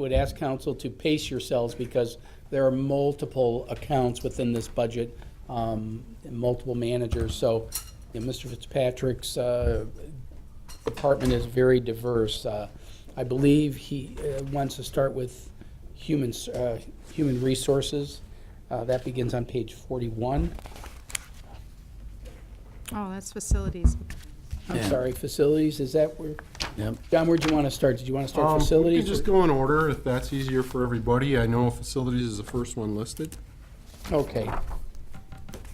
would ask council to pace yourselves because there are multiple accounts within this budget, and multiple managers. So, you know, Mr. Fitzpatrick's department is very diverse. I believe he wants to start with human resources. That begins on page 41. Oh, that's facilities. I'm sorry, facilities, is that where? Yep. John, where'd you want to start? Did you want to start We facilities? can just go in order if that's easier for everybody. I know facilities is the first one listed. Okay.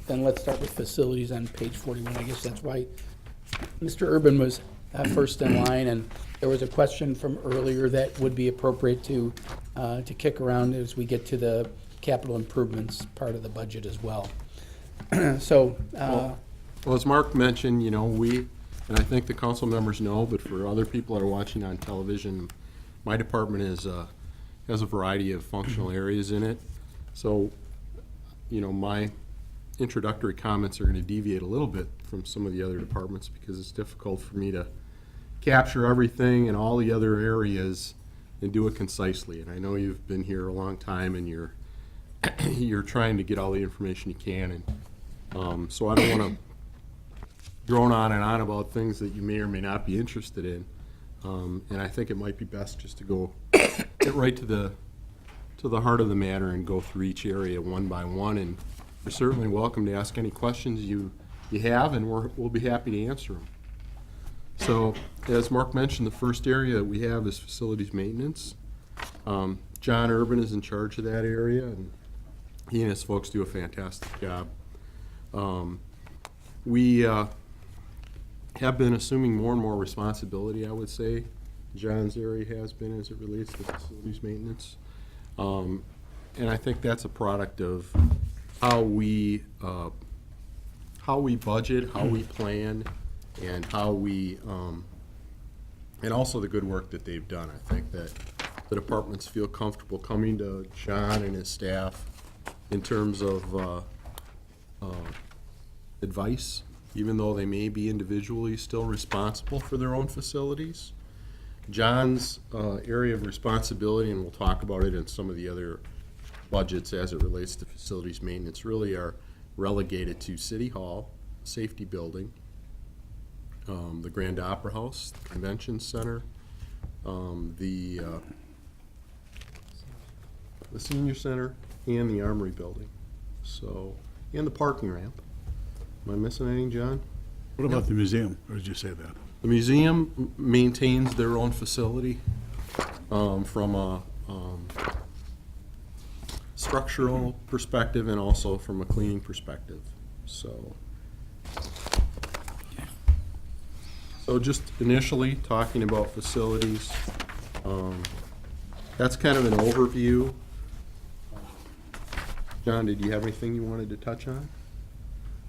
Then let's start with facilities on page 41. I guess that's why Mr. Urban was first in line, and there was a question from earlier that would be appropriate to kick around as we get to the capital improvements part of the budget as well. So, Well, as Mark mentioned, you know, and I think the council members know, but for other people that are watching on television, my department has a variety of functional areas in it. So, you know, my introductory comments are going to deviate a little bit from some of the other departments because it's difficult for me to capture everything in all the other areas and do it concisely. And I know you've been here a long time and you're trying to get all the information you can. And so I don't want to drone on and on about things that you may or may not be interested in. And I think it might be best just to get right to the heart of the matter and go through each area one by one. And you're certainly welcome to ask any questions you have, and we'll be happy to answer them. So, as Mark mentioned, the first area we have is facilities maintenance. John Urban is in charge of that area, and he and his folks do a fantastic job. We have been assuming more and more responsibility, I would say. John's area has been as it relates to facilities maintenance. And I think that's a product of how we budget, how we plan, and how we, and also the good work that they've done. I think that the departments feel comfortable coming to John and his staff in terms of advice, even though they may be individually still responsible for their own facilities. John's area of responsibility, and we'll talk about it in some of the other budgets as it relates to facilities maintenance, really are relegated to City Hall, Safety Building, the Grand Opera House, the Convention Center, the Senior Center, and the Armory Building. So, and the parking ramp. Am I missing anything, John? What about the museum? Or did you say that? The museum maintains their own facility from a structural perspective and also from a cleaning perspective. So just initially talking about facilities, that's kind of an overview. John, did you have anything you wanted to touch on?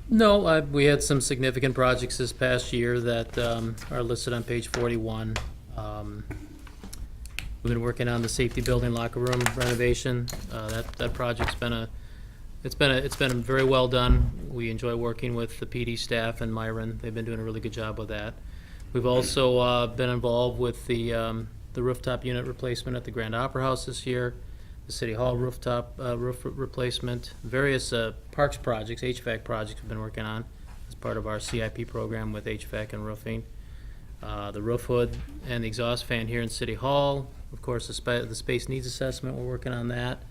No, we had some significant projects this past year that are listed on page 41. We've been working on the safety building locker room renovation. That project's been very well done. We enjoy working with the PD staff and Myron. They've been doing a really good job with that. We've also been involved with the rooftop unit replacement at the Grand Opera House this year, the City Hall roof replacement, various parks projects, HVAC projects we've been working on as part of our CIP program with HVAC and roofing. The roof hood and the exhaust fan here in City Hall. Of course, the space needs assessment, we're working on that.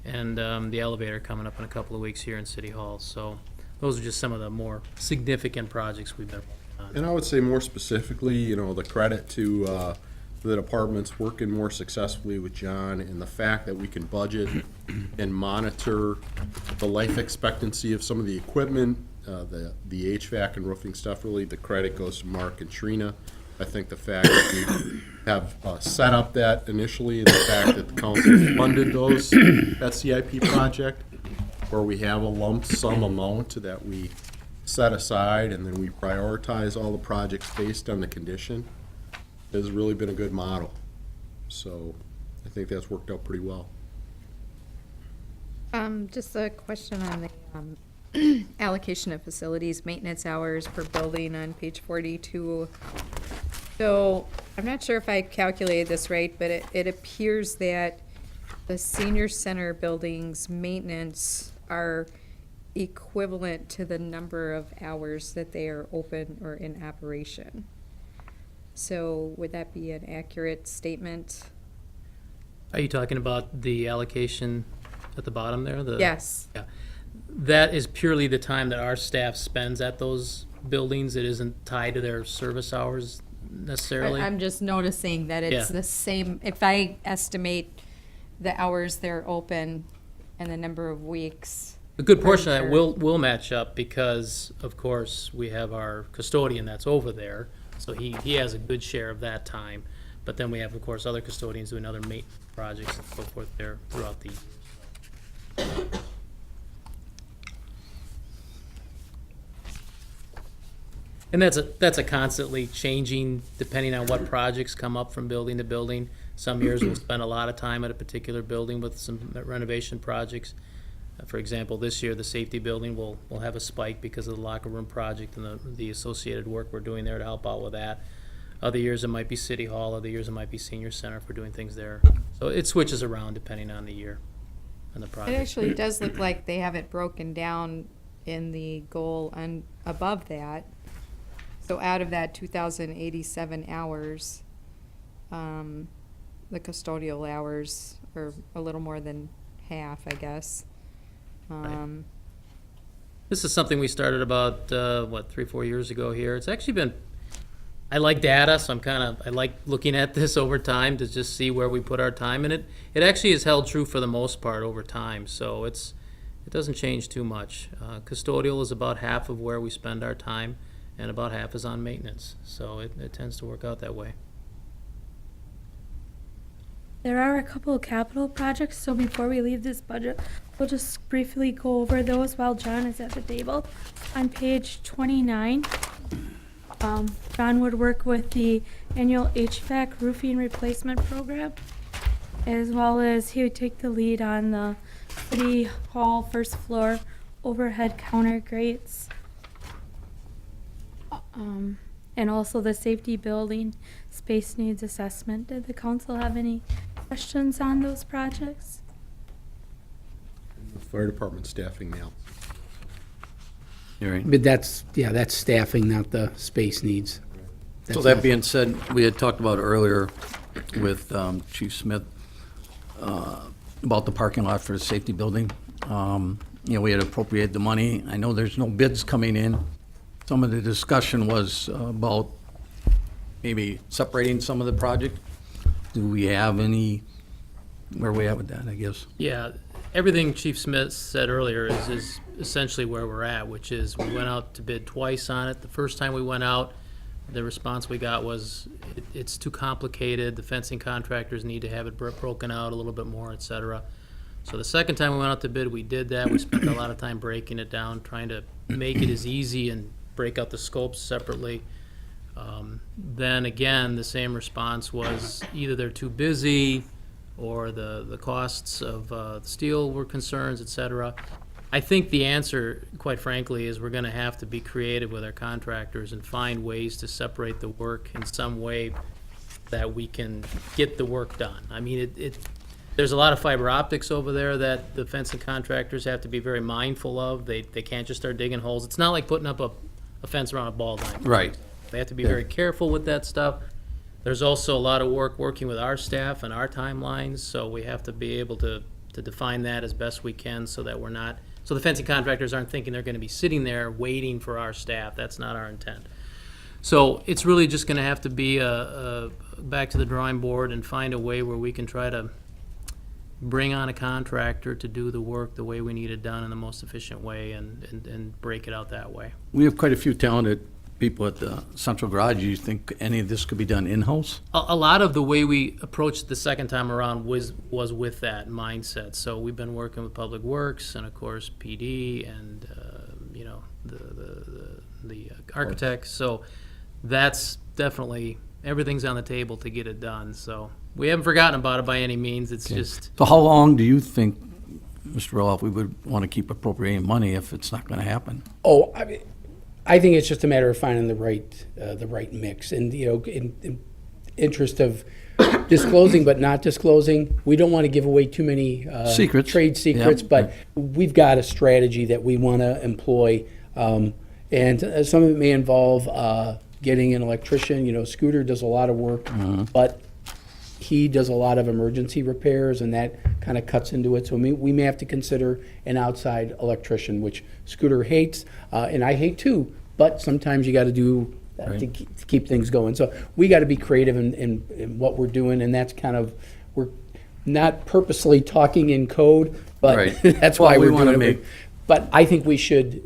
And the elevator coming up in a couple of weeks here in City Hall. So those are just some of the more significant projects we've been working on. And I would say more specifically, you know, the credit to the departments working more successfully with John and the fact that we can budget and monitor the life expectancy of some of the equipment, the HVAC and roofing stuff. Really, the credit goes to Mark and Trina. I think the fact that we have set up that initially and the fact that the council funded that CIP project, where we have a lump sum amount that we set aside and then we prioritize all the projects based on the condition, has really been a good model. So I think that's worked out pretty well. Just a question on the allocation of facilities maintenance hours per building on page 42. So, I'm not sure if I calculated this right, but it appears that the senior center buildings maintenance are equivalent to the number of hours that they are open or in operation. So would that be an accurate statement? Are you talking about the allocation at the bottom there? Yes. Yeah. That is purely the time that our staff spends at those buildings. It isn't tied to their service hours necessarily. I'm just noticing that it's Yeah. the same, if I estimate the hours they're open and the number of weeks. A good portion of that Sure. will match up because, of course, we have our custodian that's over there. So he has a good share of that time. But then we have, of course, other custodians doing other maintenance projects and so forth there throughout the year. And that's a constantly changing, depending on what projects come up from building to building. Some years we'll spend a lot of time at a particular building with some renovation projects. For example, this year, the safety building will have a spike because of the locker room project and the associated work we're doing there to help out with that. Other years, it might be City Hall, other years, it might be Senior Center if we're doing things there. So it switches around depending on the year and the It project. actually does look like they have it broken down in the goal and above that. So out of that 2,087 hours, the custodial hours are a little more than half, I guess. This is something we started about, 3-4 years ago here. It's actually been, I like data, so I like looking at this over time to just see where we put our time. And it actually has held true for the most part over time, so it doesn't change too much. Custodial is about half of where we spend our time, and about half is on maintenance. So it tends to work out that way. There are a couple of capital projects, so before we leave this budget, we'll just briefly go over those while John is at the table. On page 29, John would work with the annual HVAC roofing replacement program, as well as he would take the lead on the City Hall first floor overhead counter grates. And also the safety building space needs assessment. Did the council have any questions on those projects? Fire department staffing now. But that's staffing, not the space needs. So That's that not- being said, we had talked about earlier with Chief Smith about the parking lot for the safety building. We had appropriated the money. I know there's no bids coming in. Some of the discussion was about maybe separating some of the project. Do we have any, where are we at with that, I guess? Yeah, everything Chief Smith said earlier is essentially where we're at, which is we went out to bid twice on it. The first time we went out, the response we got was it's too complicated. The fencing contractors need to have it broken out a little bit more, et cetera. So the second time we went out to bid, we did that. We spent a lot of time breaking it down, trying to make it as easy and break out the scopes separately. Then again, the same response was either they're too busy or the costs of steel were concerns, et cetera. I think the answer, quite frankly, is we're gonna have to be creative with our contractors and find ways to separate the work in some way that we can get the work done. I mean, there's a lot of fiber optics over there that the fencing contractors have to be very mindful of. They can't just start digging holes. It's not like putting up a fence around a ball diamond. Right. They have to be very careful with that stuff. There's also a lot of work working with our staff and our timelines, so we have to be able to define that as best we can so that so the fencing contractors aren't thinking they're gonna be sitting there waiting for our staff. That's not our intent. So it's really just gonna have to be back to the drawing board and find a way where we can try to bring on a contractor to do the work the way we need it done in the most efficient way and break it out that way. We have quite a few talented people at the central garage. Do you think any of this could be done in-house? A lot of the way we approached it the second time around was with that mindset. So we've been working with Public Works and, of course, PD and, the architects. So that's definitely, everything's on the table to get it done. So we haven't forgotten about it by any means. It's just, So how long do you think, Mr. Roloff, we would want to keep appropriating money if it's not going to happen? Oh, I mean, I think it's just a matter of finding the right mix, and, you know, in interest of disclosing but not disclosing, we don't want to give away too many Secrets. trade secrets, Yep. but we've got a strategy that we want to employ, and some of it may involve getting an electrician. You know, Scooter does a lot of work, but he does a lot of emergency repairs, and that kind of cuts into it. So we may have to consider an outside electrician, which Scooter hates, and I hate too, but sometimes you got to do that to keep things going. So we got to be creative in what we're doing, and that's kind of, we're not purposely talking in code, but Right. that's Well, why we we're wanna doing it. make- But I think we should,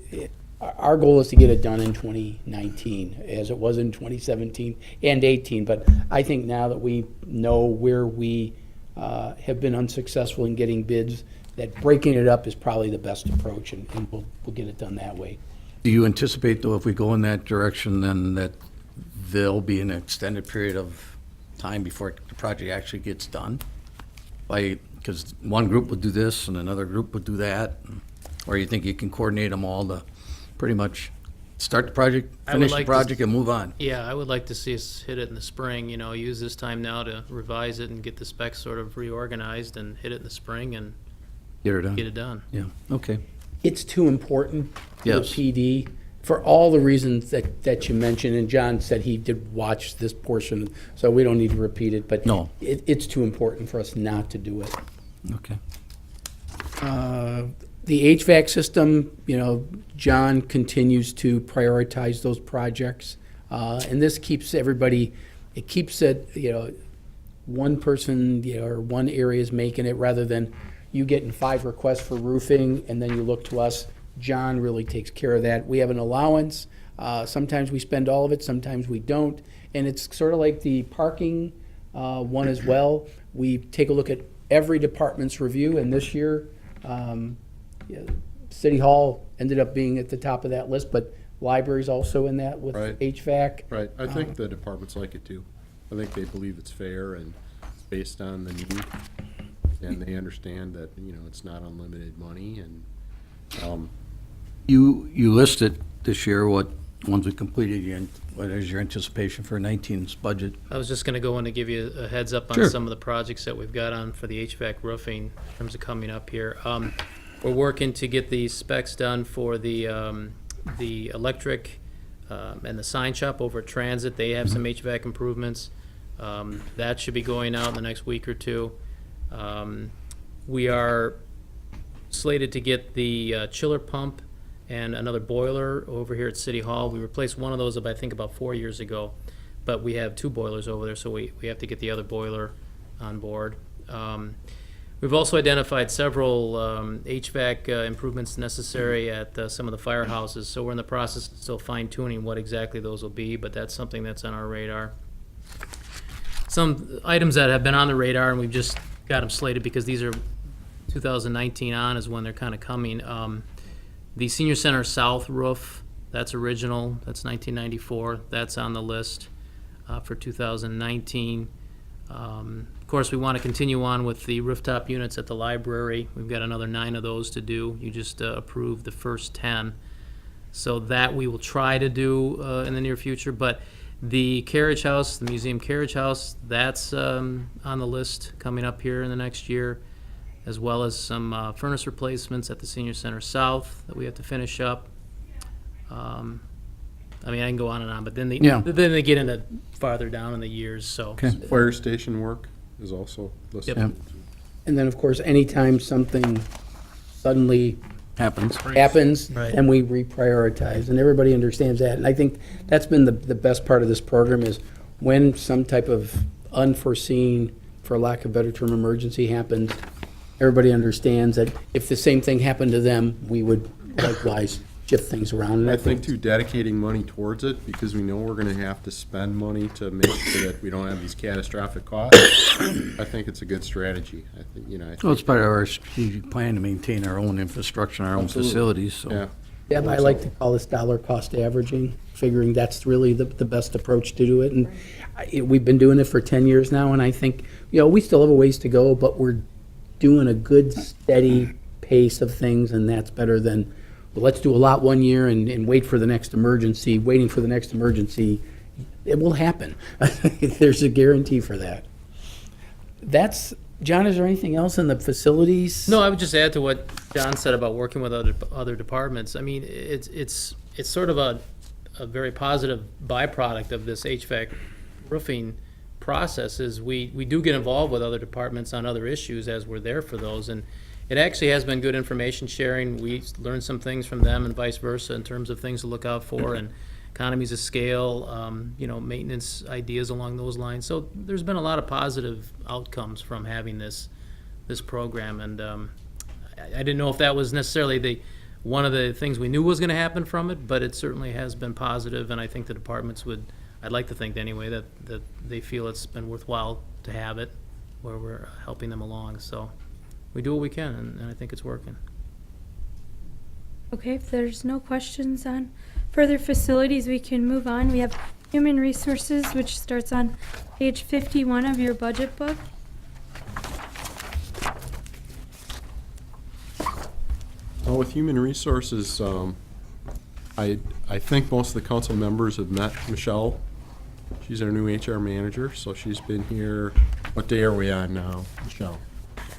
our goal is to get it done in 2019, as it was in 2017 and 18. But I think now that we know where we have been unsuccessful in getting bids, that breaking it up is probably the best approach, and we'll get it done that way. Do you anticipate, though, if we go in that direction, then that there'll be an extended period of time before the project actually gets done? Because one group would do this and another group would do that? Or you think you can coordinate them all to pretty much start the project, I would finish the like to- project, and move on? Yeah, I would like to see us hit it in the spring, you know, use this time now to revise it and get the specs sort of reorganized and hit it in the spring and Get her done? get it done. Yeah, okay. It's too important for the Yes. PD, for all the reasons that you mentioned, and John said he did watch this portion, so we don't need to repeat it, but No. it's too important for us not to do it. Okay. The HVAC system, you know, John continues to prioritize those projects. And this keeps everybody, it keeps it, you know, one person, you know, or one area is making it, rather than you getting 5 requests for roofing and then you look to us. John really takes care of that. We have an allowance. Sometimes we spend all of it, sometimes we don't. And it's sort of like the parking one as well. We take a look at every department's review, and this year, yeah, City Hall ended up being at the top of that list, but library's also in that with Right. HVAC. Right, I think the departments like it too. I think they believe it's fair and it's based on the need, and they understand that, you know, it's not unlimited money, and, You listed this year what ones we completed, and what is your anticipation for 19's budget? I was just gonna go in to give you a heads up on Sure. some of the projects that we've got on for the HVAC roofing in terms of coming up here. We're working to get the specs done for the electric, and the sign shop over at Transit. They have some HVAC improvements. That should be going out in the next week or two. We are slated to get the chiller pump and another boiler over here at City Hall. We replaced one of those, I think, about 4 years ago, but we have 2 boilers over there, so we have to get the other boiler on board. We've also identified several HVAC improvements necessary at some of the firehouses, so we're in the process of still fine-tuning what exactly those will be, but that's something that's on our radar. Some items that have been on the radar, and we've just got them slated because these are 2019 on is when they're kind of coming. The Senior Center South roof, that's original, that's 1994, that's on the list for 2019. Of course, we want to continue on with the rooftop units at the library. We've got another 9 of those to do. You just approved the first 10. So that we will try to do in the near future. But the carriage house, the museum carriage house, that's on the list coming up here in the next year, as well as some furnace replacements at the Senior Center South that we have to finish up. I mean, I can go on and on, but then Yeah. they get into farther down in the years, so. Okay. fire station work is also listed. Yep. And then, of course, anytime something suddenly Happens. happens, Right. then we reprioritize, and everybody understands that. And I think that's been the best part of this program, is when some type of unforeseen, for lack of a better term, emergency happens, everybody understands that if the same thing happened to them, we would likewise shift things around. And I think too, dedicating money towards it, because we know we're gonna have to spend money to make sure that we don't have these catastrophic costs. I think it's a good strategy. I think, you know, Well, it's part of our strategic plan to maintain our own infrastructure and our own facilities, so. yeah. Yeah, but I like to call this dollar cost averaging, figuring that's really the best approach to do it. And we've been doing it for 10 years now, and I think, you know, we still have a ways to go, but we're doing a good, steady pace of things, and that's better than let's do a lot one year and wait for the next emergency, waiting for the next emergency, it will happen. There's a guarantee for that. John, is there anything else in the facilities? No, I would just add to what John said about working with other departments. I mean, it's sort of a very positive byproduct of this HVAC roofing process is we do get involved with other departments on other issues as we're there for those. And it actually has been good information sharing. We learned some things from them and vice versa in terms of things to look out for and economies of scale, maintenance ideas along those lines. So there's been a lot of positive outcomes from having this program. And I didn't know if that was necessarily one of the things we knew was going to happen from it, but it certainly has been positive, and I think the departments I'd like to think anyway, that they feel it's been worthwhile to have it, where we're helping them along. So we do what we can, and I think it's working. Okay, if there's no questions on further facilities, we can move on. We have human resources, which starts on page 51 of your budget book. Well, with human resources, I think most of the council members have met Michelle. She's our new HR manager, so she's been here. What day are we on now, Michelle?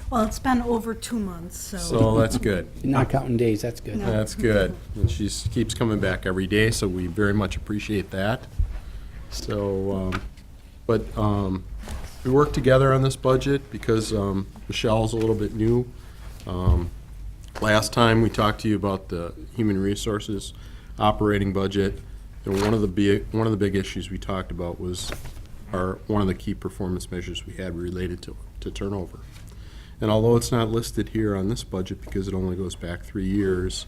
Well, it's been over 2 months, so. So that's good. Not counting days, that's good. That's good. And she keeps coming back every day, so we very much appreciate that. So, we worked together on this budget because Michelle's a little bit new. Last time we talked to you about the human resources operating budget, and one of the big issues we talked about was one of the key performance measures we had related to turnover. And although it's not listed here on this budget because it only goes back 3 years,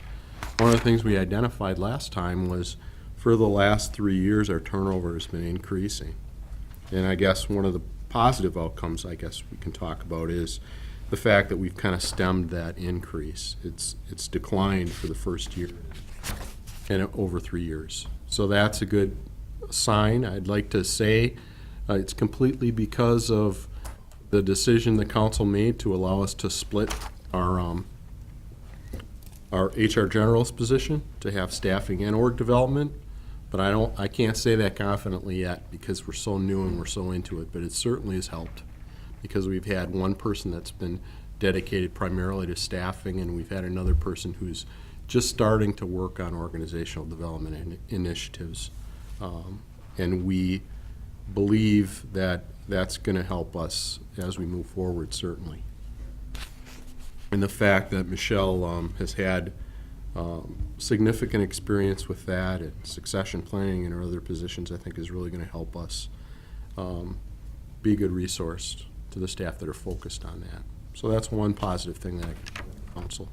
one of the things we identified last time was for the last 3 years our turnover has been increasing. And I guess one of the positive outcomes I guess we can talk about is the fact that we've kind of stemmed that increase. It's declined for the first year and over 3 years. So that's a good sign. I'd like to say it's completely because of the decision the council made to allow us to split our HR generalist position to have staffing and org development. But I can't say that confidently yet because we're so new and we're so into it, but it certainly has helped because we've had one person that's been dedicated primarily to staffing, and we've had another person who's just starting to work on organizational development initiatives. And we believe that that's going to help us as we move forward, certainly. And the fact that Michelle has had significant experience with that and succession planning and her other positions, I think is really going to help us be a good resource to the staff that are focused on that. So that's one positive thing that I can tell the council.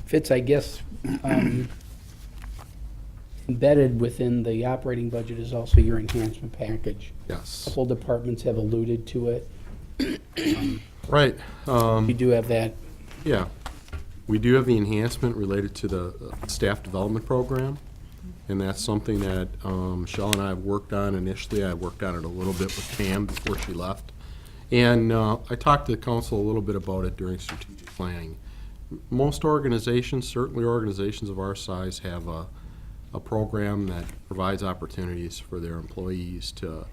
Fitz, I guess, embedded within the operating budget is also your enhancement package. Yes. Couple departments have alluded to it. Right. You do have that. Yeah. We do have the enhancement related to the staff development program, and that's something that Michelle and I have worked on initially. I worked on it a little bit with Pam before she left. And I talked to the council a little bit about it during strategic planning. Most organizations, certainly organizations of our size, have a program that provides opportunities for their employees to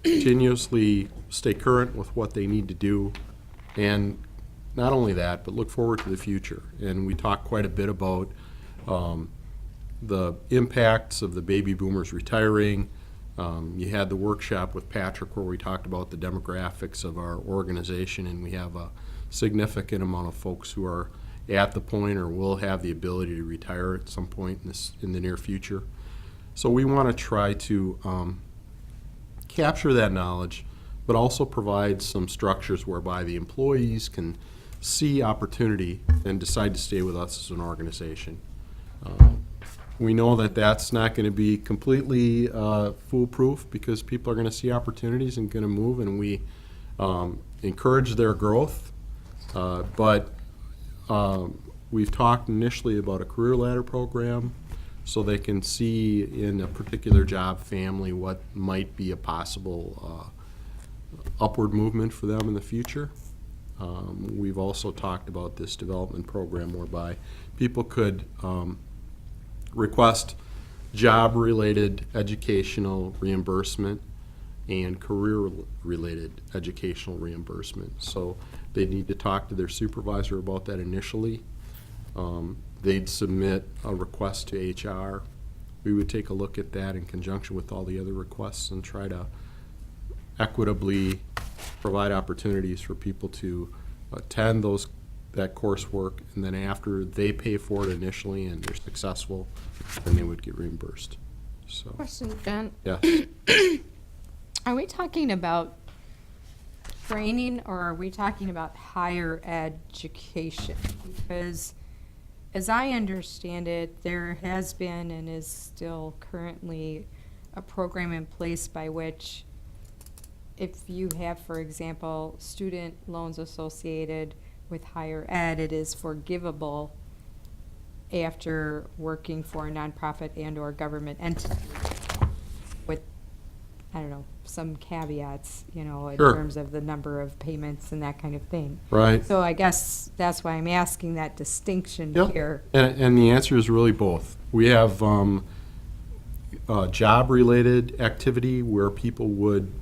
continuously stay current with what they need to do, and not only that, but look forward to the future. And we talked quite a bit about the impacts of the baby boomers retiring. You had the workshop with Patrick where we talked about the demographics of our organization, and we have a significant amount of folks who are at the point or will have the ability to retire at some point in the near future. So we want to try to capture that knowledge, but also provide some structures whereby the employees can see opportunity and decide to stay with us as an organization. We know that that's not going to be completely foolproof because people are going to see opportunities and going to move, and we encourage their growth. But we've talked initially about a career ladder program so they can see in a particular job family what might be a possible upward movement for them in the future. We've also talked about this development program whereby people could request job-related educational reimbursement and career-related educational reimbursement. So they need to talk to their supervisor about that initially. They'd submit a request to HR. We would take a look at that in conjunction with all the other requests and try to equitably provide opportunities for people to attend that coursework, and then after they pay for it initially and they're successful, then they would get reimbursed. So, Question, John. yeah. Are we talking about training or are we talking about higher education? Because as I understand it, there has been and is still currently a program in place by which if you have, for example, student loans associated with higher ed, it is forgivable after working for a nonprofit and or government entity with, I don't know, some caveats, in Sure. terms of the number of payments and that kind of thing. Right. So I guess that's why I'm asking that distinction Yep. here. And the answer is really both. We have job-related activity where people would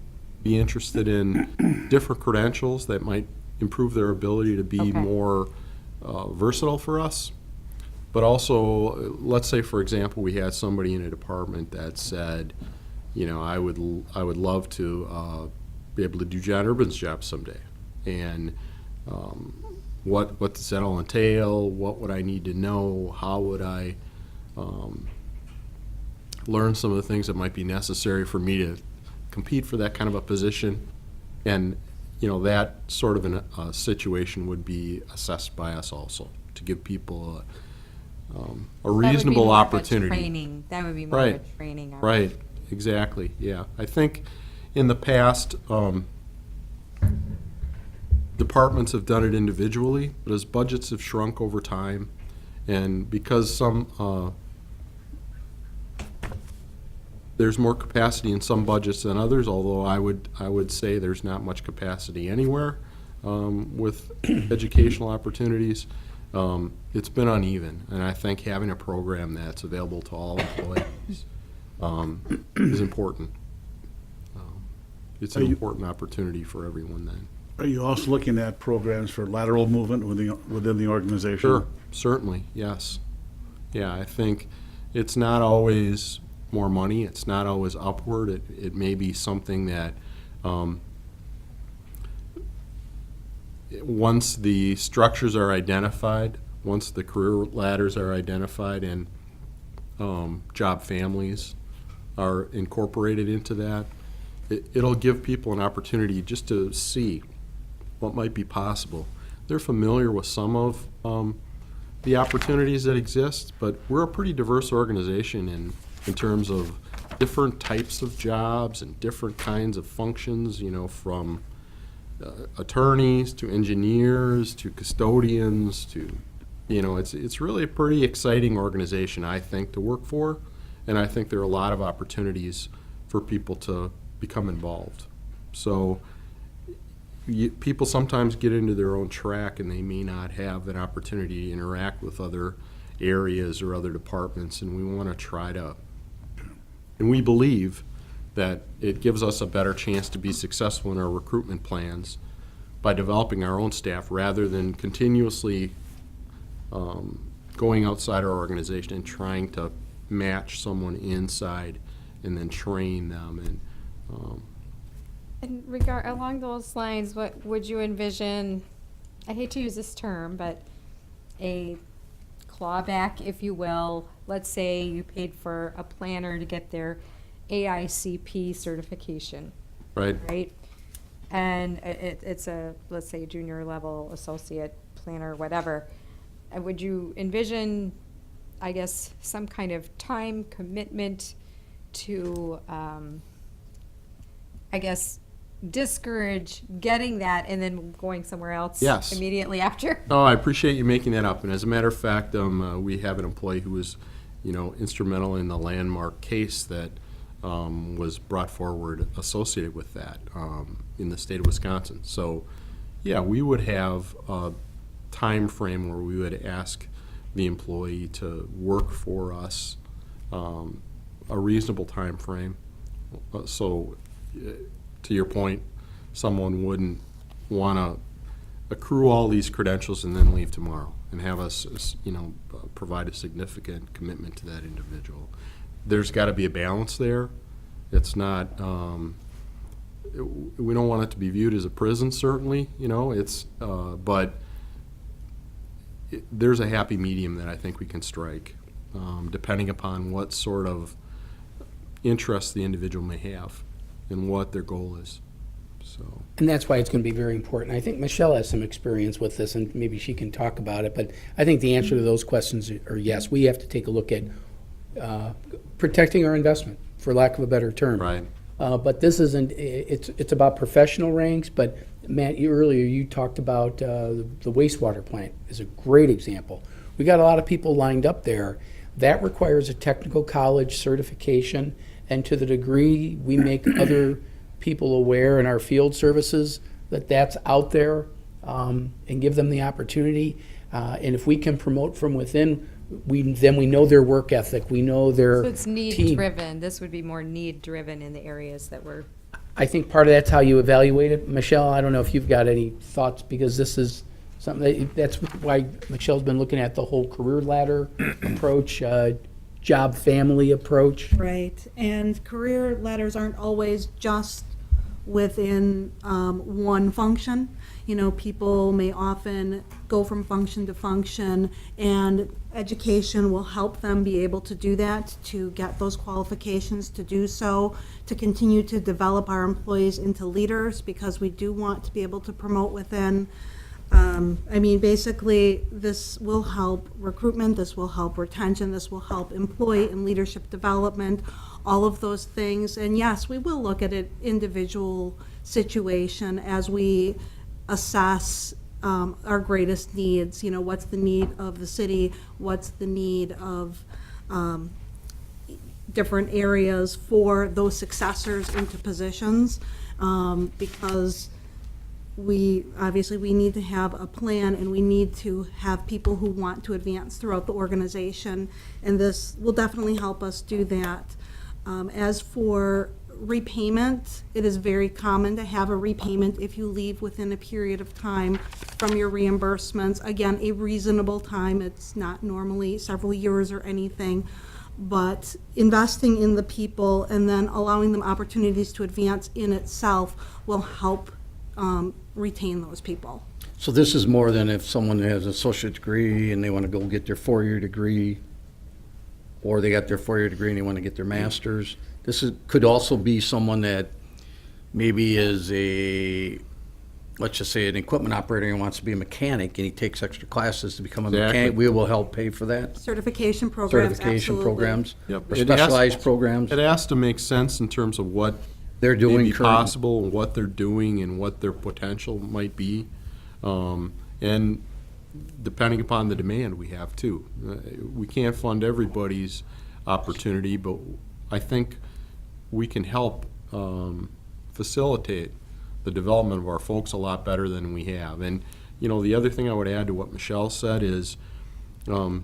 be interested in different credentials that might improve their ability to be Okay. more versatile for us. But also, let's say, for example, we had somebody in a department that said, I would love to be able to do John Urban's job someday. And what does that all entail? What would I need to know? How would I learn some of the things that might be necessary for me to compete for that kind of a position? And that sort of a situation would be assessed by us also to give people a reasonable opportunity. That would be more of a training. Right, exactly, yeah. I think in the past, departments have done it individually, but as budgets have shrunk over time, and because there's more capacity in some budgets than others, although I would say there's not much capacity anywhere with educational opportunities. It's been uneven, and I think having a program that's available to all employees is important. It's an important opportunity for everyone then. Are you also looking at programs for lateral movement within the organization? Sure, certainly, yes. Yeah, I think it's not always more money, it's not always upward, it may be something that once the structures are identified, once the career ladders are identified and job families are incorporated into that, it'll give people an opportunity just to see what might be possible. They're familiar with some of the opportunities that exist, but we're a pretty diverse organization in terms of different types of jobs and different kinds of functions, from attorneys to engineers to custodians to, it's really a pretty exciting organization, I think, to work for, and I think there are a lot of opportunities for people to become involved. So people sometimes get into their own track and they may not have an opportunity to interact with other areas or other departments, and we want to try to, and we believe that it gives us a better chance to be successful in our recruitment plans by developing our own staff rather than continuously going outside our organization and trying to match someone inside and then train them. And along those lines, what would you envision, I hate to use this term, but a clawback, if you will? Let's say you paid for a planner to get their AICP certification, Right? right? And it's a, let's say, junior level associate planner, whatever. Would you envision, I guess, some kind of time commitment to, I guess, discourage getting that and then going somewhere else Yes. immediately after? Oh, I appreciate you making that up. And as a matter of fact, we have an employee who was, instrumental in the landmark case that was brought forward associated with that in the state of Wisconsin. So, yeah, we would have a time frame where we would ask the employee to work for us, a reasonable time frame. So, to your point, someone wouldn't want to accrue all these credentials and then leave tomorrow and have us, provide a significant commitment to that individual. There's got to be a balance there. It's not, we don't want it to be viewed as a prison, certainly, but there's a happy medium that I think we can strike, depending upon what sort of interest the individual may have and what their goal is. So, And that's why it's going to be very important. I think Michelle has some experience with this, and maybe she can talk about it, but I think the answer to those questions are yes. We have to take a look at protecting our investment, for lack of a better term. right. But this isn't, it's about professional ranks, but Matt, earlier you talked about the wastewater plant is a great example. We got a lot of people lined up there. That requires a technical college certification, and to the degree we make other people aware in our field services that that's out there, and give them the opportunity. And if we can promote from within, then we know their work ethic, we know their So it's team. need-driven. This would be more need-driven in the areas that we're, I think part of that's how you evaluate it. Michelle, I don't know if you've got any thoughts, because this is something, that's why Michelle's been looking at the whole career ladder approach, job family approach. Right, and career ladders aren't always just within one function. People may often go from function to function, and education will help them be able to do that, to get those qualifications to do so, to continue to develop our employees into leaders, because we do want to be able to promote within. Basically, this will help recruitment, this will help retention, this will help employee and leadership development, all of those things. And yes, we will look at an individual situation as we assess our greatest needs. What's the need of the city? What's the need of different areas for those successors into positions? Because we need to have a plan, and we need to have people who want to advance throughout the organization, and this will definitely help us do that. As for repayment, it is very common to have a repayment if you leave within a period of time from your reimbursements. Again, a reasonable time. It's not normally several years or anything, but investing in the people and then allowing them opportunities to advance in itself will help retain those people. So this is more than if someone has an associate degree and they want to go get their four-year degree, or they got their four-year degree and they want to get their master's. Could also be someone that maybe is let's just say an equipment operator and wants to be a mechanic, and he takes extra classes to become a Exactly. mechanic. We will help pay for that. Certification programs, Certification absolutely. programs, Yep. or It has- specialized programs. It has to make sense in terms of what They're may doing be current. possible, and what they're doing, and what their potential might be. And depending upon the demand we have too. We can't fund everybody's opportunity, but I think we can help facilitate the development of our folks a lot better than we have. And, the other thing I would add to what Michelle said is the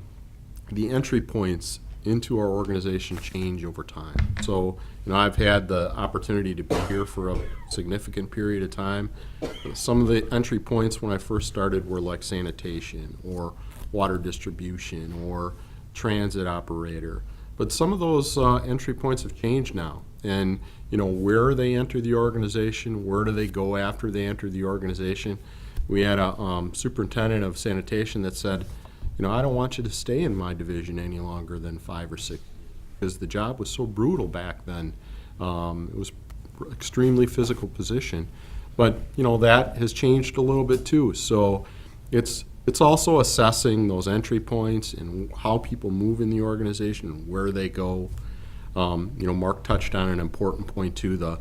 entry points into our organization change over time. So, I've had the opportunity to be here for a significant period of time. Some of the entry points when I first started were like sanitation, or water distribution, or transit operator. But some of those entry points have changed now. And, where they enter the organization, where do they go after they enter the organization? We had a superintendent of sanitation that said, I don't want you to stay in my division any longer than 5 or 6, because the job was so brutal back then. It was extremely physical position. But, that has changed a little bit too. So it's also assessing those entry points and how people move in the organization and where they go. Mark touched on an important point too, the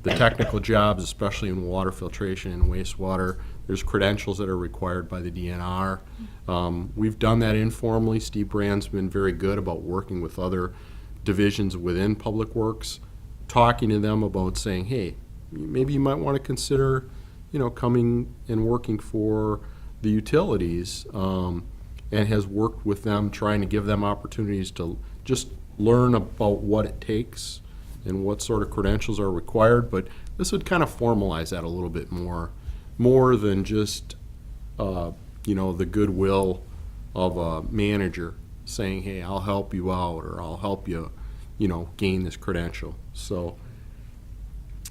technical jobs, especially in water filtration and wastewater. There's credentials that are required by the DNR. We've done that informally. Steve Brand's been very good about working with other divisions within Public Works talking to them about saying, hey, maybe you might want to consider, coming and working for the utilities, and has worked with them, trying to give them opportunities to just learn about what it takes and what sort of credentials are required. But this would kind of formalize that a little bit more than just, the goodwill of a manager saying, hey, I'll help you out, or I'll help you, gain this credential. So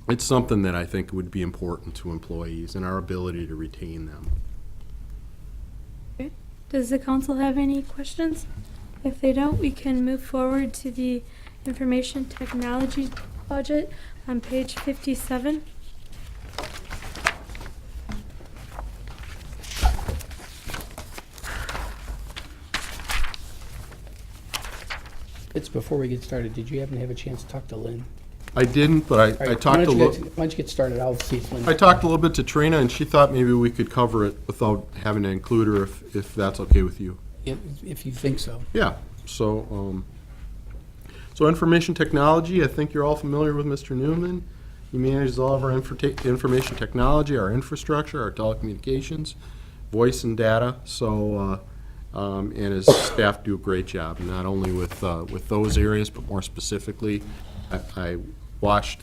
it's something that I think would be important to employees and our ability to retain them. Okay. Does the council have any questions? If they don't, we can move forward to the information technology budget on page 57. It's before we get started, did you happen to have a chance to talk to Lynn? I didn't, but All I right, talked a little. Why don't you get started, I'll see if Lynn. I talked a little bit to Trina, and she thought maybe we could cover it without having to include her, if that's okay with you. If you think so. Yeah, so information technology, I think you're all familiar with Mr. Newman. He manages all of our information technology, our infrastructure, our telecommunications, voice and data, and his staff do a great job, not only with those areas, but more specifically. I watched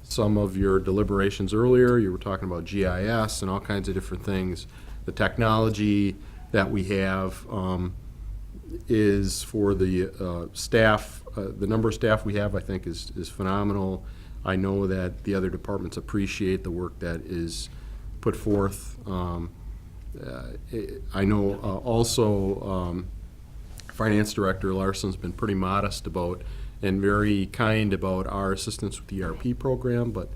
some of your deliberations earlier. You were talking about GIS and all kinds of different things. The technology that we have is for the staff. The number of staff we have, I think, is phenomenal. I know that the other departments appreciate the work that is put forth. I know also Finance Director Larson's been pretty modest about and very kind about our assistance with the ERP program, but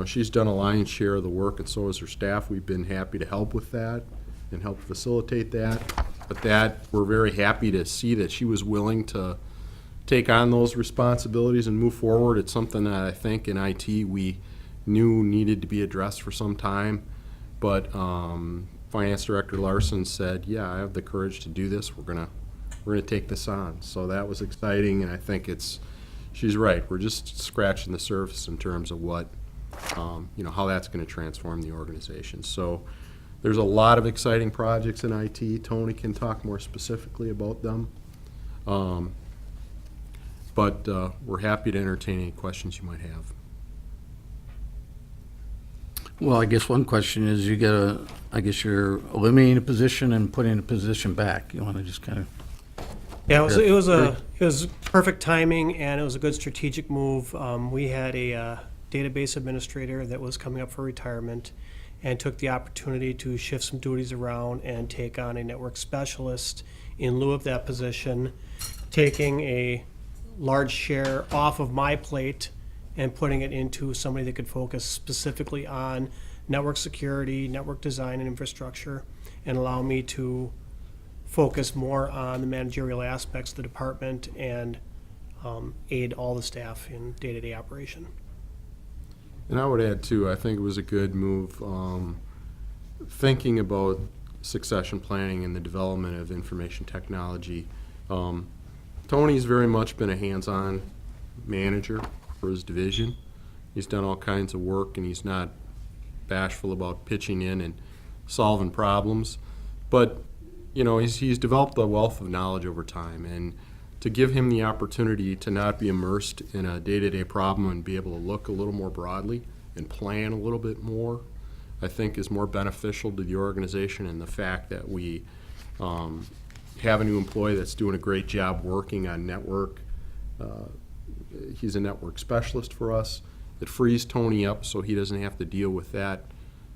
she's done a lion's share of the work, and so has her staff. We've been happy to help with that and help facilitate that. But we're very happy to see that she was willing to take on those responsibilities and move forward. It's something that I think in IT we knew needed to be addressed for some time, but Finance Director Larson said, yeah, I have the courage to do this. We're gonna take this on. So that was exciting, and I think she's right. We're just scratching the surface in terms of what, how that's gonna transform the organization. So there's a lot of exciting projects in IT. Tony can talk more specifically about them. But we're happy to entertain any questions you might have. Well, I guess one question is I guess you're eliminating a position and putting a position back. You want to just kind of. Yeah, it was perfect timing, and it was a good strategic move. We had a database administrator that was coming up for retirement, and took the opportunity to shift some duties around and take on a network specialist in lieu of that position, taking a large share off of my plate and putting it into somebody that could focus specifically on network security, network design, and infrastructure, and allow me to focus more on the managerial aspects of the department and aid all the staff in day-to-day operation. And I would add too, I think it was a good move, thinking about succession planning and the development of information technology. Tony's very much been a hands-on manager for his division. He's done all kinds of work, and he's not bashful about pitching in and solving problems. But he's developed a wealth of knowledge over time, and to give him the opportunity to not be immersed in a day-to-day problem and be able to look a little more broadly and plan a little bit more, I think is more beneficial to the organization. And the fact that we have a new employee that's doing a great job working on network. He's a network specialist for us. It frees Tony up so he doesn't have to deal with that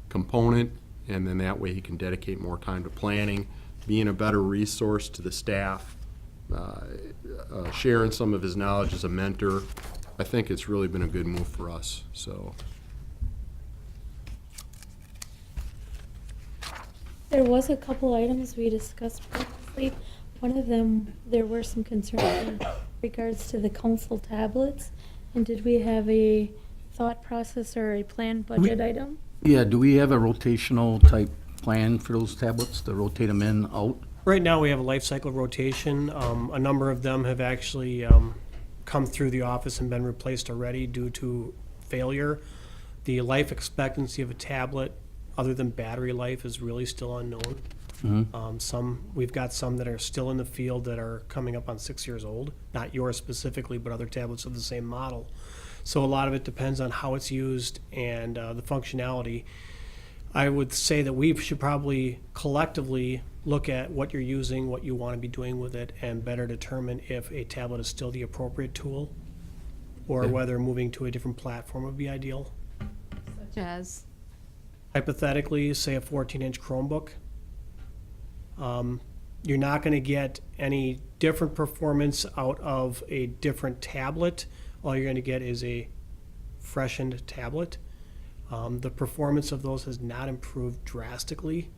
component, and then that way he can dedicate more time to planning, being a better resource to the staff, sharing some of his knowledge as a mentor. I think it's really been a good move for us. So. There was a couple items we discussed previously. One of them, there were some concerns in regards to the council tablets. And did we have a thought process or a planned budget item? Yeah, do we have a rotational type plan for those tablets to rotate them in, out? Right now, we have a life cycle rotation. A number of them have actually come through the office and been replaced already due to failure. The life expectancy of a tablet, other than battery life, is really still unknown. We've got some that are still in the field that are coming up on 6 years old, not yours specifically, but other tablets of the same model. So a lot of it depends on how it's used and the functionality. I would say that we should probably collectively look at what you're using, what you want to be doing with it, and better determine if a tablet is still the appropriate tool, or whether moving to a different platform would be ideal. Such as? Hypothetically, say a 14-inch Chromebook. You're not going to get any different performance out of a different tablet. All you're going to get is a freshened tablet. The performance of those has not improved drastically.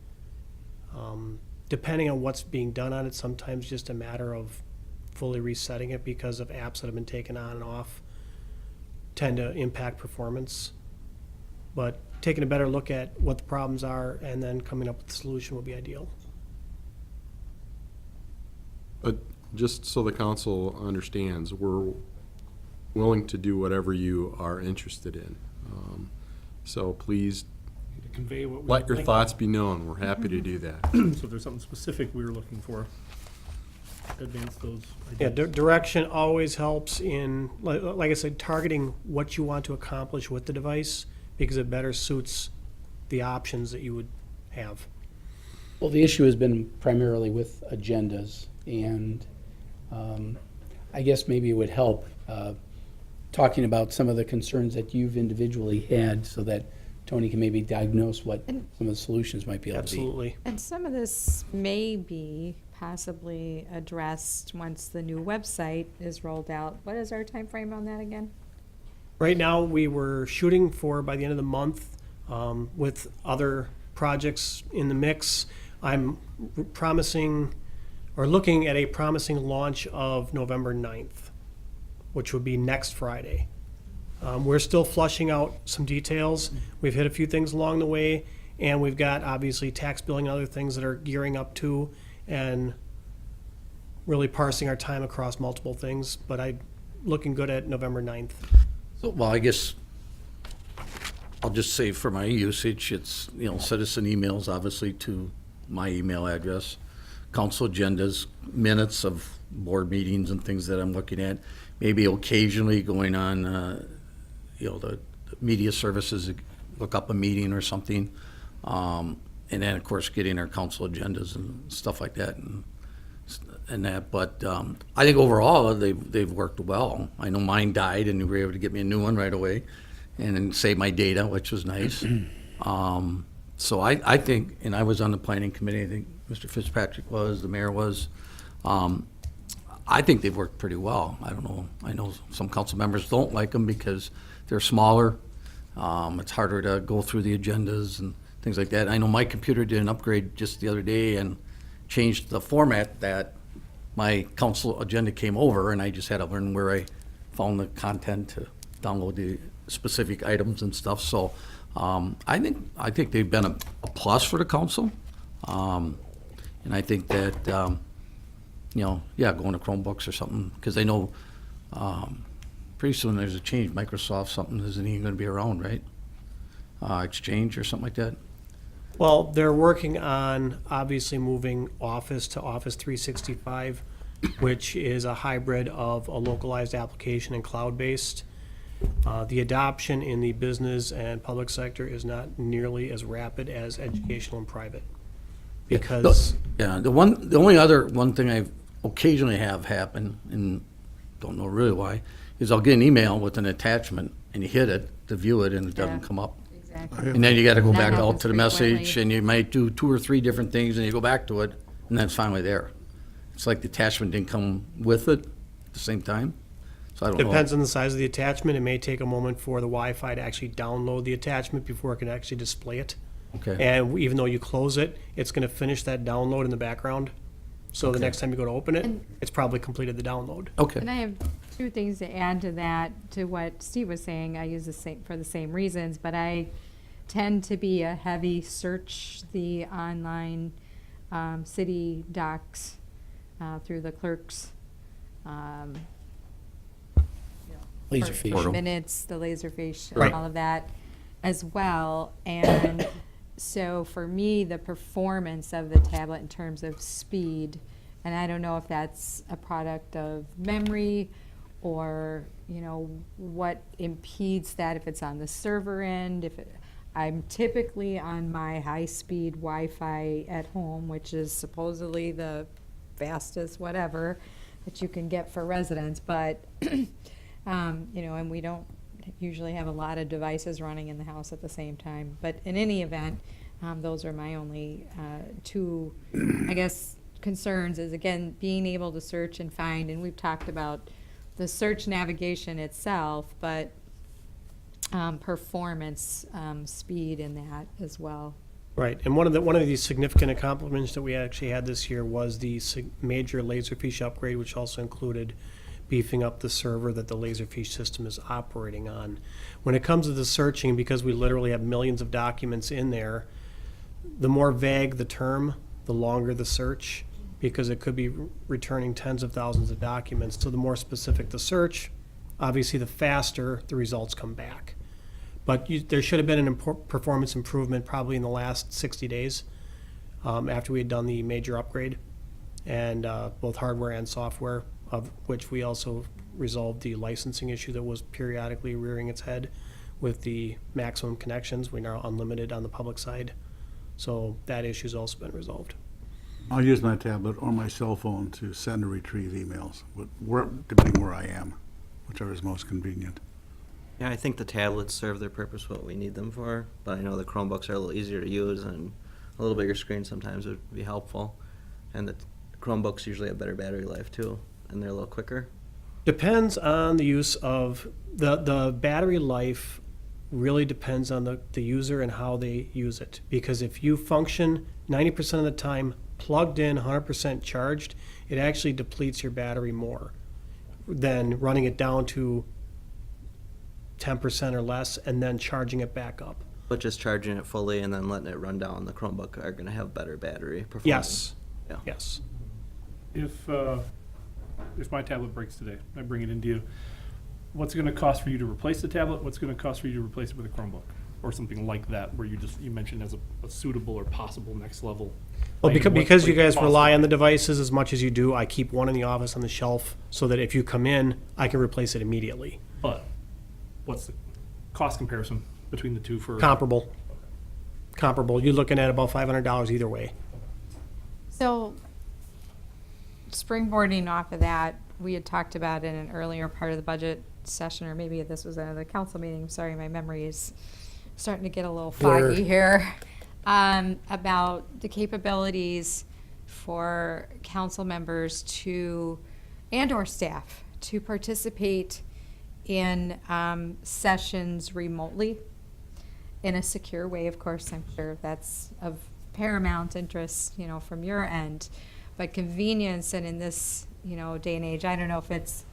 Depending on what's being done on it, sometimes just a matter of fully resetting it because of apps that have been taken on and off tend to impact performance. But taking a better look at what the problems are and then coming up with a solution would be ideal. But just so the council understands, we're willing to do whatever you are interested in. So please To convey what we let your think. thoughts be known. We're happy to do that. So if there's something specific we were looking for, advance those Yeah, ideas. direction always helps in, like I said, targeting what you want to accomplish with the device because it better suits the options that you would have. Well, the issue has been primarily with agendas, and I guess maybe it would help talking about some of the concerns that you've individually had so that Tony can maybe diagnose what some of the solutions might be able to be. Absolutely. And some of this may be possibly addressed once the new website is rolled out. What is our time frame on that again? Right now, we were shooting for by the end of the month with other projects in the mix. I'm promising or looking at a promising launch of November 9th, which would be next Friday. We're still flushing out some details. We've hit a few things along the way, and we've got obviously tax billing and other things that are gearing up to, and really parsing our time across multiple things, but I'm looking good at November 9th. So, well, I guess I'll just say for my usage, it's, citizen emails, obviously, to my email address, council agendas, minutes of board meetings and things that I'm looking at, maybe occasionally going on, the media services, look up a meeting or something. And then, of course, getting our council agendas and stuff like that and that. But I think overall, they've worked well. I know mine died, and you were able to get me a new one right away and then save my data, which was nice. So I think, and I was on the planning committee, I think Mr. Fitzpatrick was, the mayor was. I think they've worked pretty well. I don't know. I know some council members don't like them because they're smaller. It's harder to go through the agendas and things like that. I know my computer did an upgrade just the other day and changed the format that my council agenda came over, and I just had to learn where I found the content to download the specific items and stuff. So I think they've been a plus for the council. And I think that, going to Chromebooks or something, because I know pretty soon there's a change. Microsoft something isn't even going to be around, right? Exchange or something like that. Well, they're working on obviously moving Office to Office 365, which is a hybrid of a localized application and cloud-based. The adoption in the business and public sector is not nearly as rapid as educational and private. Because, Yeah, the only other one thing I occasionally have happen, and don't know really why, is I'll get an email with an attachment, and you hit it to view it, and it doesn't Yeah. come up. Exactly. And then you gotta go That back out happens to the message, frequently. and you might do 2 or 3 different things, and you go back to it, and then it's finally there. It's like the attachment didn't come with it at the same time, so I don't know. depends on the size of the attachment. It may take a moment for the Wi-Fi to actually download the attachment before it can actually display it. Okay, And even though you close it, it's gonna finish that download in the background. So the Okay. next time you go to open it, And- it's probably completed the download. okay. And I have two things to add to that, to what Steve was saying. I use the same, for the same reasons, but I tend to be a heavy search the online city docs through the clerk's Laserfish. for minutes, the Laserfish, Right. all of that as well. And so for me, the performance of the tablet in terms of speed, and I don't know if that's a product of memory or, what impedes that, if it's on the server end, I'm typically on my high-speed Wi-Fi at home, which is supposedly the fastest whatever that you can get for residents, but, and we don't usually have a lot of devices running in the house at the same time. But in any event, those are my only two, I guess, concerns is, again, being able to search and find, and we've talked about the search navigation itself, but performance, speed in that as well. Right, and one of these significant accomplishments that we actually had this year was the major Laserfish upgrade, which also included beefing up the server that the Laserfish system is operating on. When it comes to the searching, because we literally have millions of documents in there, the more vague the term, the longer the search, because it could be returning tens of thousands of documents. So the more specific the search, obviously the faster the results come back. But there should have been an performance improvement probably in the last 60 days after we had done the major upgrade, and both hardware and software, of which we also resolved the licensing issue that was periodically rearing its head with the maximum connections. We're now unlimited on the public side. So that issue's also been resolved. I'll use my tablet or my cell phone to send or retrieve emails, depending where I am, whichever is most convenient. Yeah, I think the tablets serve their purpose what we need them for, but I know the Chromebooks are a little easier to use, and a little bigger screen sometimes would be helpful. And the Chromebooks usually have better battery life too, and they're a little quicker. Depends on the use of, the battery life really depends on the user and how they use it. Because if you function 90% of the time plugged in, 100% charged, it actually depletes your battery more than running it down to 10% or less and then charging it back up. But just charging it fully and then letting it run down the Chromebook are going to have better battery performance. Yes, Yeah. yes. If my tablet breaks today, I bring it into you, what's it gonna cost for you to replace the tablet? What's it gonna cost for you to replace it with a Chromebook? Or something like that, where you mentioned as a suitable or possible next level. Well, item. because you What's guys the rely cost? on the devices as much as you do, I keep one in the office on the shelf so that if you come in, I can replace it immediately. But what's the cost comparison between the two for? Comparable. You're looking at about $500 either way. So, springboarding off of that, we had talked about in an earlier part of the budget session, or maybe this was another council meeting, sorry, my memory is starting to get a little foggy Blur. here, about the capabilities for council members to, and/or staff, to participate in sessions remotely in a secure way. Of course, I'm sure that's of paramount interest, from your end. But convenience, and in this, day and age, I don't know if it's,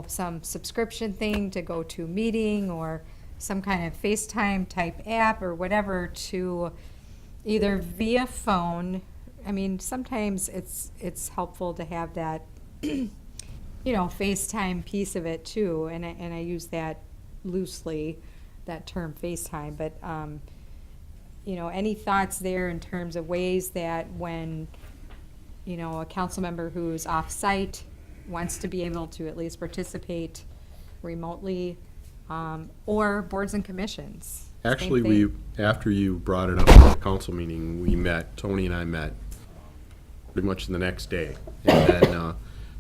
some subscription thing to go to a meeting or some kind of FaceTime type app or whatever, to either via phone. I mean, sometimes it's helpful to have that, FaceTime piece of it too. And I use that loosely, that term FaceTime. But, any thoughts there in terms of ways that when, a council member who's off-site wants to be able to at least participate remotely, or boards and commissions? Same Actually, thing. after you brought it up at the council meeting, Tony and I met pretty much the next day, and then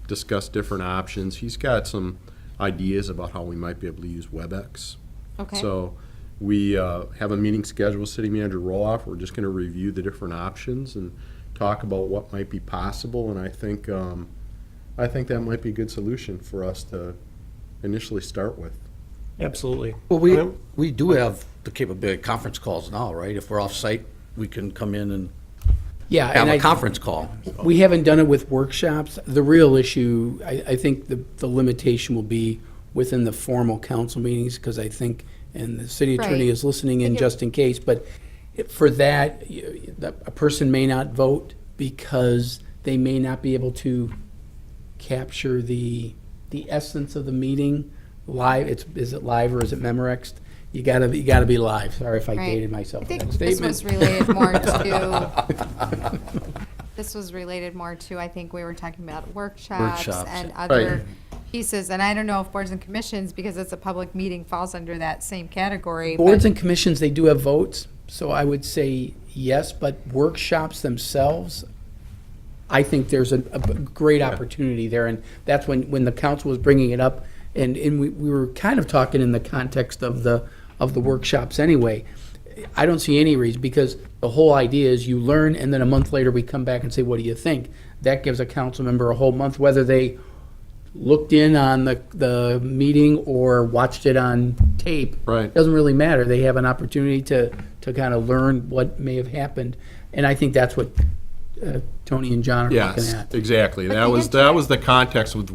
discussed different options. He's got some ideas about how we might be able to use WebEx. Okay. So we have a meeting scheduled with City Manager Roloff. We're just going to review the different options and talk about what might be possible, and I think that might be a good solution for us to initially start with. Absolutely. Well, we do have the capability of conference calls now, right? If we're off-site, we can come in and Yeah, have and a conference call. we haven't done it with workshops. The real issue, I think the limitation will be within the formal council meetings, because I think, and the city attorney Right. is listening in Figure- just in case, but for that, a person may not vote because they may not be able to capture the essence of the meeting live, is it live or is it Memorex? You gotta be live. Sorry if I Right. dated myself I with think that this statement. was related more to, this was related more to, I think we were talking about workshops Workshops. and other pieces. And I don't know if boards and commissions, because it's a public meeting, falls under that same category. Boards but- and commissions, they do have votes, so I would say yes, but workshops themselves, I think there's a great opportunity there, and that's when the council was bringing it up, and we were kind of talking in the context of the workshops anyway. I don't see any reason, because the whole idea is you learn, and then a month later, we come back and say, what do you think? That gives a council member a whole month, whether they looked in on the meeting or watched it on tape. Right. Doesn't really matter. They have an opportunity to kind of learn what may have happened. And I think that's what Tony and John are looking Yes, at. exactly. But That the was the context with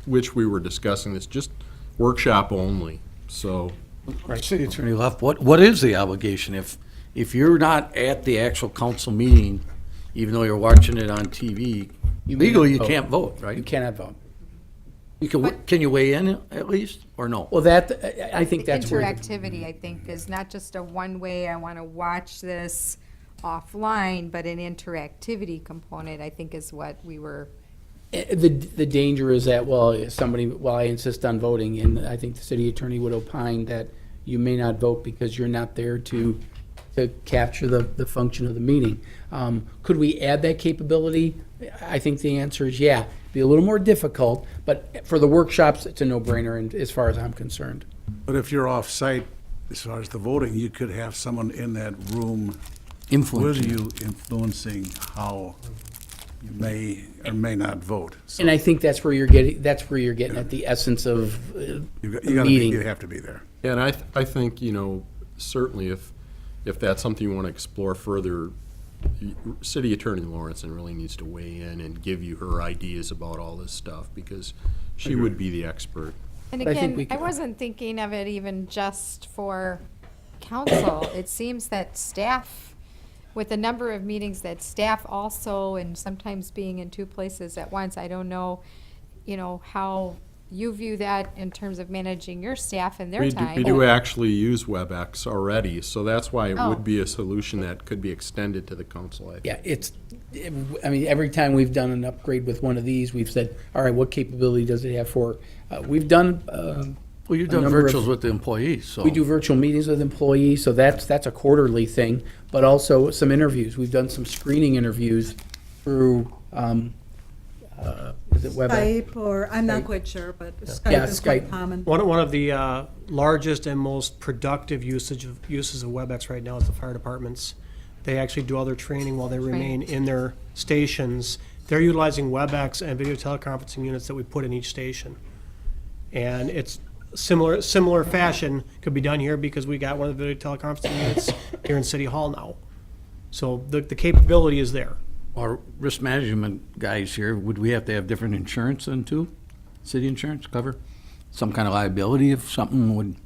which we were discussing this, just workshop only, so. City Attorney Luff, what is the obligation if you're not at the actual council meeting, even though you're watching it on TV? You may Legally, you not vote. can't vote, You right? cannot vote. Can you weigh in at least, or no? Well, I think The that's where. interactivity, I think, is not just a one-way, I want to watch this offline, but an interactivity component, I think, is what we were, The danger is that, well, I insist on voting, and I think the city attorney would opine that you may not vote because you're not there to capture the function of the meeting. Could we add that capability? I think the answer is yeah. Be a little more difficult, but for the workshops, it's a no-brainer, and as far as I'm concerned. But if you're off-site, as far as the voting, you could have someone in that room Influence. with you influencing how you may or may not vote. So And I think that's where you're getting at the essence of you the meeting. you have to be there. And I think, certainly if that's something you want to explore further, City Attorney Lawrenson really needs to weigh in and give you her ideas about all this stuff, because she would be the expert. and But I think we again, I could- wasn't thinking of it even just for council. It seems that staff, with the number of meetings that staff also, and sometimes being in two places at once, I don't know, how you view that in terms of managing your staff and their We time. do actually use WebEx already, so that's why it Oh. would be a solution that could be extended to the council, I think. Yeah, every time we've done an upgrade with one of these, we've said, all right, what capability does it have for? We've done, Well, you've a done number of- virtuals with the employees, so. we do virtual meetings with employees, so that's a quarterly thing, but also some interviews. We've done some screening interviews through, is it WebEx? Skype, or, I'm Skype. not quite sure, but Yeah, Skype is quite Skype. common. One of the largest and most productive uses of WebEx right now is the fire departments. They actually do all their training while they remain in their stations. They're utilizing WebEx and video teleconferencing units that we put in each station. And it's similar fashion could be done here, because we got one of the video teleconferencing units here in City Hall now. So the capability is there. Our risk management guys here, would we have to have different insurance then too? City insurance cover? Some kind of liability if something would,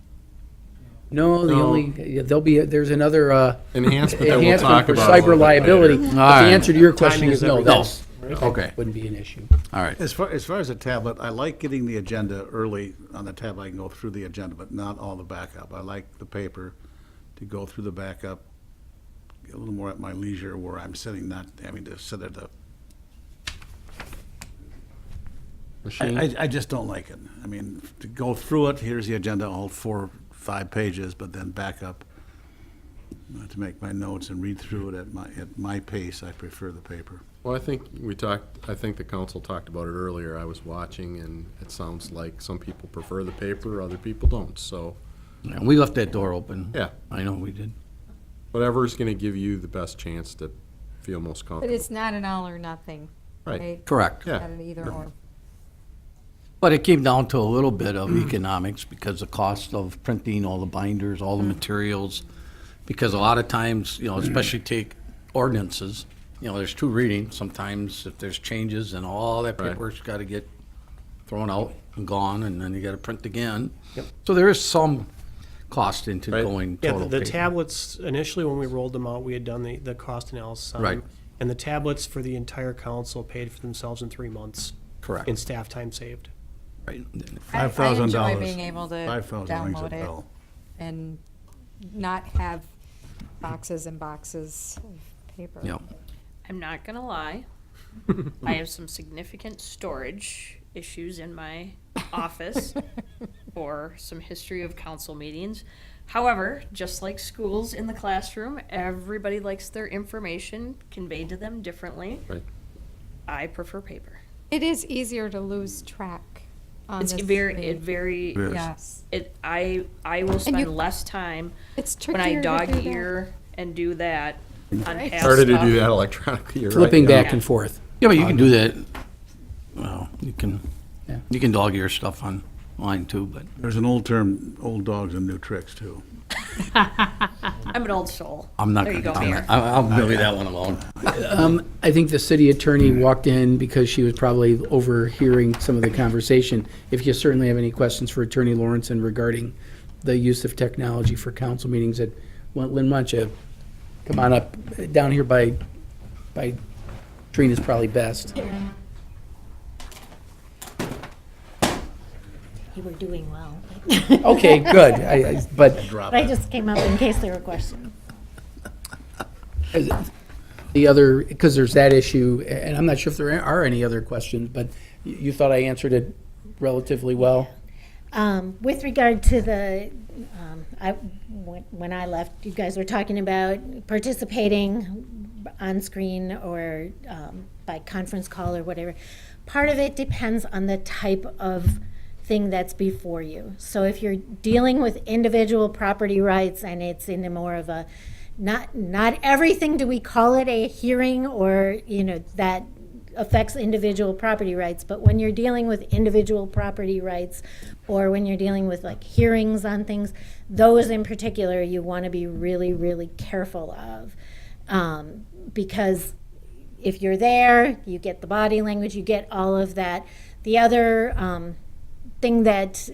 No, there's another, Enhancement that we'll enhancement talk for about. a cyber little bit liability. later. But the right. answer to your question Timing is is no, everything. that's, okay, wouldn't be an issue. all right. As far as the tablet, I like getting the agenda early on the tablet. I can go through the agenda, but not all the backup. I like the paper to go through the backup, get a little more at my leisure where I'm sitting, not having to sit at the. Machine? I just don't like it. I mean, to go through it, here's the agenda, all 4 or 5 pages, but then back up to make my notes and read through it at my pace. I prefer the paper. Well, I think the council talked about it earlier. I was watching, and it sounds like some people prefer the paper, other people don't, so Yeah, we left that door open. Yeah. I know we did. whatever's gonna give you the best chance to feel most but comfortable. it's not an all or nothing, Right. right? Correct. Yeah. Not an either or. But it came down to a little bit of economics, because the cost of printing all the binders, all the materials. Because a lot of times, especially take ordinances, there's 2 readings. Sometimes if there's changes, and all that Right. paperwork's got to get thrown out and gone, and then you got to print again. So there is some cost into Right. going Yeah, total the paper. tablets, initially when we rolled them out, we had done the cost analysis on them. Right. And the tablets for the entire council paid for themselves in 3 months Correct. in staff time saved. Right. $5,000. I enjoy being able to $5,000 rings a download it bell. and not have boxes and boxes of paper. Yep. I'm not gonna lie. I have some significant storage issues in my office or some history of council meetings. However, just like schools in the classroom, everybody likes their information conveyed to them differently. Right. I prefer paper. It is easier to lose track on It's this very, thing. it very, Yes. Yes. I will you- spend less time It's when I trickier to dog do that. ear and do that on half Started to stuff. do that electronically. you're right, Flipping yeah. back and forth. Yeah, but you can do that, well, you Yeah. can dog your stuff online too, but. There's an old term, old dogs and new tricks, too. I'm an old soul. I'm not There you gonna, go, Mayor. I'll leave that one alone. I think the city attorney walked in because she was probably overhearing some of the conversation. If you certainly have any questions for Attorney Lawrenson regarding the use of technology for council meetings, Lynn, why don't you come on up down here by Trina's probably best. You were doing well. Okay, good. But Drop But I it. just came up in case there were questions. the other, because there's that issue, and I'm not sure if there are any other questions, but you thought I answered it relatively well? With regard to the, when I left, you guys were talking about participating on screen or by conference call or whatever. Part of it depends on the type of thing that's before you. So if you're dealing with individual property rights and it's in a more of a, not everything do we call it a hearing or, that affects individual property rights, but when you're dealing with individual property rights or when you're dealing with like hearings on things, those in particular you want to be really, really careful of. Because if you're there, you get the body language, you get all of that. The other thing that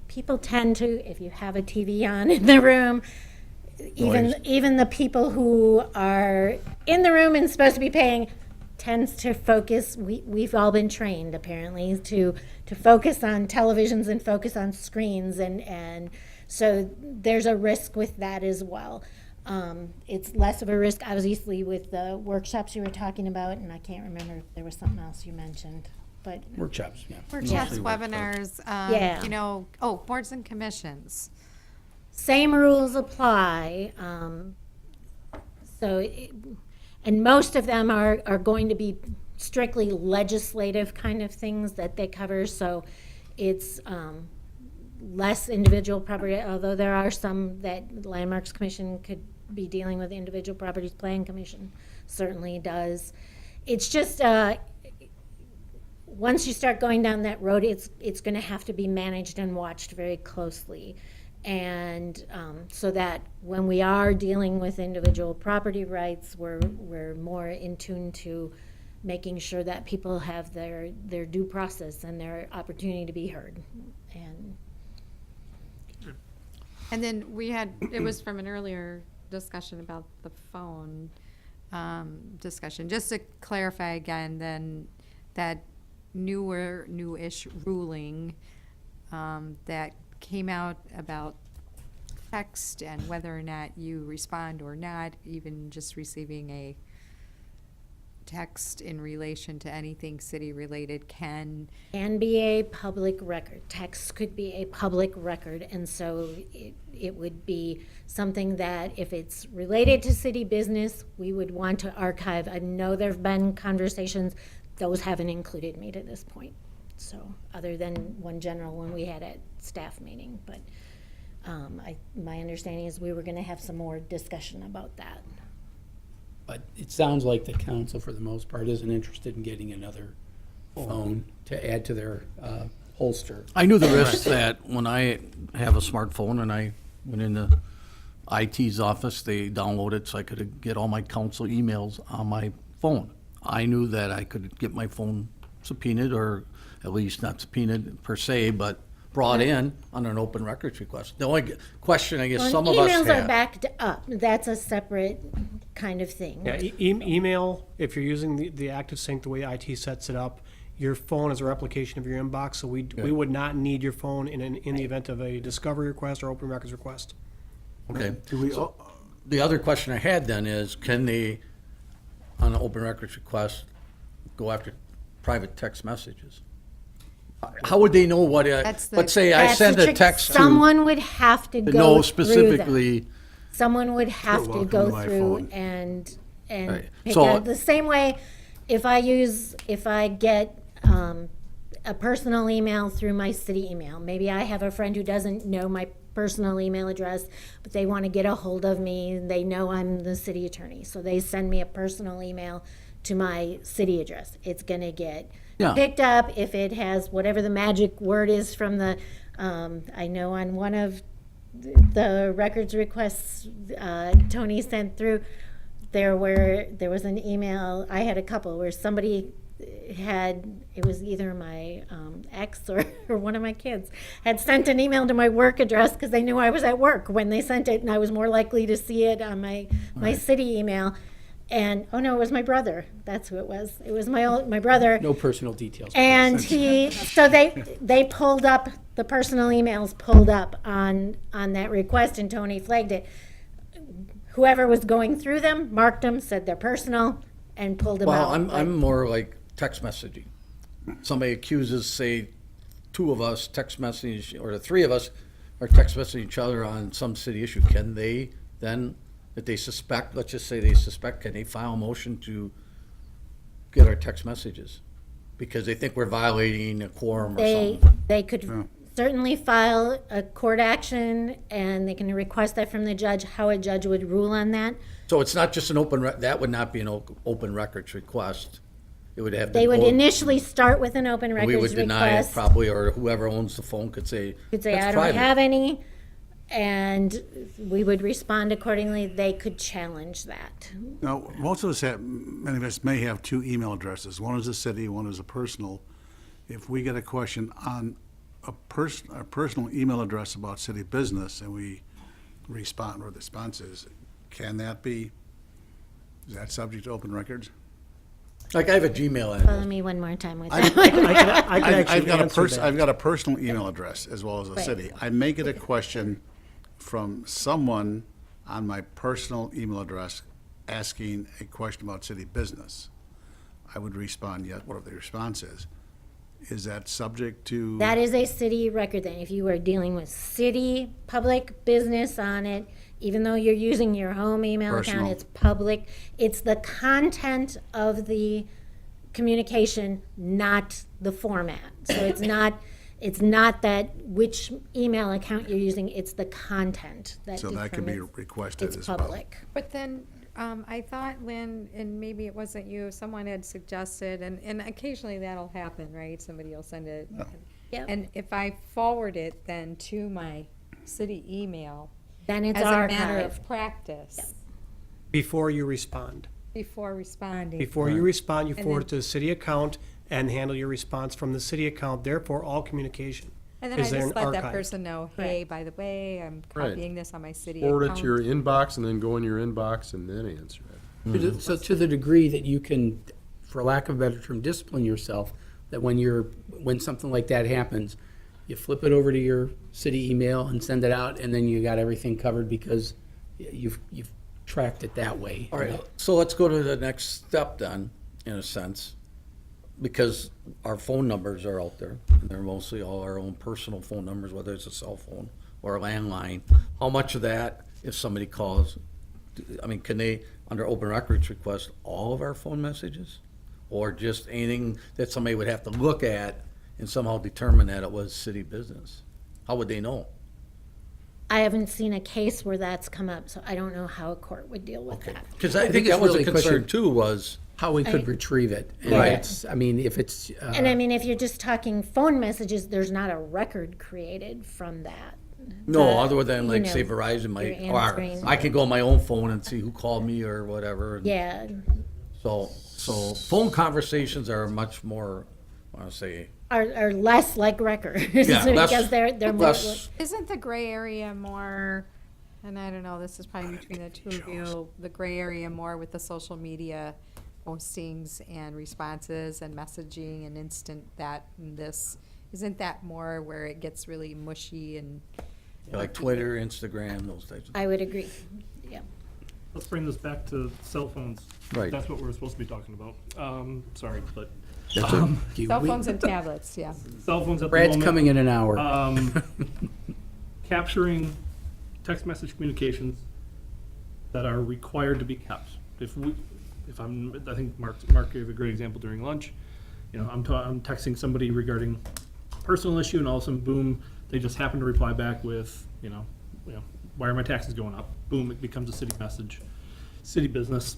people tend to, if you have a TV on in the room, even the people who are in the room and supposed to be paying tends to focus, we've all been trained apparently to focus on televisions and focus on screens and so there's a risk with that as well. It's less of a risk obviously with the workshops you were talking about, and I can't remember if there was something else you mentioned, but Workshops, yeah. Workshops, webinars, Yeah. boards and commissions. same rules apply. And most of them are going to be strictly legislative kind of things that they cover, so it's less individual property, although there are some that Landmarks Commission could be dealing with individual properties, Plan Commission certainly does. It's just, once you start going down that road, it's gonna have to be managed and watched very closely. And so that when we are dealing with individual property rights, we're more in tune to making sure that people have their due process and their opportunity to be heard. And then it was from an earlier discussion about the phone discussion. Just to clarify again, then that newish ruling that came out about text and whether or not you respond or not, even just receiving a text in relation to anything city-related can be a public record. Text could be a public record, and so it would be something that if it's related to city business, we would want to archive. I know there've been conversations, those haven't included me to this point. So, other than one general one we had at staff meeting, but my understanding is we were gonna have some more discussion about that. But it sounds like the council, for the most part, isn't interested in getting another phone to add to their holster. I knew the risk that when I have a smartphone and I went into IT's office, they download it so I could get all my council emails on my phone. I knew that I could get my phone subpoenaed, or at least not subpoenaed per se, but brought in on an open records request. The only question I guess Well, some of us emails have. are backed up. That's a separate kind of thing. Yeah, email, if you're using the Active Sync the way IT sets it up, your phone is a replication of your inbox, so we would not need your phone in the event of a discovery request or open records request. Okay. Do we, The other question I had then is, can they, on an open records request, go after private text messages? How would they know what, That's the- let's say I That's the send a trick. text to Someone would have to know go through them. specifically, Someone would have to welcome go to my through phone. and Right. pick So- out, the same way, if I get, a personal email through my city email, maybe I have a friend who doesn't know my personal email address, but they want to get a hold of me, and they know I'm the city attorney, so they send me a personal email to my city address. It's gonna get Yeah. picked up if it has whatever the magic word is from the, I know on one of the records requests Tony sent through, there was an email, I had a couple where somebody had, it was either my ex or one of my kids, had sent an email to my work address because they knew I was at work when they sent it, and I was more likely to see it on my city email. And, oh no, it was my brother. That's who it was. It was my brother. No personal details. And so they pulled up, the personal emails pulled up on that request, and Tony flagged it. Whoever was going through them, marked them, said they're personal, and pulled them well, out. I'm more like text messaging. Somebody accuses, say, two of us text message, or the three of us are text messaging each other on some city issue. Can they then, if they suspect, let's just say they suspect, can they file a motion to get our text messages? Because they think we're violating a quorum or something. They could certainly file a court action, and they can request that from the judge, how a judge would rule on that. So it's not just an open, that would not be an open records request. It would have. They would go- initially start with an open We records would deny it request. probably, or whoever owns the phone could say, Could say, "That's I don't private." have any, and we would respond accordingly. They could challenge that. now, most of us have, many of us may have two email addresses. One is a city, one is a personal. If we get a question on a personal email address about city business and we respond, or the response is, is that subject to open records? Like I have a Gmail Follow address. me one more time with I that. I could I've actually got answer that. I've got a personal email address as well as a Right. city. I may get a question from someone on my personal email address asking a question about city business. I would respond, yes, whatever the response is. Is that subject to? That is a city record then. If you are dealing with city, public business on it, even though you're using your home email account, Personal. it's public. It's the content of the communication, not the format. So it's not that which email account you're using, it's the content that So that could be determines requested it's as well. public. But then, I thought, Lynn, and maybe it wasn't you, someone had suggested, and occasionally that'll happen, right? Somebody will send it. Yep. And if I forward it then to my city email, Then it's as a matter archived. of practice, Before you respond. before responding. Before you respond, you And forward then- it to the city account and handle your response from the city account. Therefore, all communication And then I is then just let that archived. person know, hey, by the way, I'm Right. copying this on my city Forward it account. to your inbox and then go in your inbox and then answer it. So to the degree that you can, for lack of a better term, discipline yourself, that when something like that happens, you flip it over to your city email and send it out, and then you got everything covered because you've tracked it that way. All right, so let's go to the next step then, in a sense, because our phone numbers are out there, and they're mostly all our own personal phone numbers, whether it's a cell phone or a landline. How much of that, if somebody calls, I mean, can they, under open records request, all of our phone messages? Or just anything that somebody would have to look at and somehow determine that it was city business? How would they know? I haven't seen a case where that's come up, so I don't know how a court would deal with that. Because I think think it's that was really a a concern question- too, was, How we could retrieve it. And Right. it's, I mean, if it's. And I mean, if you're just talking phone messages, there's not a record created from that. no, The- other than you like know, say Verizon might, your or answering. I could go on my own phone and see who called me or whatever. and Yeah, So phone conversations are much more, I want to say, are less like records. Yeah, less- Because they're more. less, Isn't the gray area more, and I don't know, this is probably between the two of you, the gray area more with the social media postings and responses and messaging and instant that and this. Isn't that more where it gets really mushy and? Like Twitter, Instagram, those types of. I would agree, yeah. Let's bring this back to cell phones. Right. That's what we're supposed to be talking about. Sorry, but That's it. Cell phones and tablets, yeah. cell phones at the Brad's moment. coming in an hour. Capturing text message communications that are required to be kept. I think Mark gave a great example during lunch. You know, I'm texting somebody regarding a personal issue, and all of a sudden, boom, they just happen to reply back with, why are my taxes going up? Boom, it becomes a city message, city business.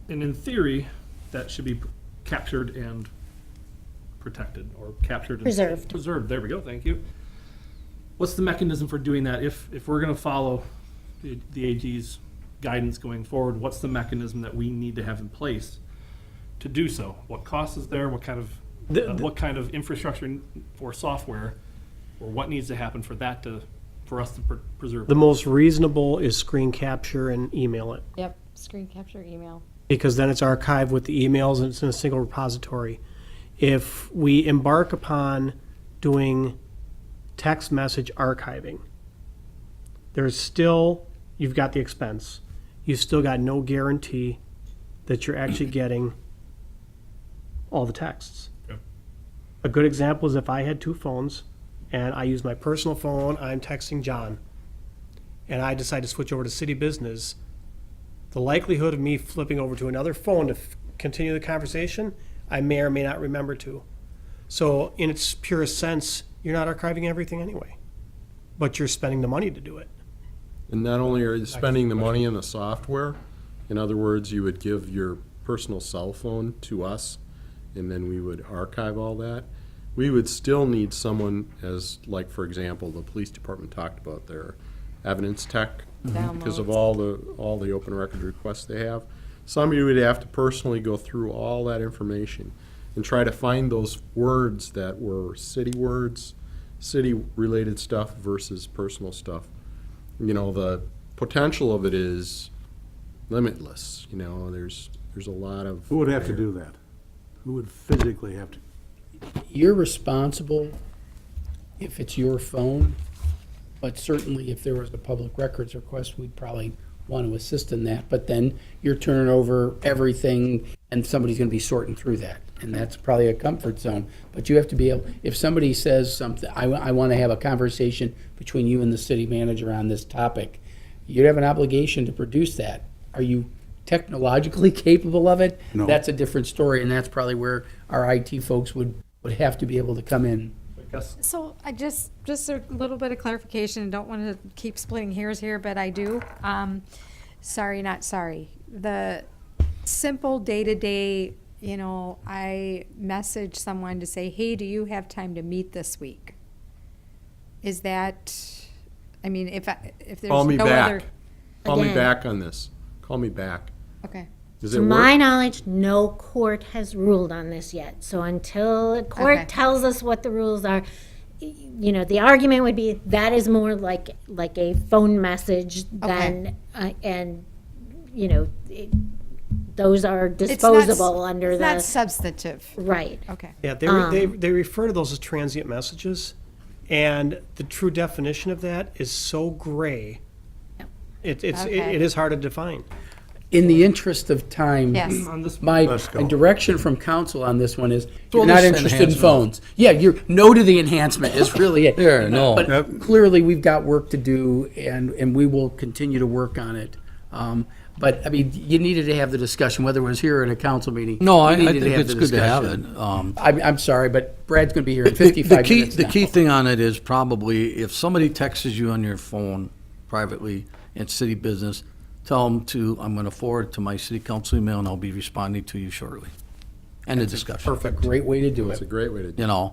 And in theory, that should be captured and protected, or captured and Preserved. Preserved, there we go, thank you. What's the mechanism for doing that? If we're gonna follow the AG's guidance going forward, what's the mechanism that we need to have in place to do so? What cost is there? What kind of infrastructure or software, or what needs to happen for that for us to preserve? The most reasonable is screen capture and email it, Yep, screen capture, email. because then it's archived with the emails and it's in a single repository. If we embark upon doing text message archiving, you've got the expense. You've still got no guarantee that you're actually getting all the texts. Okay. A good example is if I had two phones and I use my personal phone, I'm texting John, and I decide to switch over to city business, the likelihood of me flipping over to another phone to continue the conversation, I may or may not remember to. So in its purest sense, you're not archiving everything anyway, but you're spending the money to do it. And not only are you spending the money on the software, in other words, you would give your personal cell phone to us, and then we would archive all that. We would still need someone as, like, for example, the police department talked about their evidence tech, because of Downloads. all the open record requests they have. Somebody would have to personally go through all that information and try to find those words that were city words, city-related stuff versus personal stuff. You know, the potential of it is limitless. You know, there's a lot of. Who would have to do that? Who would physically have to? You're responsible if it's your phone, but certainly if there was a public records request, we'd probably want to assist in that. But then you're turning over everything, and somebody's going to be sorting through that, and that's probably a comfort zone. But you have to be able, if somebody says something, I want to have a conversation between you and the city manager on this topic, you'd have an obligation to produce that. Are you technologically capable of it? No. That's a different story, and that's probably where our IT folks would have to be able to come in. I guess So I just a little bit of clarification, and don't want to keep splitting hairs here, but I do. Sorry, not sorry. The simple day-to-day, I message someone to say, hey, do you have time to meet this week? Is that, if there's Call me no back. other. Call me Again. back on this. Call me back. Okay. Does To it my work? knowledge, no court has ruled on this yet. So until a court Okay. tells us what the rules are, the argument would be that is more like a phone message than, those are disposable under It's not the, substantive. right. Okay. Yeah, they refer to those as transient messages, and the true definition of that is so gray. Yep. Okay. It is hard to define. In the interest of time, Yes. on this, my Let's go. direction from council on this one is, Well, you're not this interested in enhancement. phones. Yeah, you're no to the enhancement is really it. Yeah, no. But clearly, we've got work to do, and we will continue to work on it. But, you needed to have the discussion, whether it was here or in a council meeting. No, I We needed think have it's the good to have it. discussion. I'm sorry, but Brad's going to be here in The 55 key, minutes the now. key thing on it is probably if somebody texts you on your phone privately in city business, tell them I'm going to forward it to my city council email and I'll be responding to you shortly. End of discussion. Perfect, great way to do It's a it. great way to do it.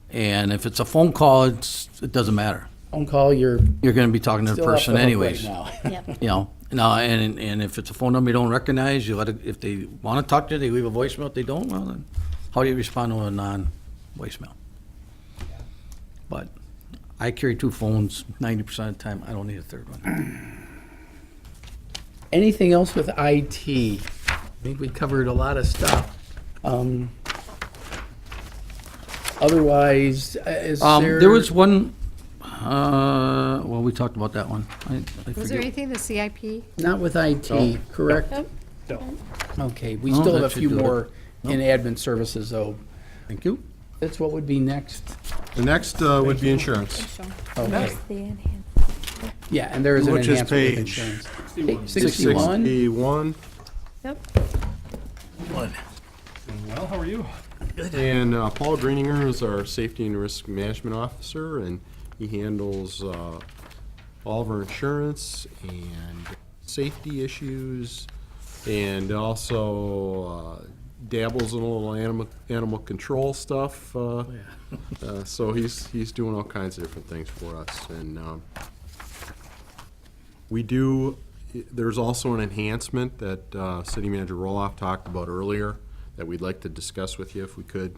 And if it's a phone call, it doesn't matter. Phone call, you're You're going to be talking to the still off person the hook anyways. right now. Yep. And if it's a phone number you don't recognize, if they want to talk to you, they leave a voicemail. If they don't, well, then how do you respond to a non-voicemail? But I carry two phones 90% of the time. I don't need a third one. Anything else with IT? I think we covered a lot of stuff. Otherwise, is there? There was one, well, we talked about that one. I Was there forget. anything in the CIP? Not with IT, correct? Okay, we No, still have that a should few do it. more in admin services, though. Thank you. That's what would be next. The next would be insurance. Okay. Yeah, and there is an Which is enhancement with page? insurance. 61? 61. Yep. Well, how are you? And Paul Greening is our Safety and Risk Management Officer, and he handles all of our insurance and safety issues, and also dabbles in a little animal control stuff. So he's doing all kinds of different things for us. And there's also an enhancement that City Manager Roloff talked about earlier that we'd like to discuss with you if we could,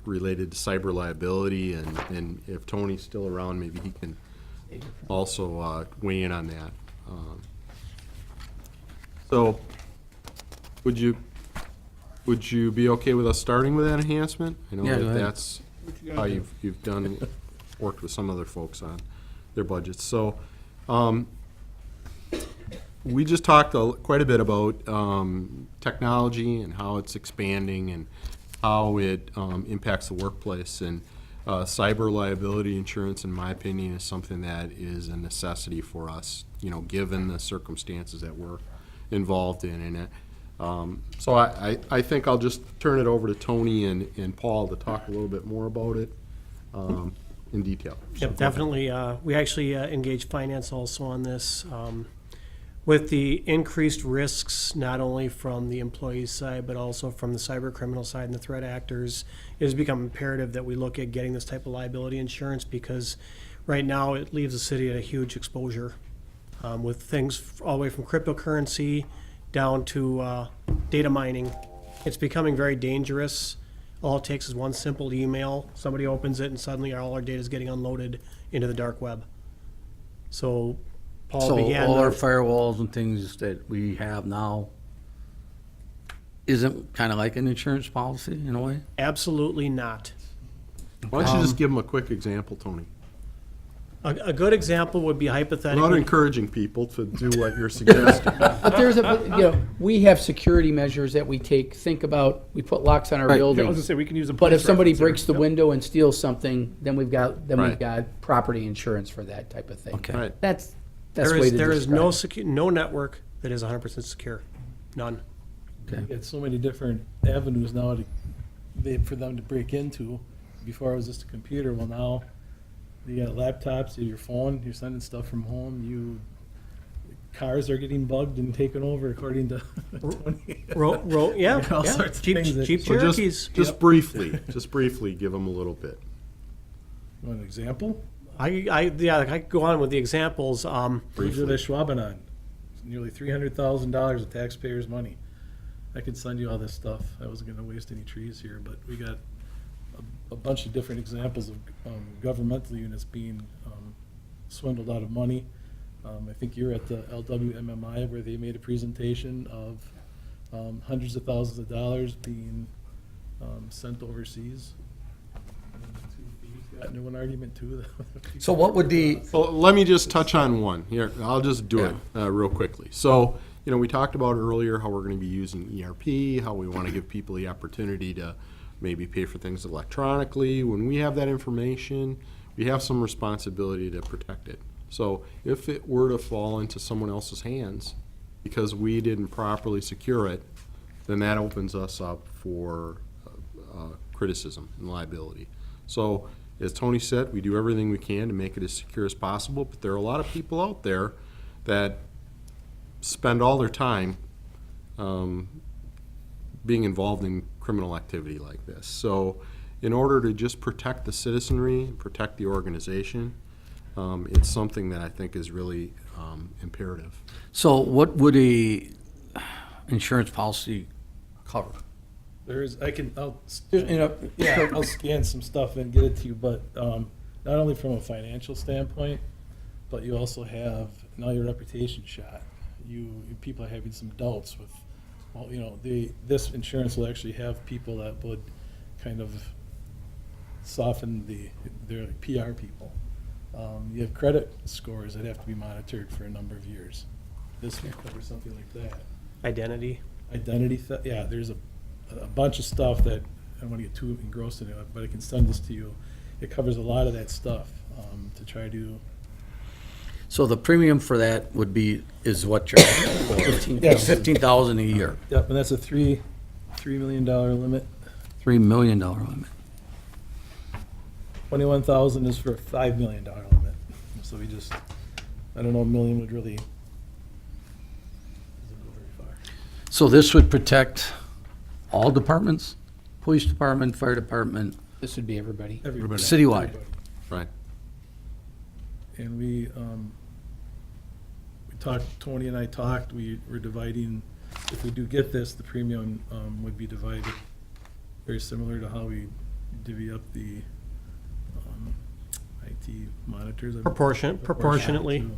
related to cyber liability, and if Tony's still around, maybe he can also weigh in on that. So, would you be okay with us starting with that enhancement? I know Yeah, go that ahead. that's how you've done, worked with some other folks on their budgets. So, we just talked quite a bit about technology and how it's expanding and how it impacts the workplace. And cyber liability insurance, in my opinion, is something that is a necessity for us, given the circumstances that we're involved in it. So I think I'll just turn it over to Tony and Paul to talk a little bit more about it in detail. Yep, definitely. We actually engaged finance also on this. With the increased risks, not only from the employees' side, but also from the cyber criminal side and the threat actors, it has become imperative that we look at getting this type of liability insurance, because right now it leaves the city at a huge exposure with things all the way from cryptocurrency down to data mining. It's becoming very dangerous. All it takes is one simple email, somebody opens it, and suddenly all our data is getting unloaded into the dark web. So Paul So began. all our firewalls and things that we have now isn't kind of like an insurance policy in a way? Absolutely not. Why don't you just give them a quick example, Tony? A good example would be Without hypothetically. encouraging people to do what you're suggesting. But we have security measures that we take. Think about, we put locks on our Right. I was gonna buildings. say, we can use a. But if police somebody reference here. breaks the Yep. window and steals something, then we've got Right. property insurance for that type of thing. Okay. Right. That's the way to There is no describe it. no network that is 100% secure. None. It's so many different avenues now for them to break into. Before it was just a computer, well now, you got laptops, you have your phone, you're sending stuff from home, cars are getting bugged and taken over according to Tony. Yeah, All yeah. sorts of Jeep, things that- Jeep So Cherokees. just briefly, give them a little bit. You want an example? I could go on with the examples. Bridget Schwabenon, nearly $300,000 of taxpayers' money. I could send you all this stuff. I wasn't gonna waste any trees here, but we got a bunch of different examples of governmental units being swindled out of money. I think you're at the LWMMI where they made a presentation of hundreds of thousands of dollars being sent overseas. Got into an argument too. So what would the, Well, let me just touch on one. Here, I'll just do it real quickly. So, we talked about earlier how we're going to be using ERP, how we want to give people the opportunity to maybe pay for things electronically. When we have that information, we have some responsibility to protect it. So if it were to fall into someone else's hands because we didn't properly secure it, then that opens us up for criticism and liability. So as Tony said, we do everything we can to make it as secure as possible, but there are a lot of people out there that spend all their time being involved in criminal activity like this. So in order to just protect the citizenry, protect the organization, it's something that I think is really imperative. so what would a insurance policy cover? I'll scan some stuff and get it to you, but not only from a financial standpoint, but you also have now your reputation shot. People are having some doubts with well, you know, this insurance will actually have people that would kind of soften they're like PR people. You have credit scores that have to be monitored for a number of years. This will cover something like that. Identity. Identity, yeah, there's a bunch of stuff that, I don't want to get too engrossed in it, but I can send this to you. It covers a lot of that stuff, to try to. So the premium for that is what you're asking for? $15,000 a year, Yep, and that's a $3 million limit. $3 million limit. 21,000 is for a $5 million limit. So we just, I don't know, a million would really. Doesn't go very far. So this would protect all departments? Police department, fire department, This would be everybody. Everybody. citywide? Right. And we talked, Tony and I talked, we were dividing, if we do get this, the premium would be divided very similar to how we divvy up the IT monitors. Proportionately. to-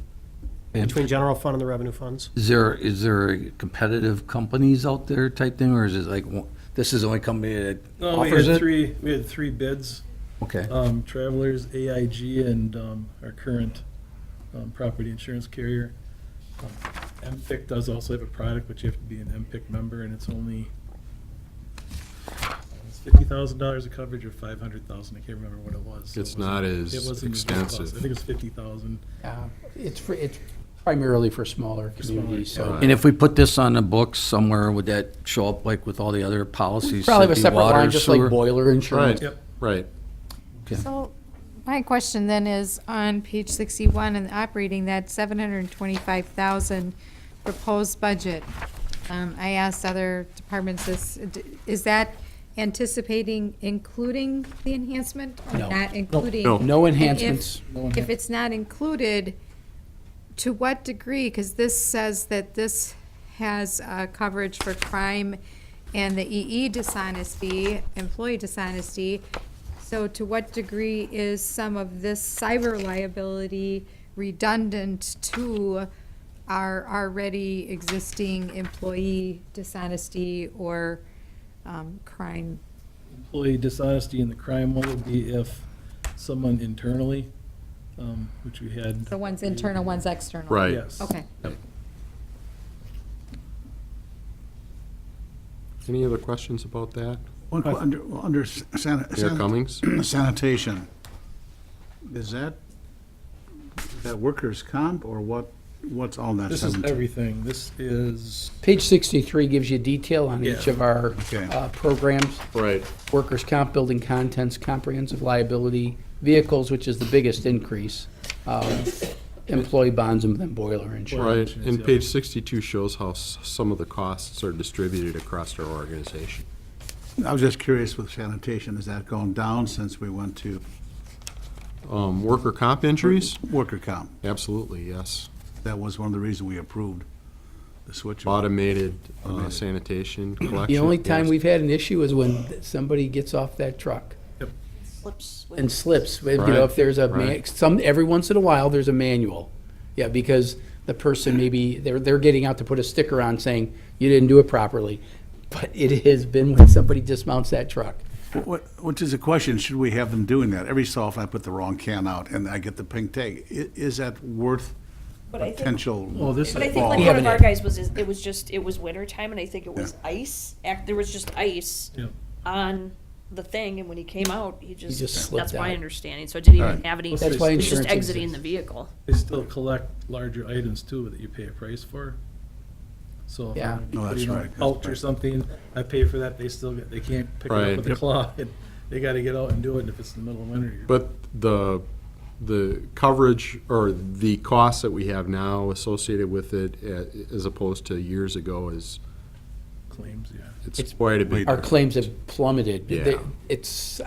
Between general fund and the revenue funds. Is there competitive companies out there type thing, or is it like, this is the only company that No, we offers had it? we had three bids. Okay, Travelers, AIG, and our current property insurance carrier. MPIC does also have a product, but you have to be an MPIC member, and it's only it's $50,000 of coverage or $500,000. I can't remember what it was. So It's it wasn't- not as it wasn't extensive. I think it's 50,000. It's primarily for smaller communities, so. and if we put this on the books somewhere, would that show up like with all the other policies? Probably have a city, separate water, line, just like sewer? boiler insurance. Yep. Right. So, my question then is, on page 61 in the operating, that 725,000 proposed budget, I asked other departments this, is that anticipating including the enhancement? Or No. not including? No. No And enhancements. If it's not included, to what degree? Because this says that this has coverage for crime and the EE dishonesty, employee dishonesty. So to what degree is some of this cyber liability redundant to our already existing employee dishonesty or crime? Employee dishonesty and the crime one would be if someone internally, which we had. The one's internal, one's external? Right. Yes. Okay. Any other questions about that? Under Mayor Cummings? sanitation, is that workers' comp or what's all that? This is 17? everything. This is, Page 63 gives you detail on each Yeah. of our Okay. programs. Right. Workers' comp, building contents, comprehensive liability, vehicles, which is the biggest increase, employee bonds, and then boiler insurance. Right, and page 62 shows how some of the costs are distributed across our organization. I was just curious with sanitation, has that gone down since we went to Worker comp injuries? worker comp? Absolutely, yes. That was one of the reasons we approved the switch. Automated Automated. sanitation collection. The only time yes. we've had an issue is when somebody gets off that truck Slips. and slips. You know, Right, if there's a, right. every once in a while, there's a manual. Yeah, because the person maybe, they're getting out to put a sticker on saying, you didn't do it properly. But it has been when somebody dismounts that truck. Which is a question, should we have them doing that? Every so often I put the wrong can out and I get the pink tag. Is that worth But I think- potential? well, this But I is, think like We one haven't of our had- guys was, it was winter time and I think it was ice. There was just ice Yep. on the thing and when he came out, he just just, slipped that's my out. understanding. So it didn't even Right. have any, That's why he was just insurance exiting exists. the vehicle. they still collect larger items too that you pay a price for. So if Yeah. I'm No, that's putting right. a pouch or something, I pay for that, they still get, they can't pick it Right. up with a Yep. claw. They gotta get out and do it, and if it's in the middle of winter, you're. But the coverage or the costs that we have now associated with it as opposed to years ago is, Claims, yeah. it's quite a bit. Our claims have plummeted. Yeah.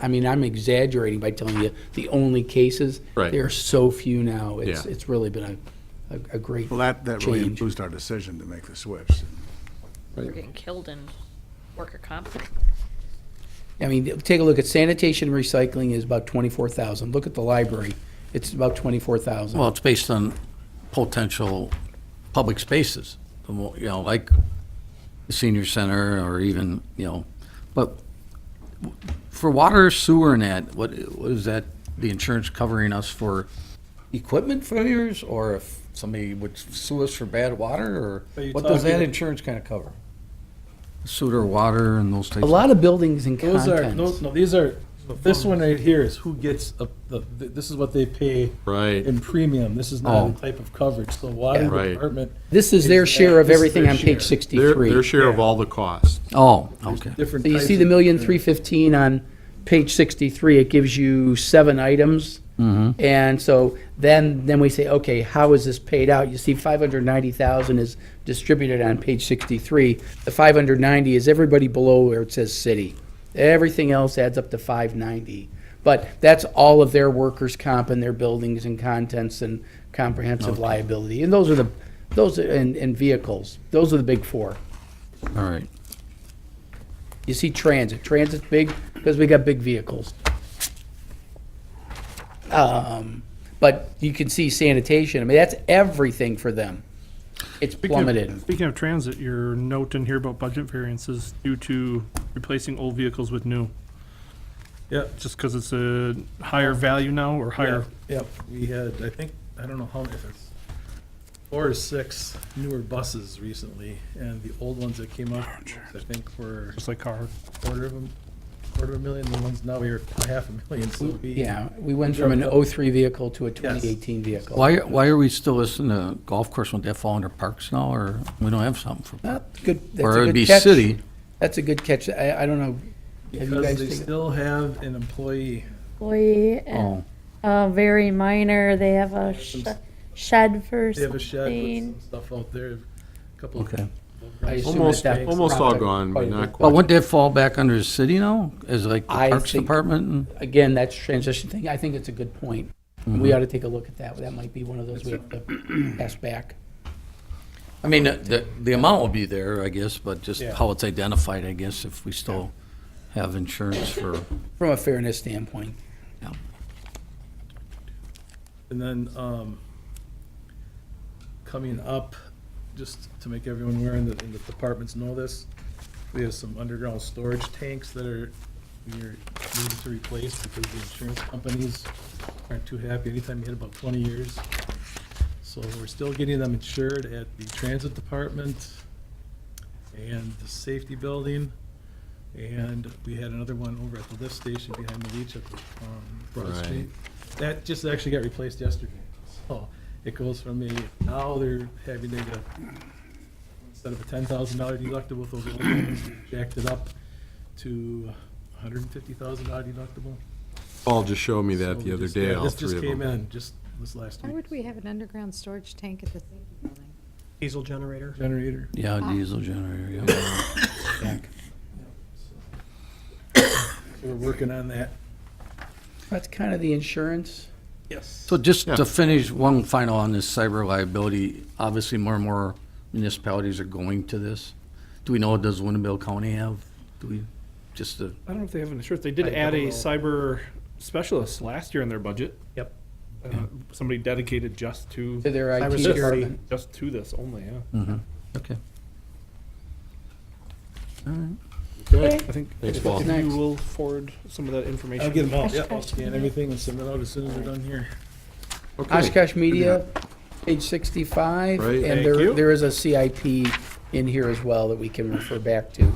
I mean, I'm exaggerating by telling you the only cases. Right. There are so few now. Yeah. It's really been a great Well, that really change. influenced our decision to make the switch. They're getting killed in worker comp. I mean, take a look at sanitation and recycling is about 24,000. Look at the library, it's about 24,000. Well, it's based on potential public spaces, like senior center or even, but for water, sewer and that, what is that, the insurance covering us for equipment failures, or if somebody would sue us for bad water, or Are you what does that talking- insurance kind of cover? Sewer, water, and those types A of. lot of buildings and Those are, contents. no, these are, this one right here is who gets, this is what they pay Right. in premium. This is not Oh. a type of coverage. So water Right. department. This is their share of This is everything their on page share. 63. Their share of Yeah. all the costs. Oh, okay. Different So you types see the of- 1,315,000 on page 63, it gives you 7 items. Mm-hmm. And so then we say, okay, how is this paid out? You see 590,000 is distributed on page 63. The 590 is everybody below where it says city. Everything else adds up to 590. But that's all of their workers' comp and their buildings and contents and comprehensive liability. And and vehicles. Those are the big 4. All right. You see transit. Transit's big because we got big vehicles. But you can see sanitation. I mean, that's everything for them. It's plummeted. Speaking of transit, your note in here about budget variances due to replacing old vehicles with new. Yeah. Just because it's a higher value now or higher. Yep, we had, I think, I don't know how many, if it's 4 or 6 newer buses recently, and the old ones that came up, I think were Just like car. $250,000, the ones now we are $500,000, so we. Yeah, we went from an 03 vehicle to a 2018 vehicle. Why are we still listening to golf course? Would that fall under parks now, or we don't have something for parks? Good. That's Or a it'd good be catch. city? That's a good catch. I don't know. Have you Because guys they taken- still have an employee. Employee and Oh, very minor. They have a shed for They have a shed something. with some stuff out there, a couple. okay. I assume Almost, that that's almost all probably gone, quite but a not bit. Well, quite. wouldn't that fall back under the city now, as like the I Parks think- Department? And- Again, that's transition thing. I think it's a good point. Mm-hmm. We ought to take a look at that. That might be one of those we have to pass back. I mean, the amount will be there, I guess, but just Yeah. how it's identified, I guess, if we still have insurance for, From a fairness standpoint. And then, coming up, just to make everyone aware, and the departments know this, we have some underground storage tanks that are, we're needing to replace because the insurance companies aren't too happy anytime you hit about 20 years. So we're still getting them insured at the transit department and the safety building. And we had another one over at the lift station behind the leach at the, Broad Right. Street. That just actually got replaced yesterday. So it goes from now they're having to, instead of a $10,000 deductible with those old ones, we jacked it up to $150,000 deductible. Paul just showed me that So the we other just- day, yeah, all this 3 just of came them. in, just this last Why week. would we have an underground storage tank at the safety building? Diesel generator. Generator. yeah, diesel generator, yeah. Back. So we're working on that. That's kind of the insurance. Yes. So just Yeah. to finish, one final on this cyber liability, obviously more and more municipalities are going to this. Do we know, does Winnebago County have, do we, just to, I don't know if they have an insurance. They did I add don't a know. cyber specialist last year in their budget. Yep. Somebody dedicated just to To their IT this. department. Just to this only, yeah. okay. Okay. I think Thanks, if Paul. you will forward some of that information. I'll get them all, yeah, I'll scan everything and send it out as soon as we're done here. Okay. Oshkosh Media, page 65. Right. And Thank there, you. there is a CIP in here as well that we can refer back to.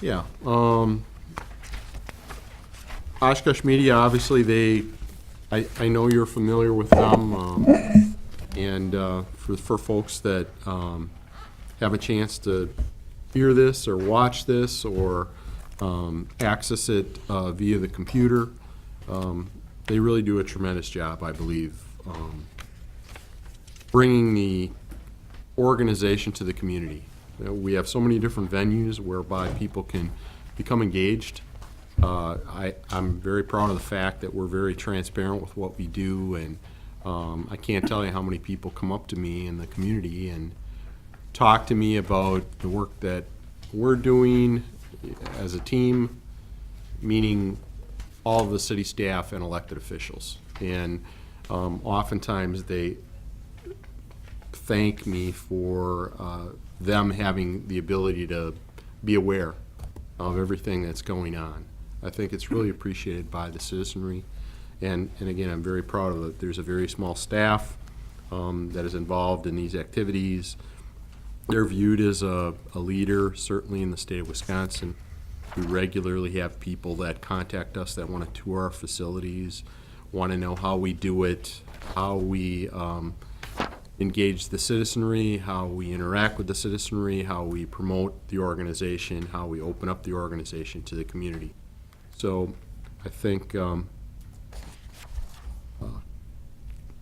Yeah, Oshkosh Media, obviously, I know you're familiar with them, and for folks that have a chance to hear this or watch this or access it via the computer, they really do a tremendous job, I believe, bringing the organization to the community. You know, we have so many different venues whereby people can become engaged. I'm very proud of the fact that we're very transparent with what we do, and I can't tell you how many people come up to me in the community and talk to me about the work that we're doing as a team, meaning all of the city staff and elected officials. And oftentimes thank me for them having the ability to be aware of everything that's going on. I think it's really appreciated by the citizenry. And again, I'm very proud of it. There's a very small staff that is involved in these activities. They're viewed as a leader, certainly in the state of Wisconsin. We regularly have people that contact us that want to tour our facilities, want to know how we do it, how we engage the citizenry, how we interact with the citizenry, how we promote the organization, how we open up the organization to the community. So I think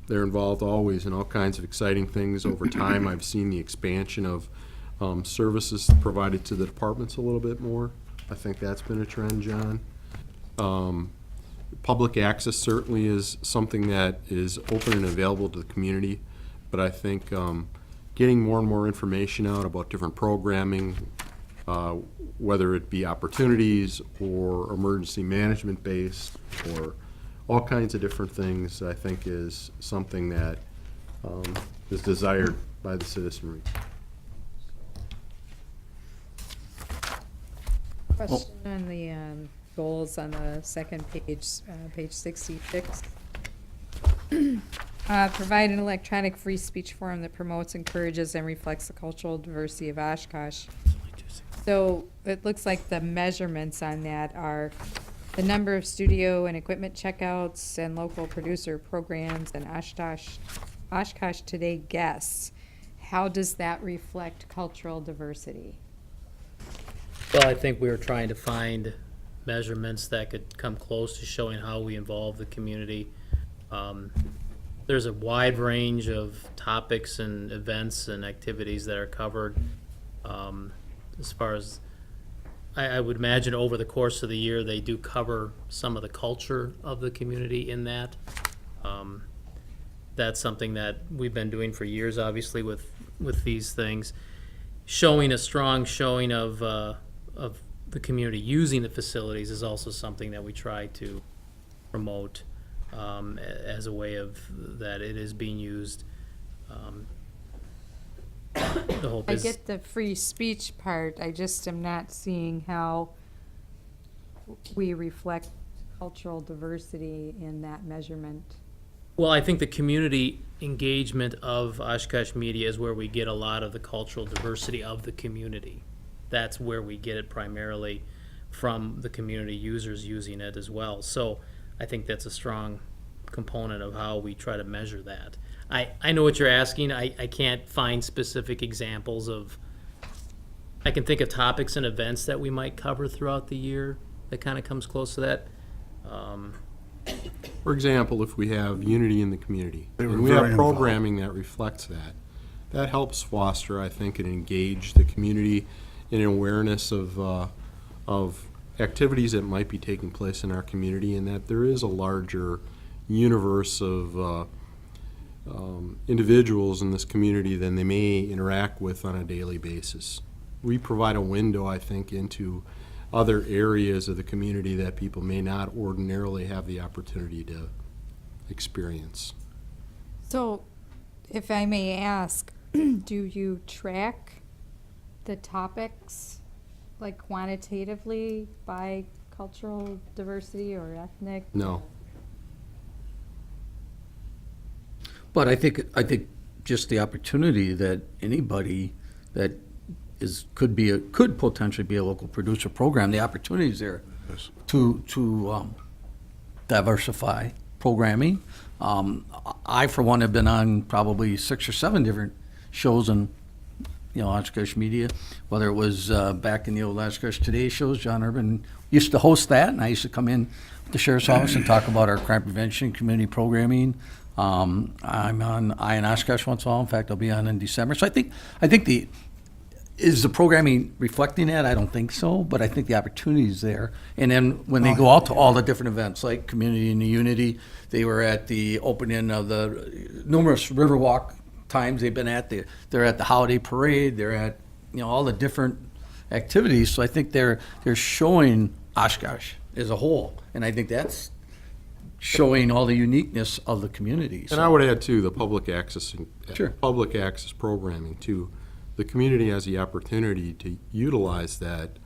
they're involved always in all kinds of exciting things. Over time, I've seen the expansion of services provided to the departments a little bit more. I think that's been a trend, John. Public access certainly is something that is open and available to the community, but I think getting more and more information out about different programming, whether it be opportunities or emergency management based or all kinds of different things, I think is something that is desired by the citizenry. Question on the goals on the second page, page 66. Provide an electronic free speech forum that promotes, encourages, and reflects the cultural diversity of Oshkosh. So it looks like the measurements on that are the number of studio and equipment checkouts and local producer programs and Oshkosh Today guests. How does that reflect cultural diversity? Well, I think we were trying to find measurements that could come close to showing how we involve the community. There's a wide range of topics and events and activities that are covered. As far as, I would imagine over the course of the year, they do cover some of the culture of the community in that. That's something that we've been doing for years, obviously, with these things. Showing a strong showing of the community using the facilities is also something that we try to promote as a way of that it is being used. The whole I business. get the free speech part, I just am not seeing how we reflect cultural diversity in that measurement. Well, I think the community engagement of Oshkosh Media is where we get a lot of the cultural diversity of the community. That's where we get it primarily from the community users using it as well. So I think that's a strong component of how we try to measure that. I know what you're asking. I can't find specific examples of, I can think of topics and events that we might cover throughout the year that kind of comes close to that. For example, if we have unity in the community, They were and we very have programming that reflects that, that helps foster, I think, and engage the community in awareness of activities that might be taking place in our community, and that there is a larger universe of individuals in this community than they may interact with on a daily basis. We provide a window, I think, into other areas of the community that people may not ordinarily have the opportunity to experience. So, if I may ask, do you track the topics, like quantitatively by cultural diversity or ethnic? No. But I think just the opportunity that anybody that could potentially be a local producer program, the opportunity is there to diversify programming. I, for one, have been on probably 6 or 7 different shows on, Oshkosh Media, whether it was back in the old Oshkosh Today shows. John Urban used to host that, and I used to come in to the sheriff's office and talk about our crime prevention, community programming. I'm on Eye on Oshkosh once in a while. In fact, I'll be on in December. So I think is the programming reflecting that? I don't think so, but I think the opportunity is there. And then when they go out to all the different events, like Community and Unity, they were at the opening of the numerous Riverwalk times they've been at. They're at the holiday parade. They're at all the different activities. So I think they're showing Oshkosh as a whole, and I think that's showing all the uniqueness of the community. And so. I would add too, the public access, Sure. public access programming too. The community has the opportunity to utilize that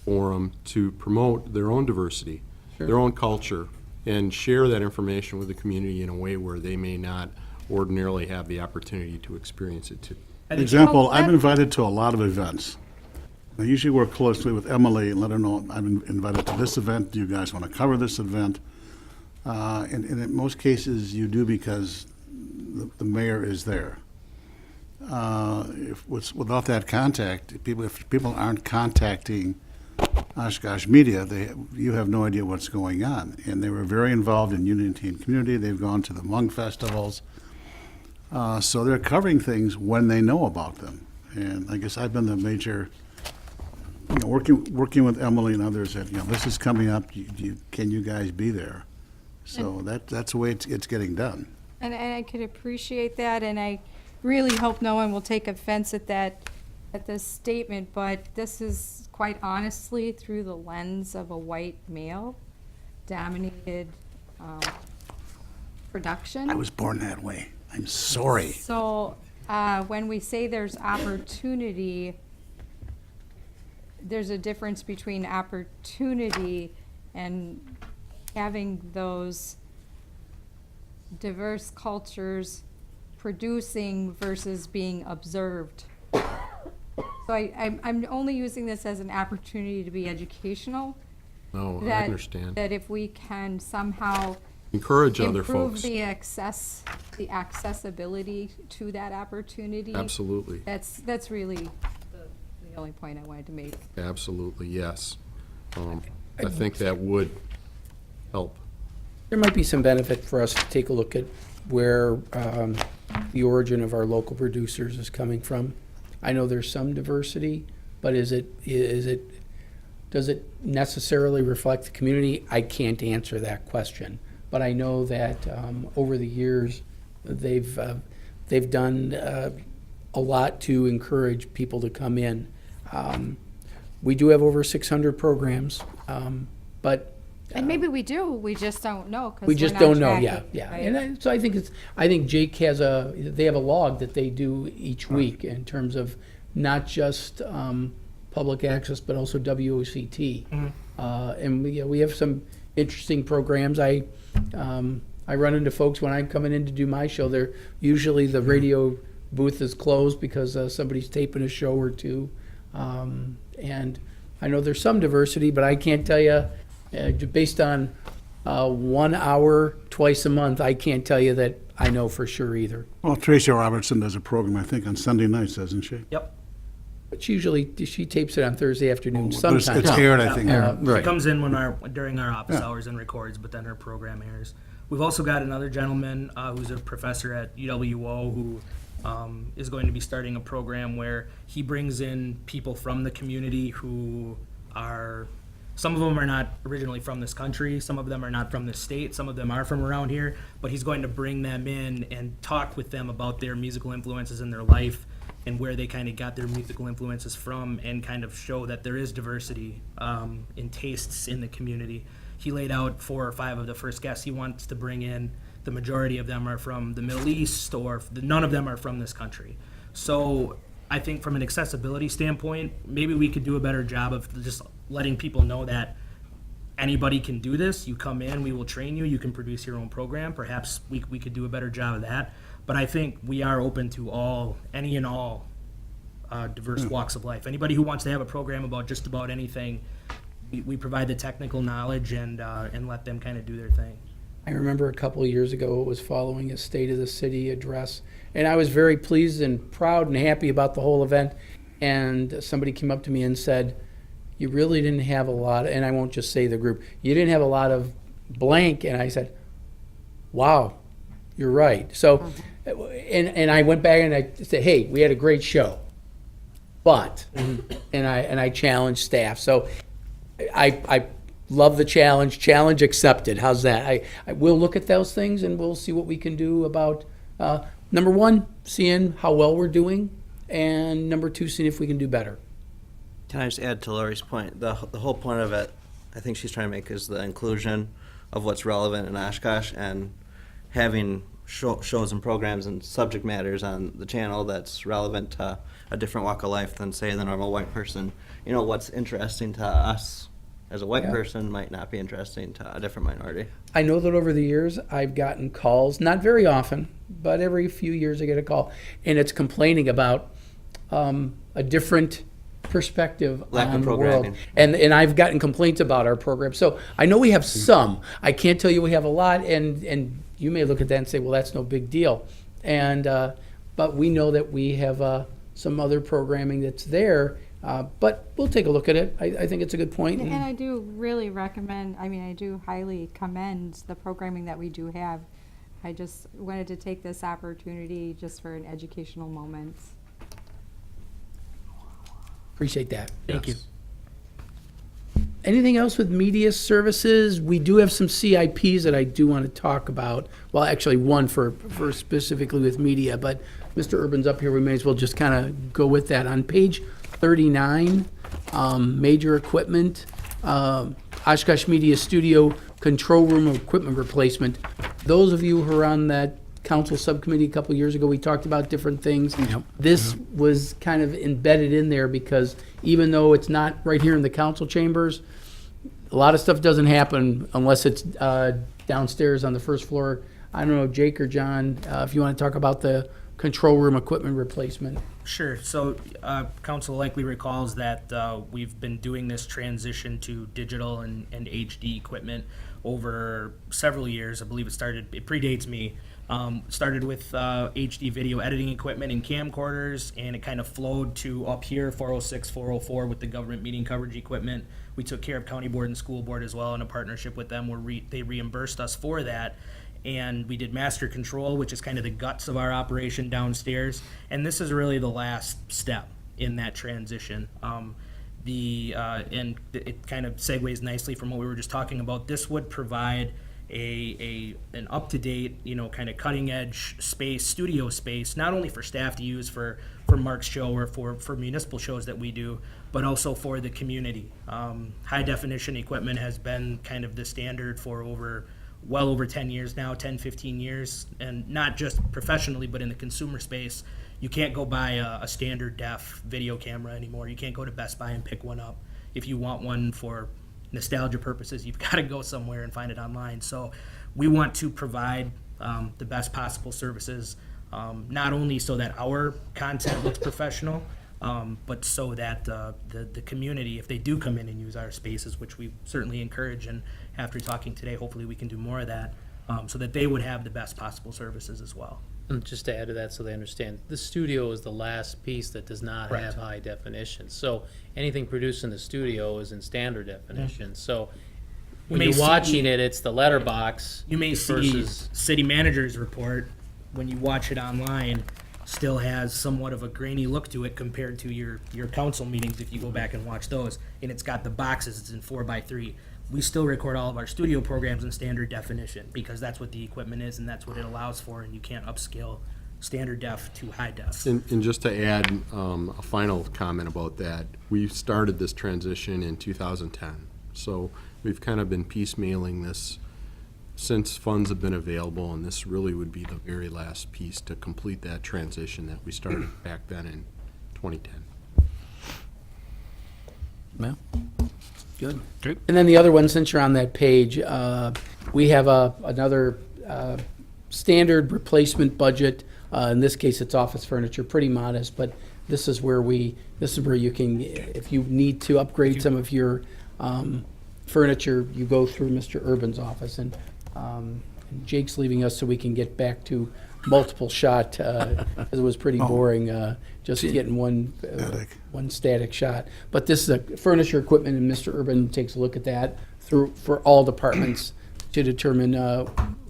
forum to promote their own diversity, their own culture, and share that information with the community in a way where they may not ordinarily have the opportunity to experience it too. For example, I'm invited to a lot of events. I usually work closely with Emily and let her know I'm invited to this event. Do you guys want to cover this event? And in most cases, you do because the mayor is there. Without that contact, if people aren't contacting Oshkosh Media, you have no idea what's going on. And they were very involved in Unity and Community. They've gone to the Hmong festivals. So they're covering things when they know about them. And I guess I've been the major, working with Emily and others that, this is coming up. Can you guys be there? So that's the way it's getting done. And I could appreciate that, and I really hope no one will take offense at this statement, but this is quite honestly through the lens of a white male dominated production. I was born that way. I'm sorry. So when we say there's opportunity, there's a difference between opportunity and having those diverse cultures producing versus being observed. So I'm only using this as an opportunity to be educational. No, I that- understand. That if we can somehow Encourage other improve folks. the accessibility to that opportunity. Absolutely. That's really the only point I wanted to make. Absolutely, yes. I think that would help. There might be some benefit for us to take a look at where the origin of our local producers is coming from. I know there's some diversity, but does it necessarily reflect the community? I can't answer that question. But I know that over the years, they've done a lot to encourage people to come in. We do have over 600 programs, but And maybe we do, we just don't know, because we just don't know. Yeah. And so I think Jake they have a log that they do each week in terms of not just public access, but also WOCT. And we have some interesting programs. I run into folks when I'm coming in to do my show. They're usually the radio booth is closed because somebody's taping a show or two. And I know there's some diversity, but I can't tell you, based on 1 hour twice a month, I can't tell you that I know for sure either. Well, Tracy Robertson does a program, I think, on Sunday nights, doesn't she? Yep. But she tapes it on Thursday afternoon But sometimes. it's aired, I think. She comes in during our office hours and records, but then her program airs. We've also got another gentleman who's a professor at UWO who is going to be starting a program where he brings in people from the community who are, some of them are not originally from this country, some of them are not from this state, some of them are from around here, but he's going to bring them in and talk with them about their musical influences in their life and where they kind of got their musical influences from, and kind of show that there is diversity in tastes in the community. He laid out 4 or 5 of the first guests he wants to bring in. The majority of them are from the Middle East, or none of them are from this country. So I think from an accessibility standpoint, maybe we could do a better job of just letting people know that anybody can do this. You come in, we will train you, you can produce your own program. Perhaps we could do a better job of that. But I think we are open to any and all diverse walks of life. Anybody who wants to have a program about just about anything, we provide the technical knowledge and let them kind of do their thing. I remember a couple of years ago, it was following a State of the City address, and I was very pleased and proud and happy about the whole event. And somebody came up to me and said, "You really didn't have a lot," and I won't just say the group, "You didn't have a lot of blank." And I said, "Wow, you're right." So, and I went back and I said, "Hey, we had a great show, but," and I challenged staff. So I love the challenge. Challenge accepted. How's that? I will look at those things and we'll see what we can do about, number one, seeing how well we're doing, and number two, seeing if we can do better. Can I just add to Lori's point? The whole point of it, I think she's trying to make, is the inclusion of what's relevant in Oshkosh, and having shows and programs and subject matters on the channel that's relevant to a different walk of life than, say, the normal white person. You know, what's interesting to us as a white Yeah. person might not be interesting to a different minority. I know that over the years, I've gotten calls, not very often, but every few years I get a call, and it's complaining about a different perspective Lack of on the world. programming. And I've gotten complaints about our program. So I know we have some. I can't tell you we have a lot, and you may look at that and say, well, that's no big deal. And but we know that we have some other programming that's there. But we'll take a look at it. I think it's a good point. And I do really recommend, I mean, I do highly commend the programming that we do have. I just wanted to take this opportunity just for an educational moment. Appreciate that. Thank you. Yes. Anything else with media services? We do have some CIPs that I do want to talk about. Well, actually, one for specifically with media, but Mr. Urban's up here. We may as well just kind of go with that. On page 39, major equipment, Oshkosh Media Studio control room equipment replacement. Those of you who are on that council subcommittee a couple years ago, we talked about different things. Yep. This was kind of embedded in there because even though it's not right here in the council chambers, a lot of stuff doesn't happen unless it's downstairs on the first floor. I don't know, Jake or John, if you want to talk about the control room equipment replacement. Sure. So, council likely recalls that we've been doing this transition to digital and HD equipment over several years. I believe it predates me. Started with HD video editing equipment and camcorders, and it kind of flowed to up here, 406, 404 with the government meeting coverage equipment. We took care of county board and school board as well in a partnership with them where they reimbursed us for that. And we did master control, which is kind of the guts of our operation downstairs. And this is really the last step in that transition. And it kind of segues nicely from what we were just talking about. This would provide an up-to-date, kind of cutting-edge space, studio space, not only for staff to use for Mark's show or for municipal shows that we do, but also for the community. High-definition equipment has been kind of the standard for well over 10 years now, 10, 15 years, and not just professionally, but in the consumer space. You can't go buy a standard def video camera anymore. You can't go to Best Buy and pick one up. If you want one for nostalgia purposes, you've got to go somewhere and find it online. So we want to provide the best possible services, not only so that our content looks professional, but so that the community, if they do come in and use our spaces, which we certainly encourage, and after talking today, hopefully we can do more of that, so that they would have the best possible services as well. And just to add to that so they understand, the studio is the last piece that does not Correct. have high definition. So anything produced in the studio is in standard definition. So when may you're see- watching it, it's the letterbox You may see versus city manager's report, when you watch it online, still has somewhat of a grainy look to it compared to your council meetings if you go back and watch those. And it's got the boxes, it's in 4x3. We still record all of our studio programs in standard definition because that's what the equipment is and that's what it allows for, and you can't upscale standard def to high def. And just to add a final comment about that, we started this transition in 2010. So we've kind of been piecemealing this since funds have been available, and this really would be the very last piece to complete that transition that we started back then in 2010. Yeah. Good. Great. And then the other one, since you're on that page, we have another standard replacement budget. In this case, it's office furniture, pretty modest, but this is where you can, if you need to upgrade some of your furniture, you go through Mr. Urban's office. And Jake's leaving us so we can get back to multiple shot, because it was pretty boring, just getting one static shot. But this is a furniture equipment, and Mr. Urban takes a look at that for all departments to determine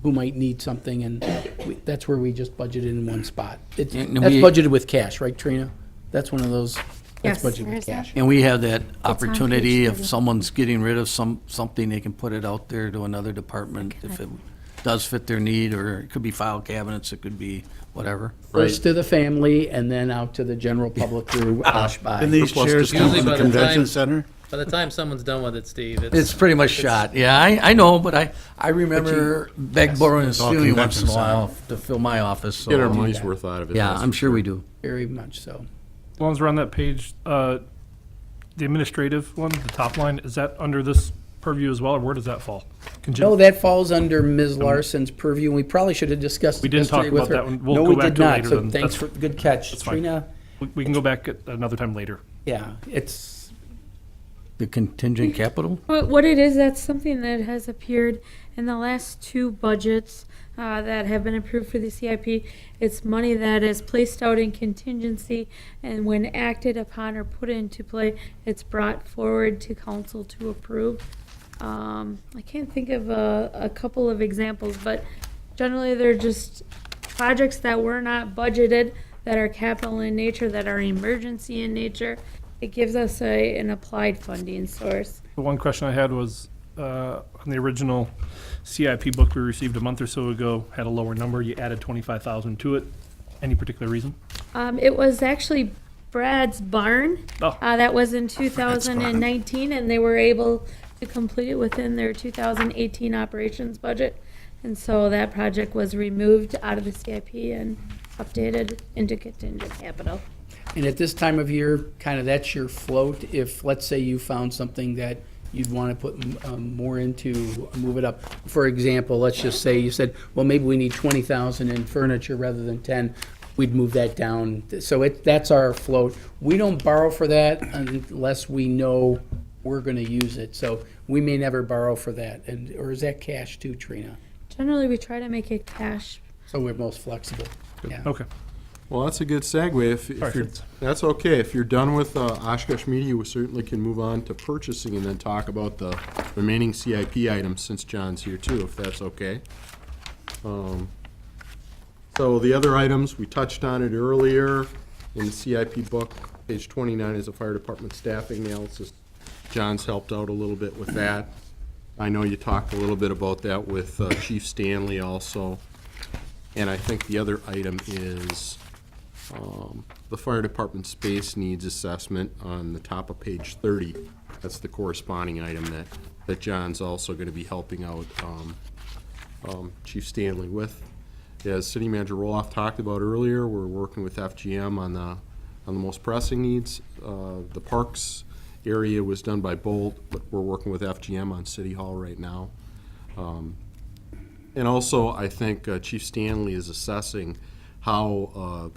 who might need something, and that's where we just budgeted in one spot. That's budgeted with cash, right, Trina? That's one of those, that's Yes. budgeted Where's with that? cash. And we have that on opportunity, page if 30. someone's getting rid of something, they can put it out there to another department if it does fit their need, or it could be file cabinets, it could be whatever. First to the family, and then out to the general public through Oshby. And these Surplus chairs come Usually from the by the convention time- center? By the time someone's done with it, Steve, It's pretty much shot. Yeah, I know, but I remember Beck borrowing a It's all ceiling once in a convention while to fill my office, so. Get our money's worth out of it. Yeah, that's I'm for sure we do. Very much so. As long as we're on that page, the administrative one, the top line, is that under this purview as well, or where does that fall? No, that falls under Ms. Larson's purview, and we probably should have discussed We it didn't talk yesterday with about her. that one. We'll No, go we back did to it not, later so then. thanks That's- for, good catch. that's fine. Trina, We can go back at another time later. yeah, it's, The contingent capital? What it is, that's something that has appeared in the last two budgets that have been approved for the CIP. It's money that is placed out in contingency, and when acted upon or put into play, it's brought forward to council to approve. I can't think of a couple of examples, but generally they're just projects that were not budgeted, that are capital in nature, that are emergency in nature. It gives us an applied funding source. The one question I had was, on the original CIP book we received a month or so ago, had a lower number. You added 25,000 to it. Any particular reason? It was actually Brad's barn. Oh. That was in 2019, and they were able to complete it within their 2018 operations budget. And so that project was removed out of the CIP and updated into contingent capital. and at this time of year, kind of that's your float. If, let's say you found something that you'd want to put more into, move it up. For example, let's just say you said, well, maybe we need 20,000 in furniture rather than 10. We'd move that down. So that's our float. We don't borrow for that unless we know we're going to use it. So we may never borrow for that. Or is that cash too, Trina? Generally, we try to make it cash. So we're most flexible. Yeah. Okay. Well, that's a good segue. If Sorry, you're, Fitz. that's okay. If you're done with Oshkosh Media, we certainly can move on to purchasing and then talk about the remaining CIP items since John's here too, if that's okay. So the other items, we touched on it earlier in the CIP book. Page 29 is a fire department staffing analysis. John's helped out a little bit with that. I know you talked a little bit about that with Chief Stanley also. And I think the other item is the fire department space needs assessment on the top of page 30. That's the corresponding item that John's also going to be helping out Chief Stanley with. As City Manager Roloff talked about earlier, we're working with FGM on the most pressing needs. The parks area was done by Bolt, but we're working with FGM on City Hall right now. And also, I think Chief Stanley is assessing how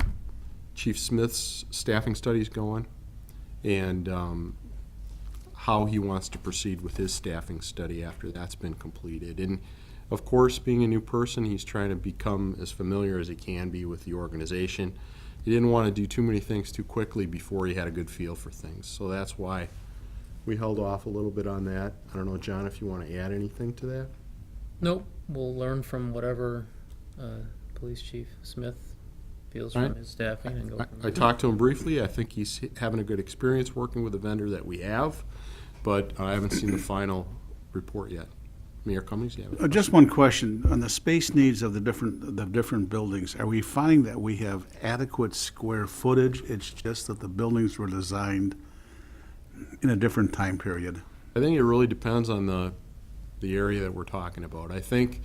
Chief Smith's staffing study is going and how he wants to proceed with his staffing study after that's been completed. And of course, being a new person, he's trying to become as familiar as he can be with the organization. He didn't want to do too many things too quickly before he had a good feel for things. So that's why we held off a little bit on that. I don't know, John, if you want to add anything to that? Nope, we'll learn from whatever Police Chief Smith feels All from right. his staffing and go from I there. talked to him briefly. I think he's having a good experience working with the vendor that we have, but I haven't seen the final report yet. Mayor Cummings, you have it? Just one question, on the space needs of the different buildings, are we finding that we have adequate square footage? It's just that the buildings were designed in a different time period? I think it really depends on the area that we're talking about. I think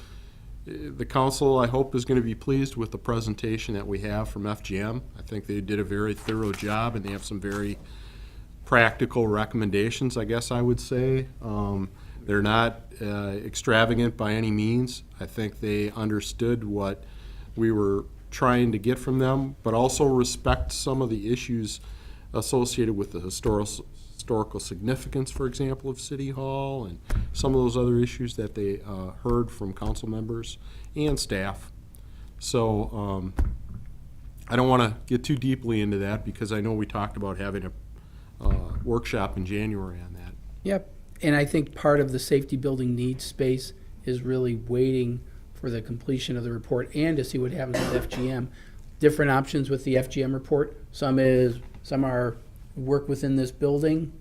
the council, I hope, is going to be pleased with the presentation that we have from FGM. I think they did a very thorough job, and they have some very practical recommendations, I guess I would say. They're not extravagant by any means. I think they understood what we were trying to get from them, but also respect some of the issues associated with the historical significance, for example, of City Hall, and some of those other issues that they heard from council members and staff. So I don't want to get too deeply into that because I know we talked about having a workshop in January on that. Yep, and I think part of the safety building needs space is really waiting for the completion of the report and to see what happens with FGM. Different options with the FGM report. Some are work within this building.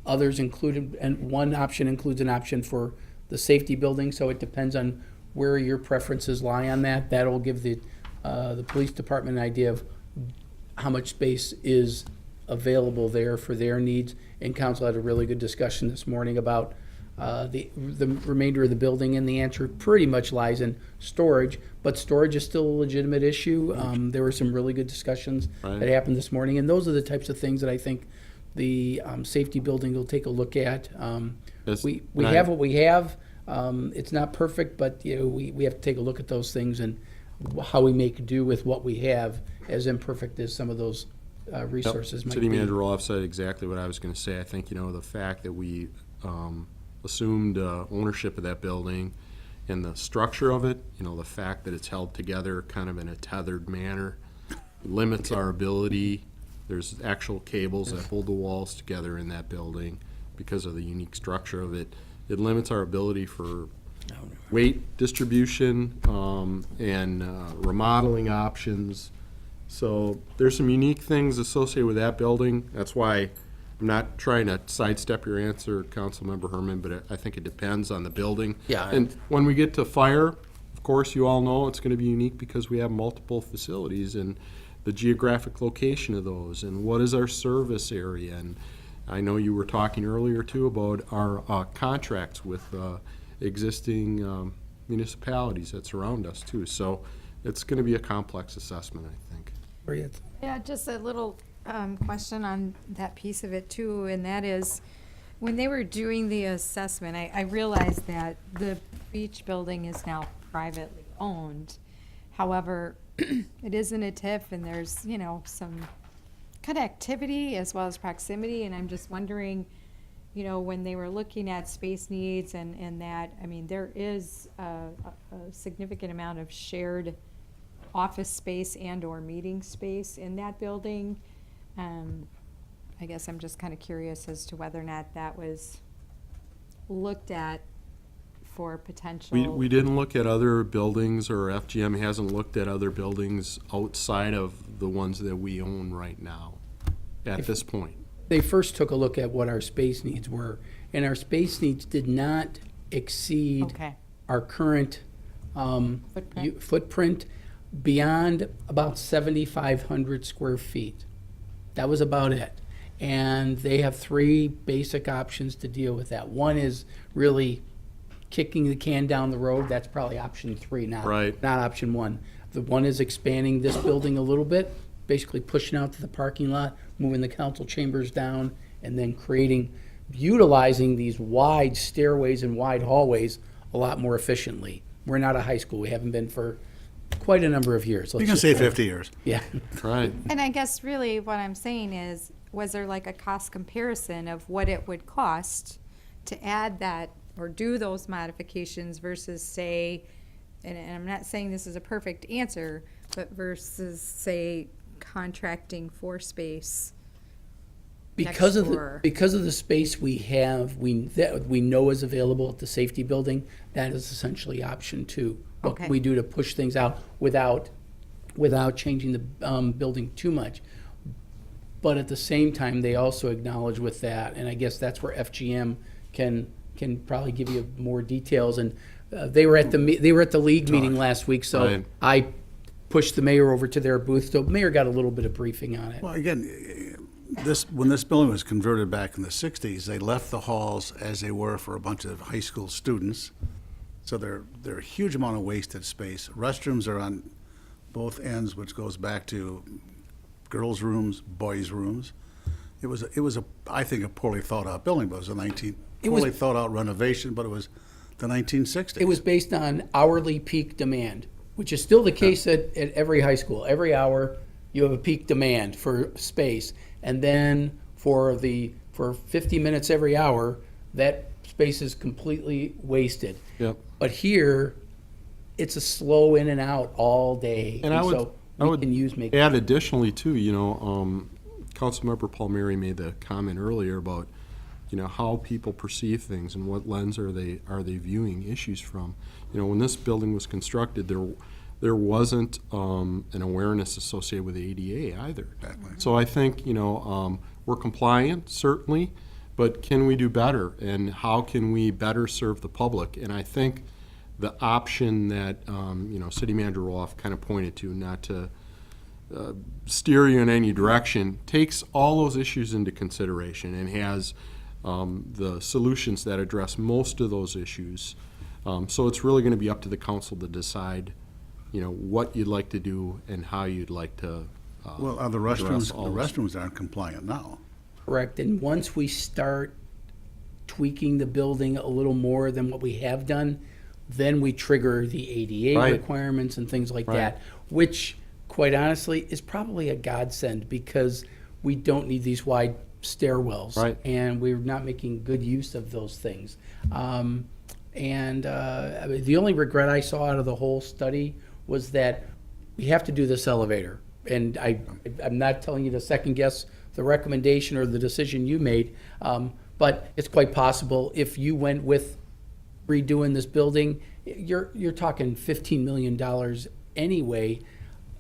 Others included, and one option includes an option for the safety building, so it depends on where your preferences lie on that. That'll give the police department an idea of how much space is available there for their needs. And council had a really good discussion this morning about the remainder of the building, and the answer pretty much lies in storage, but storage is still a legitimate issue. There were some really good discussions Right. that happened this morning, and those are the types of things that I think the safety building will take a look at. Yes, We and I- have what we have. It's not perfect, but we have to take a look at those things and how we make do with what we have, as imperfect as some of those resources might City be. Manager Roloff said exactly what I was going to say. I think, the fact that we assumed ownership of that building and the structure of it, the fact that it's held together kind of in a tethered manner, limits our ability. There's actual cables that hold the walls together in that building because of the unique structure of it. It limits our ability for weight distribution and remodeling options. So there's some unique things associated with that building. That's why I'm not trying to sidestep your answer, Councilmember Herman, but I think it depends on the building. Yeah. And when we get to fire, of course, you all know it's going to be unique because we have multiple facilities and the geographic location of those and what is our service area. And I know you were talking earlier too about our contracts with existing municipalities that surround us too. So it's going to be a complex assessment, I think. Yeah, just a little question on that piece of it too, and that is, when they were doing the assessment, I realized that the beach building is now privately owned. However, it is in a TIF, and there's, some connectivity as well as proximity, and I'm just wondering, when they were looking at space needs and that, there is a significant amount of shared office space and/or meeting space in that building. I guess I'm just kind of curious as to whether or not that was looked at for potential. We didn't look at other buildings, or FGM hasn't looked at other buildings outside of the ones that we own right now at this point. They first took a look at what our space needs were, and our space needs did not exceed Okay. our current footprint beyond about 7,500 square feet. That was about it. And they have three basic options to deal with that. One is really kicking the can down the road. That's probably option 3, not option 1. The one is expanding this building a little bit, basically pushing out to the parking lot, moving the council chambers down, and then utilizing these wide stairways and wide hallways a lot more efficiently. We're not a high school. We haven't been for quite a number of years. You can say 50 years. Yeah. Right. And I guess really what I'm saying is, was there like a cost comparison of what it would cost to add that or do those modifications versus say, and I'm not saying this is a perfect answer, but versus say contracting for space Because next of door? because of the space we have, that we know is available at the safety building, that is essentially option 2. What Okay. can we do to push things out without changing the building too much? But at the same time, they also acknowledge with that, and I guess that's where FGM can probably give you more details. And they were at the league meeting last week, so Right. I pushed the mayor over to their booth. So the mayor got a little bit of briefing on it. Well, again, when this building was converted back in the 60s, they left the halls as they were for a bunch of high school students. So they're a huge amount of wasted space. Restrooms are on both ends, which goes back to girls' rooms, boys' rooms. It was I think, a poorly thought out building, but it was poorly thought out renovation, but it was the 1960s. It was based on hourly peak demand, which is still the case at every high school. Every hour, you have a peak demand for space. And then for 50 minutes every hour, that space is completely wasted. Yep. But here, it's a slow in and out all day. And I would make add additionally too, Councilmember Palmieri made the comment earlier about, how people perceive things and what lens are they viewing issues from. When this building was constructed, there wasn't an awareness associated with ADA either. Exactly. So I think, we're compliant, certainly, but can we do better? And how can we better serve the public? And I think the option that, City Manager Roloff kind of pointed to, not to steer you in any direction, takes all those issues into consideration and has the solutions that address most of those issues. So it's really going to be up to the council to decide, what you'd like to do and how you'd like to Well, the address restrooms, all the those. restrooms aren't compliant now. Correct, and once we start tweaking the building a little more than what we have done, then we trigger the ADA Right. requirements and things like Right. that, which, quite honestly, is probably a godsend, because we don't need these wide stairwells. Right. And we're not making good use of those things. I mean, the only regret I saw out of the whole study was that we have to do this elevator. And I'm not telling you to second guess the recommendation or the decision you made, but it's quite possible if you went with redoing this building, you're talking $15 million anyway.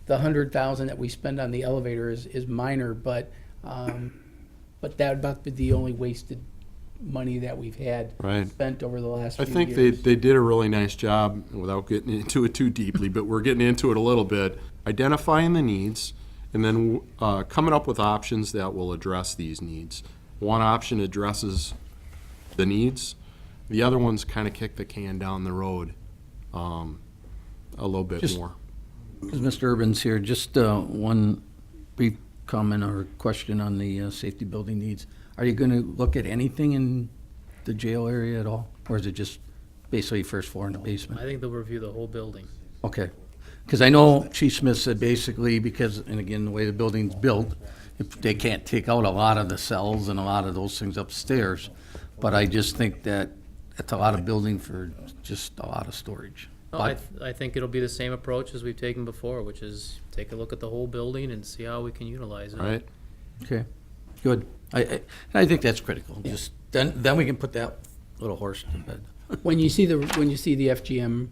The $100,000 that we spend on the elevator is minor, but that about be the only wasted money that we've had Right. spent over the last I few think years. they did a really nice job, without getting into it too deeply, but we're getting into it a little bit, identifying the needs and then coming up with options that will address these needs. One option addresses the needs, the other ones kind of kick the can down the road a little bit Just- more. Because Mr. Urban's here, just one brief comment or question on the safety building needs. Are you going to look at anything in the jail area at all? Or is it just basically first floor and the basement? I think they'll review the whole building. Okay. Because I know Chief Smith said basically, because, and again, the way the building's built, if they can't take out a lot of the cells and a lot of those things upstairs. But I just think that that's a lot of building for just a lot of storage. No, I think it'll be the same approach as we've taken before, which is take a look at the whole building and see how we can utilize it. Right? Okay, good. I think that's critical. Just, then we can put that little horse to bed. When you see the FGM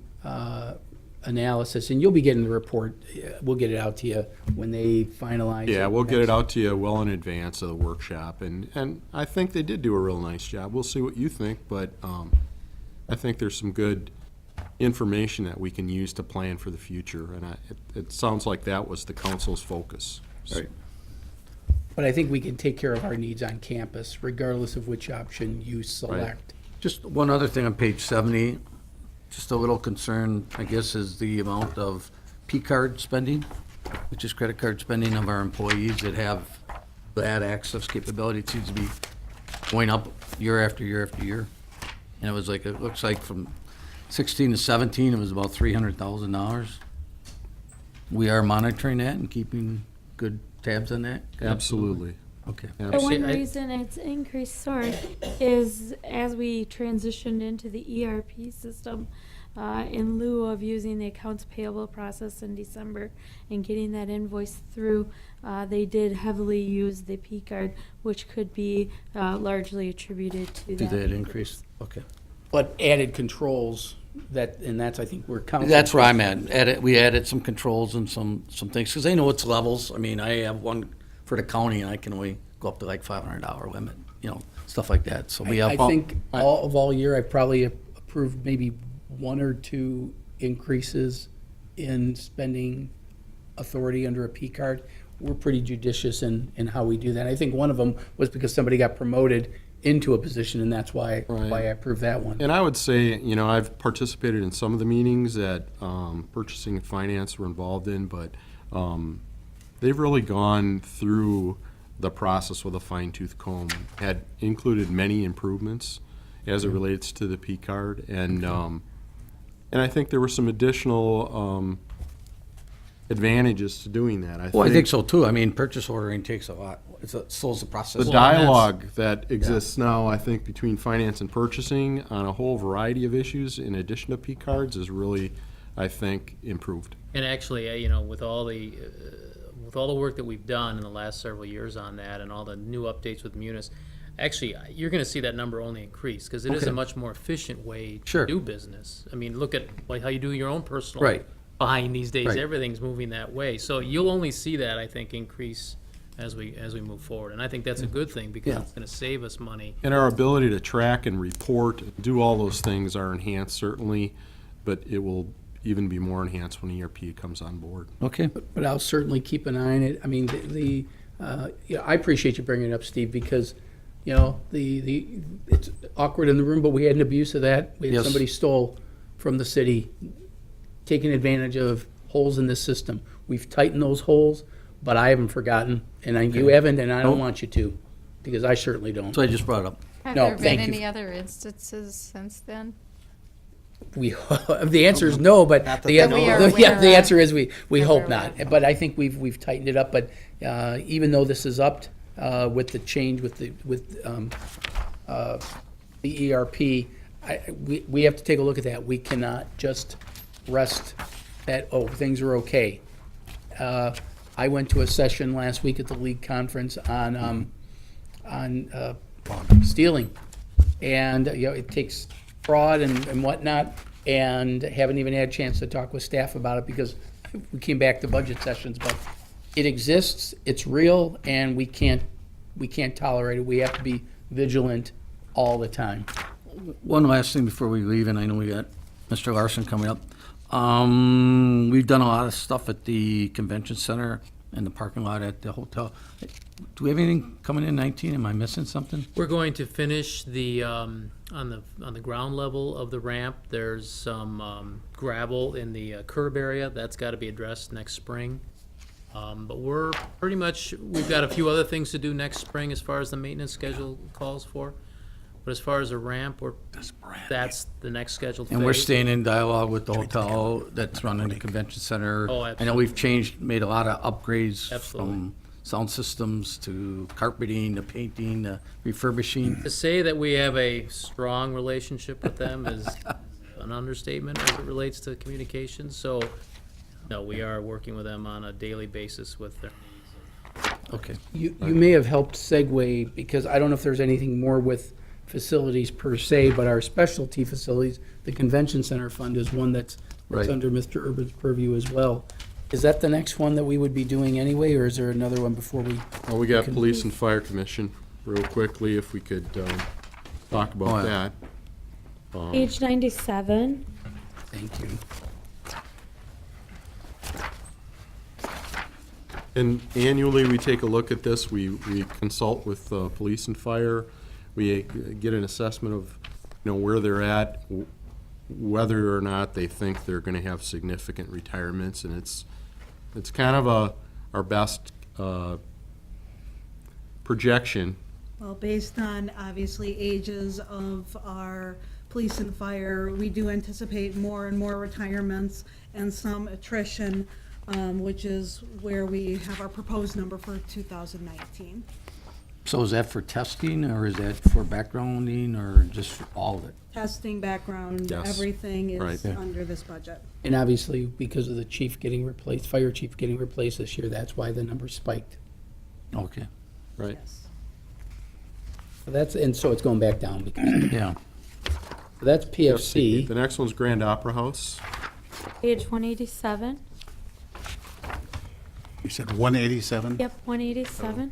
analysis, and you'll be getting the report, we'll get it out to you when they finalize. Yeah, we'll get it out to you well in advance of the workshop, and I think they did do a real nice job. We'll see what you think, but I think there's some good information that we can use to plan for the future, and it sounds like that was the council's focus. Right. But I think we can take care of our needs on campus, regardless of which option you select. Just one other thing on page 70, just a little concern, I guess, is the amount of P-card spending, which is credit card spending of our employees that have that access capability. It seems to be going up year after year after year. And it was like, it looks like from 16 to 17, it was about $300,000. We are monitoring that and keeping good tabs on that? Absolutely. Okay. The Absolutely. one reason it's increased, sorry, is as we transitioned into the ERP system, in lieu of using the accounts payable process in December and getting that invoice through, they did heavily use the P card, which could be largely attributed to To that that increase, okay. But added controls, and that's, I think, where council. That's where I'm at. We added some controls and some things, because I know it's levels. I mean, I have one for the county, and I can only go up to like $500 limit, stuff like that. So we have. I think all year, I've probably approved maybe one or two increases in spending authority under a P card. We're pretty judicious in how we do that. I think one of them was because somebody got promoted into a position, and that's why I approved that one. And I would say, I've participated in some of the meetings that purchasing and finance were involved in, but they've really gone through the process with a fine-tooth comb, had included many improvements as it relates to the P card, and I think there were some additional advantages to doing that. Well, I think so too. I mean, purchase ordering takes a lot. It slows the process. The dialogue that exists now, I think, between finance and purchasing on a whole variety of issues, in addition to P cards, is really, I think, improved. And actually, with all the work that we've done in the last several years on that and all the new updates with Munis, actually, you're going to see that number only increase because it is a much more efficient way to do business. I mean, look at how you do your own personal buying these days. Right. Everything's moving that way. So you'll only see that, I think, increase as we move forward. And I think that's a good thing because it's going to save us money. And our ability to track and report, do all those things are enhanced, certainly, but it will even be more enhanced when ERP comes on board. Okay. But I'll certainly keep an eye on it. I mean, I appreciate you bringing it up, Steve, because, it's awkward in the room, but we had an abuse of that. We had Yes. somebody stole from the city, taking advantage of holes in this system. We've tightened those holes, but I haven't forgotten, and you haven't, and I don't want you to, because I certainly don't. So I just brought it up. Have No, there been thank you. any other instances since then? The answer is no, but Not that the, they know of. yeah, the We're, answer is we we're hope aware not. But I think we've tightened it up. But even though this is upped with the change with the ERP, we have to take a look at that. We cannot just rest that things are okay. I went to a session last week at the league conference on stealing, and it takes fraud and whatnot, and haven't even had a chance to talk with staff about it because we came back to budget sessions. But it exists, it's real, and we can't tolerate it. We have to be vigilant all the time. One last thing before we leave, and I know we got Mr. Larson coming up. We've done a lot of stuff at the convention center and the parking lot at the hotel. Do we have anything coming in 19? Am I missing something? We're going to finish the, on the ground level of the ramp, there's some gravel in the curb area. That's got to be addressed next spring. But we're pretty much, we've got a few other things to do next spring as far as the maintenance schedule calls for. But as far as a ramp, that's the next scheduled phase. And we're staying in dialogue with the hotel that's running the convention center. Oh, I know we've made a lot of upgrades Absolutely. from sound systems to carpeting, to painting, to refurbishing. To say that we have a strong relationship with them is an understatement as it relates to communications. So, no, we are working with them on a daily basis with their needs. Okay. You may have helped segue, because I don't know if there's anything more with facilities per se, but our specialty facilities, the convention center fund is one that's Right. under Mr. Urban's purview as well. Is that the next one that we would be doing anyway, or is there another one before we? Well, we got Police and Fire Commission, real quickly, if we could talk about Oh, yeah. that. Page 97. Thank you. And annually, we take a look at this, we consult with police and fire, we get an assessment of, where they're at, whether or not they think they're gonna have significant retirements, and it's kind of our best projection. Well, based on obviously ages of our police and fire, we do anticipate more and more retirements and some attrition, which is where we have our proposed number for 2019. So is that for testing, or is that for backgrounding, or just for all of it? Testing, background, Yes. everything is Right. Yeah. under this budget. And obviously, because of the chief getting replaced, fire chief getting replaced this year, that's why the number spiked. Okay, Right. Yes. So it's going back down because, yeah. so that's PFC. The next one's Grand Opera House. Page 187. You said 187? Yep, 187.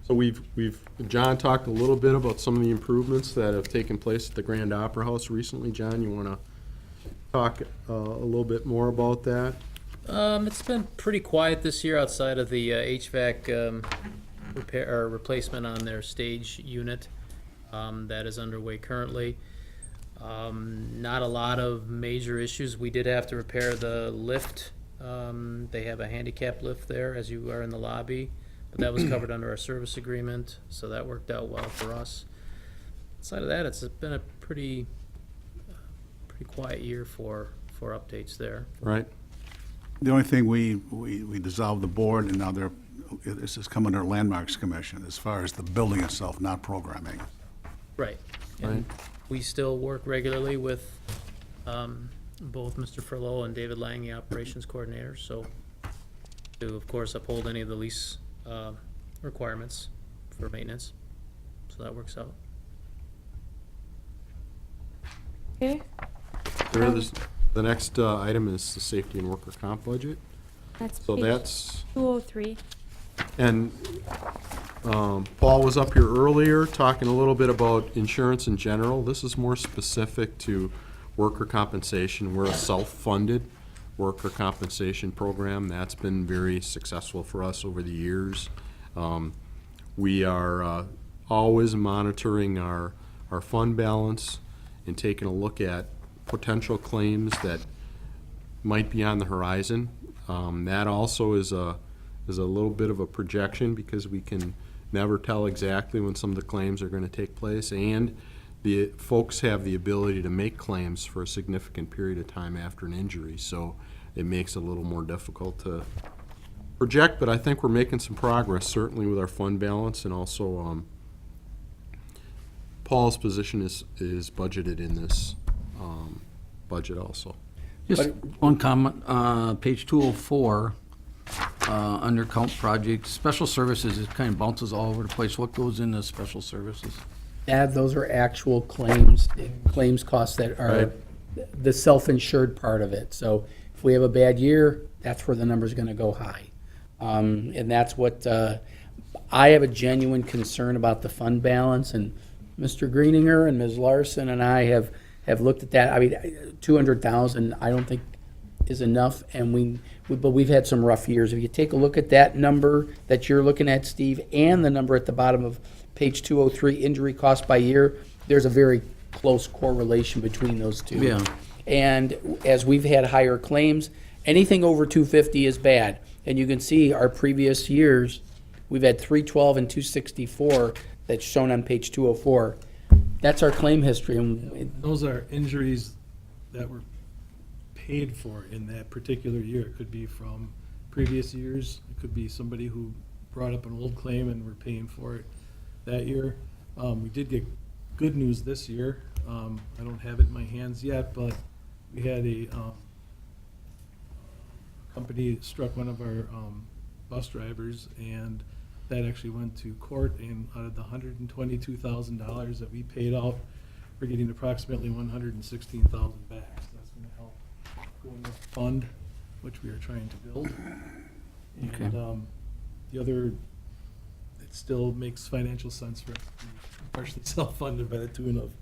So we've, John talked a little bit about some of the improvements that have taken place at the Grand Opera House recently. John, you wanna talk a little bit more about that? It's been pretty quiet this year outside of the HVAC repair or replacement on their stage unit that is underway currently. Not a lot of major issues. We did have to repair the lift. They have a handicap lift there as you are in the lobby, but that was covered under our service agreement, so that worked out well for us. Outside of that, it's been a pretty quiet year for updates there. Right? The only thing, we dissolved the board, and now this is coming under Landmarks Commission as far as the building itself, not programming. Right. And we still work regularly with both Mr. Furlow and David Lang, the operations coordinator, so to, of course, uphold any of the lease requirements for maintenance. So that works out. Okay, The next item is the safety and worker comp budget. that's So page that's, 203. and Paul was up here earlier talking a little bit about insurance in general. This is more specific to worker compensation. We're a self-funded worker compensation program. That's been very successful for us over the years. We are always monitoring our fund balance and taking a look at potential claims that might be on the horizon. That also is a little bit of a projection because we can never tell exactly when some of the claims are going to take place, and the folks have the ability to make claims for a significant period of time after an injury, so it makes it a little more difficult to project, but I think we're making some progress, certainly with our fund balance, and also Paul's position is budgeted in this budget also. Just one comment, page 204, under count projects, special services, it kind of bounces all over the place. What goes into special services? Those are actual claims costs that are the self-insured part of it. So if we have a bad year, that's where the number's gonna go high. And that's what, I have a genuine concern about the fund balance, and Mr. Greeninger and Ms. Larson and I have looked at that. I mean, 200,000, I don't think is enough, and but we've had some rough years. If you take a look at that number that you're looking at, Steve, and the number at the bottom of page 203, injury cost by year, there's a very close correlation between those two. Yeah. And as we've had higher claims, anything over 250 is bad. And you can see our previous years, we've had 312 and 264 that's shown on page 204. That's our claim history. And Those are injuries that were paid for in that particular year. It could be from previous years. It could be somebody who brought up an old claim and we're paying for it that year. We did get good news this year. I don't have it in my hands yet, but we had a company struck one of our bus drivers, and that actually went to court, and out of the $122,000 that we paid out, we're getting approximately $116,000 back. So that's gonna help go in the fund, which we are trying to build. Okay. And the other, it still makes financial sense for us to be partially self-funded by the tune of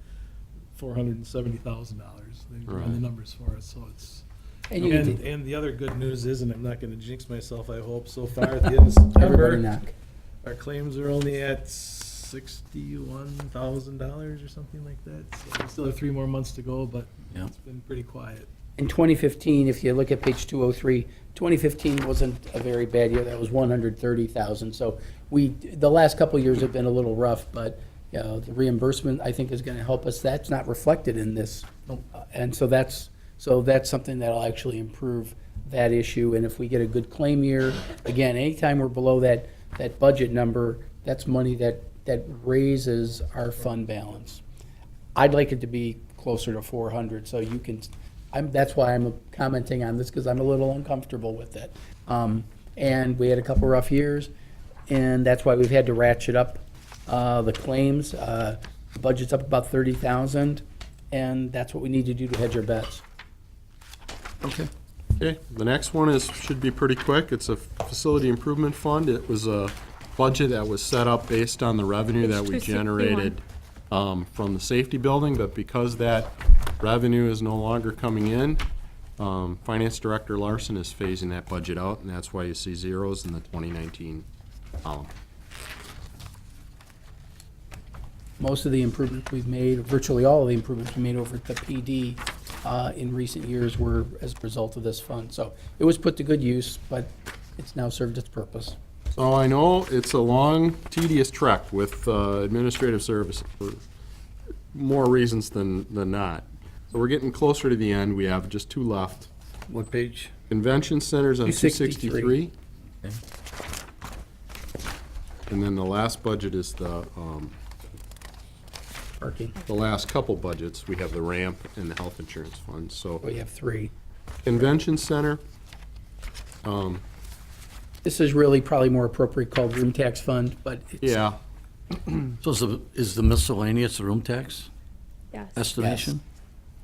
$470,000. They run the numbers for us, so it's, And you can and the other good news is, and I'm not gonna jinx myself, I hope, so far at the end of September, everybody knock. our claims are only at $61,000 or something like that. So we still have 3 more months to go, but Yeah. it's been pretty quiet. In 2015, if you look at page 203, 2015 wasn't a very bad year. That was 130,000. So the last couple of years have been a little rough, but the reimbursement, I think, is going to help us. That's not reflected in this. And so that's something that'll actually improve that issue. And if we get a good claim year, again, anytime we're below that budget number, that's money that raises our fund balance. I'd like it to be closer to 400, so you can, that's why I'm commenting on this, because I'm a little uncomfortable with it. And we had a couple rough years, and that's why we've had to ratchet up the claims. The budget's up about 30,000, and that's what we need to do to hedge our bets. Okay. Okay, the next one should be pretty quick. It's a facility improvement fund. It was a budget that was set up based on the revenue that we 261. generated from the safety building, but because that revenue is no longer coming in, Finance Director Larson is phasing that budget out, and that's why you see zeros in the 2019 column. Most of the improvements we've made, virtually all of the improvements we made over at the PD in recent years were as a result of this fund. So it was put to good use, but it's now served its purpose. So I know it's a long, tedious trek with administrative services for more reasons than not. So we're getting closer to the end. We have just 2 left. What page? Convention centers on 263. 263. And then the last budget is Parking. the last couple budgets. We have the ramp and the health insurance fund. So We have 3. convention center, This is really probably more appropriate called room tax fund, but it's. yeah, So is the miscellaneous room tax Yes. estimation?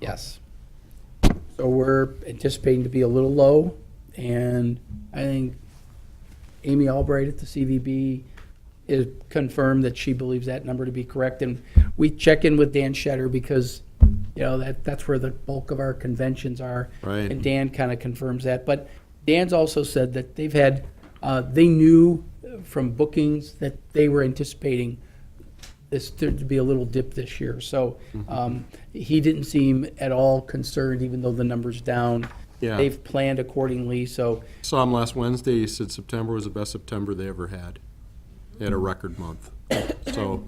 Yes. So we're anticipating to be a little low, and I think Amy Albright at the CVB is confirmed that she believes that number to be correct. And we check in with Dan Shetter because, you know, that's where the bulk of our conventions are. Right. And Dan kind of confirms that. But Dan's also said that they've had, they knew from bookings that they were anticipating this to be a little dip this year. So he didn't seem at all concerned, even though the number's down. Yeah. They've planned accordingly, so Saw him last Wednesday, he said September was the best September they ever had. They had a record month. So,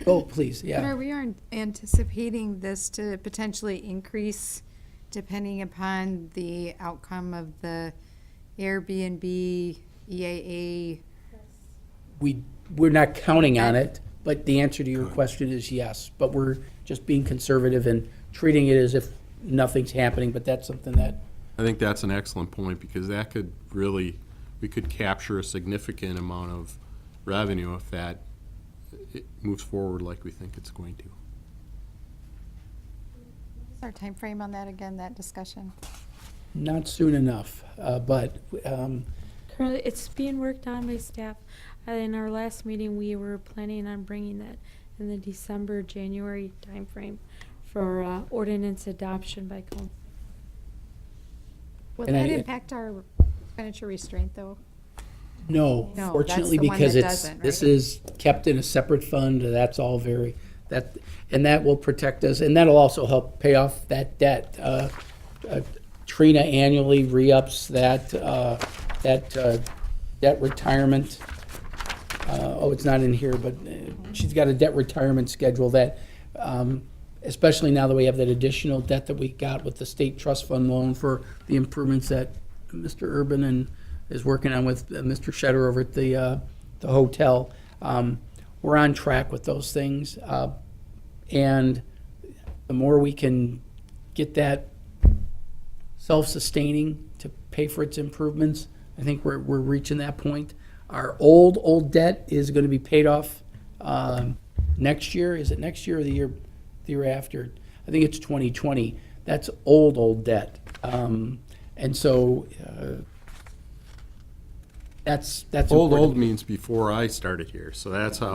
oh, please, But yeah. are we anticipating this to potentially increase depending upon the outcome of the Airbnb, EAA? We're not counting on it, but the answer to your question is yes. But we're just being conservative and treating it as if nothing's happening, but that's something that, I think that's an excellent point, because that could really, we could capture a significant amount of revenue if that it moves forward like we think it's going to. What's our time frame on that again, that discussion? not soon enough, but Currently, it's being worked on by staff. In our last meeting, we were planning on bringing that in the December, January timeframe for ordinance adoption by council. Will And that I- impact our expenditure restraint, though? no, No, fortunately, that's the one because that it's, doesn't, this right? is kept in a separate fund, that's all very, and that will protect us, and that'll also help pay off that debt. Trina annually re-ups that debt retirement. It's not in here, but she's got a debt retirement schedule that, especially now that we have that additional debt that we got with the state trust fund loan for the improvements that Mr. Urban is working on with Mr. Shetter over at the hotel. We're on track with those things. And the more we can get that self-sustaining to pay for its improvements, I think we're reaching that point. Our old debt is going to be paid off next year. Is it next year or the year after? I think it's 2020. That's old debt. And so that's Old important. means before I started here, so that's how.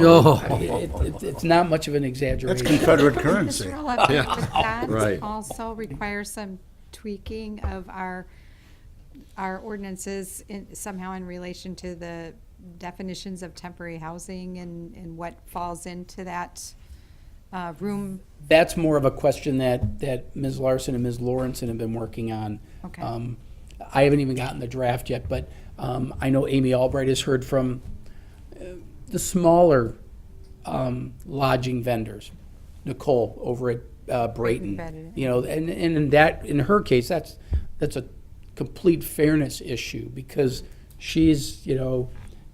It's not much of an That's exaggeration. Confederate Mr. currency. Roloff, Yeah. would that Right. also require some tweaking of our ordinances somehow in relation to the definitions of temporary housing and what falls into that room? That's more of a question that Ms. Larson and Ms. Lawrenson have been working on. Okay. I haven't even gotten the draft yet, but I know Amy Albright has heard from the smaller lodging vendors, Nicole over at Brayton. Vetted it. You know, and in her case, that's a complete fairness issue because she's, you know,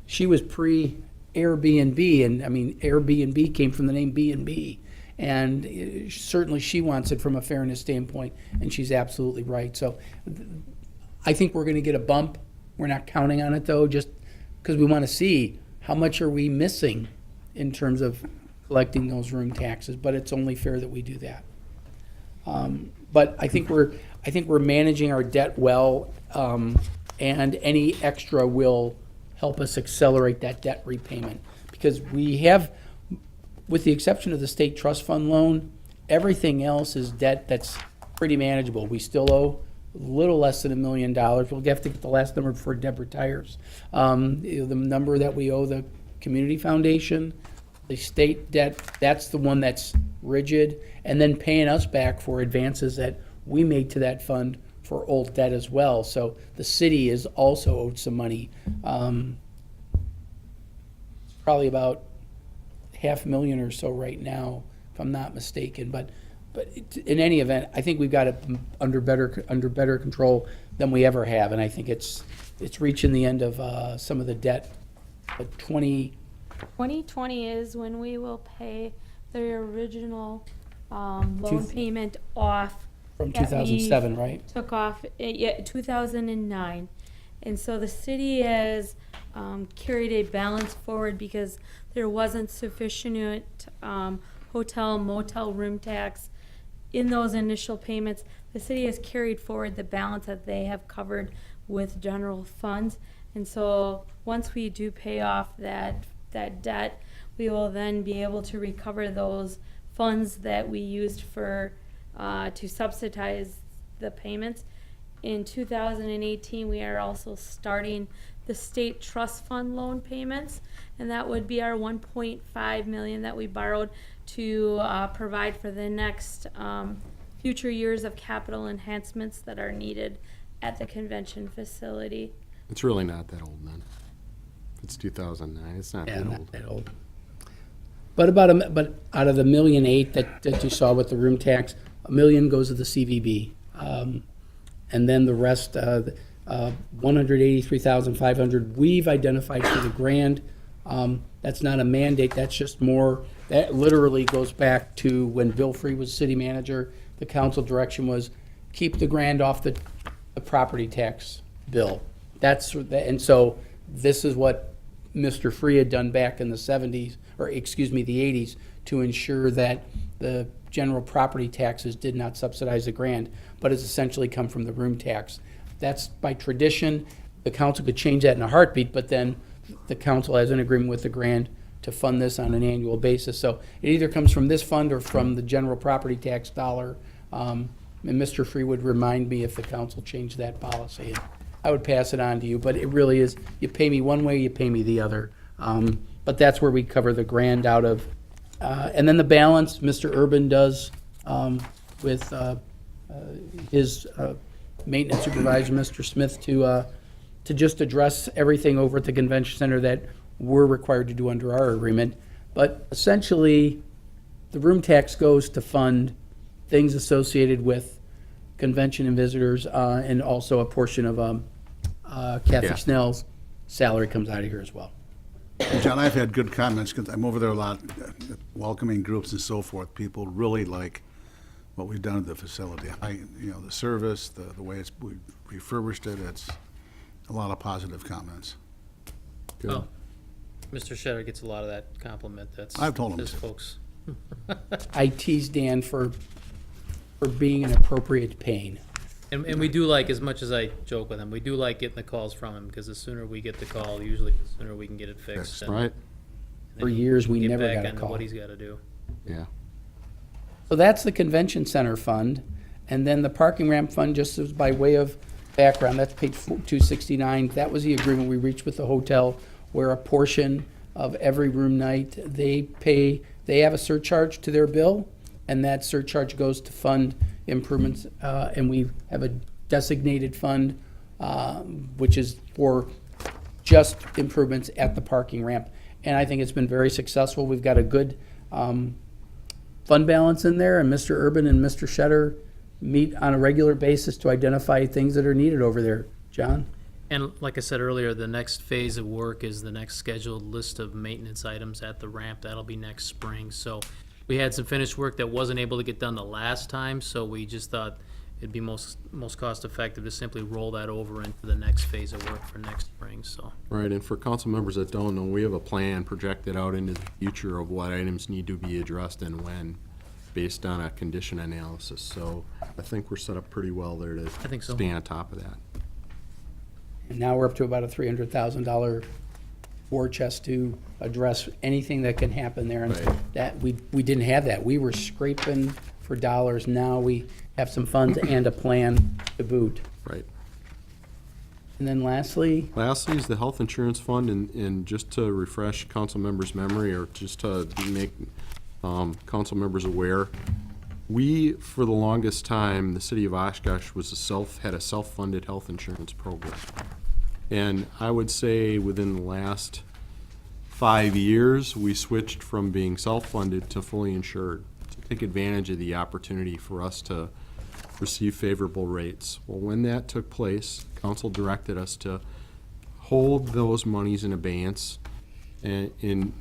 she was pre-Airbnb, and I mean, Airbnb came from the name B&B. And certainly she wants it from a fairness standpoint, and she's absolutely right. So I think we're going to get a bump. We're not counting on it, though, just because we want to see how much are we missing in terms of collecting those room taxes, but it's only fair that we do that. But I think we're managing our debt well, and any extra will help us accelerate that debt repayment. Because we have, with the exception of the state trust fund loan, everything else is debt that's pretty manageable. We still owe a little less than $1 million. We'll have to get the last number before Deb retires. The number that we owe the community foundation, the state debt, that's the one that's rigid, and then paying us back for advances that we made to that fund for old debt as well. So the city is also owed some money. Probably about $500,000 or so right now, if I'm not mistaken. But in any event, I think we've got it under better control than we ever have, and I think it's reaching the end of some of the debt. But 2020 is when we will pay the original loan payment off. from that we 2007, right? Took off, 2009. And so the city has carried a balance forward because there wasn't sufficient hotel, motel room tax in those initial payments. The city has carried forward the balance that they have covered with general funds. And so once we do pay off that that debt, we will then be able to recover those funds that we used for, to subsidize the payments. In 2018, we are also starting the state trust fund loan payments, and that would be our 1.5 million that we borrowed to provide for the next future years of capital enhancements that are needed at the convention facility. It's really not that old then. It's 2009, it's not Yeah, that not old. that old. But but out of the $1.8 million that you saw with the room tax, $1 million goes to the CVB. And then the rest, 183,500, we've identified for the grand. That's not a mandate, that's just more, that literally goes back to when Bill Free was city manager. The council direction was keep the grand off the property tax bill. And so this is what Mr. Free had done back in the 70s, or excuse me, the 80s, to ensure that the general property taxes did not subsidize the grand, but it's essentially come from the room tax. That's by tradition. The council could change that in a heartbeat, but then the council has an agreement with the grand to fund this on an annual basis. So it either comes from this fund or from the general property tax dollar. And Mr. Free would remind me if the council changed that policy. And I would pass it on to you, but it really is, you pay me one way, you pay me the other. But that's where we cover the grand out of. And then the balance, Mr. Urban does with his maintenance supervisor, Mr. Smith, to just address everything over at the convention center that we're required to do under our agreement. But essentially, the room tax goes to fund things associated with convention and visitors, and also a portion of Kathy Yeah. Snell's salary comes out of here as well. And John, I've had good comments, because I'm over there a lot, welcoming groups and so forth. People really like what we've done at the facility. The service, the way we refurbished it, it's a lot of positive comments. Good. Oh, Mr. Shetter gets a lot of that compliment. That's I've told him his to. folks. I tease Dan for being an appropriate pain. And we do like, as much as I joke with him, we do like getting the calls from him, because the sooner we get the call, usually the sooner we can get it fixed. and Right? then For he years, can we get never back got a onto call. what he's gotta do. Yeah. So that's the convention center fund. And then the parking ramp fund, just as by way of background, that's page 269. That was the agreement we reached with the hotel, where a portion of every room night, they have a surcharge to their bill, and that surcharge goes to fund improvements. And we have a designated fund, which is for just improvements at the parking ramp. And I think it's been very successful. We've got a good fund balance in there, and Mr. Urban and Mr. Shetter meet on a regular basis to identify things that are needed over there. John? And like I said earlier, the next phase of work is the next scheduled list of maintenance items at the ramp. That'll be next spring. So we had some finished work that wasn't able to get done the last time, so we just thought it'd be most cost effective to simply roll that over into the next phase of work for next spring, so. Right, and for council members that don't know, we have a plan projected out into the future of what items need to be addressed and when, based on a condition analysis. So I think we're set up pretty well there to I think so. stay on top of that. And now we're up to about a $300,000 war chest to address anything that can happen there. And Right. that, we didn't have that. We were scraping for dollars. Now we have some funds and a plan to boot. Right. And then lastly, Lastly is the health insurance fund, and just to refresh council members' memory, or just to make council members aware, we, for the longest time, the city of Oshkosh had a self-funded health insurance program. And I would say within the last 5 years, we switched from being self-funded to fully insured, to take advantage of the opportunity for us to receive favorable rates. Well, when that took place, council directed us to hold those monies in abeyance, and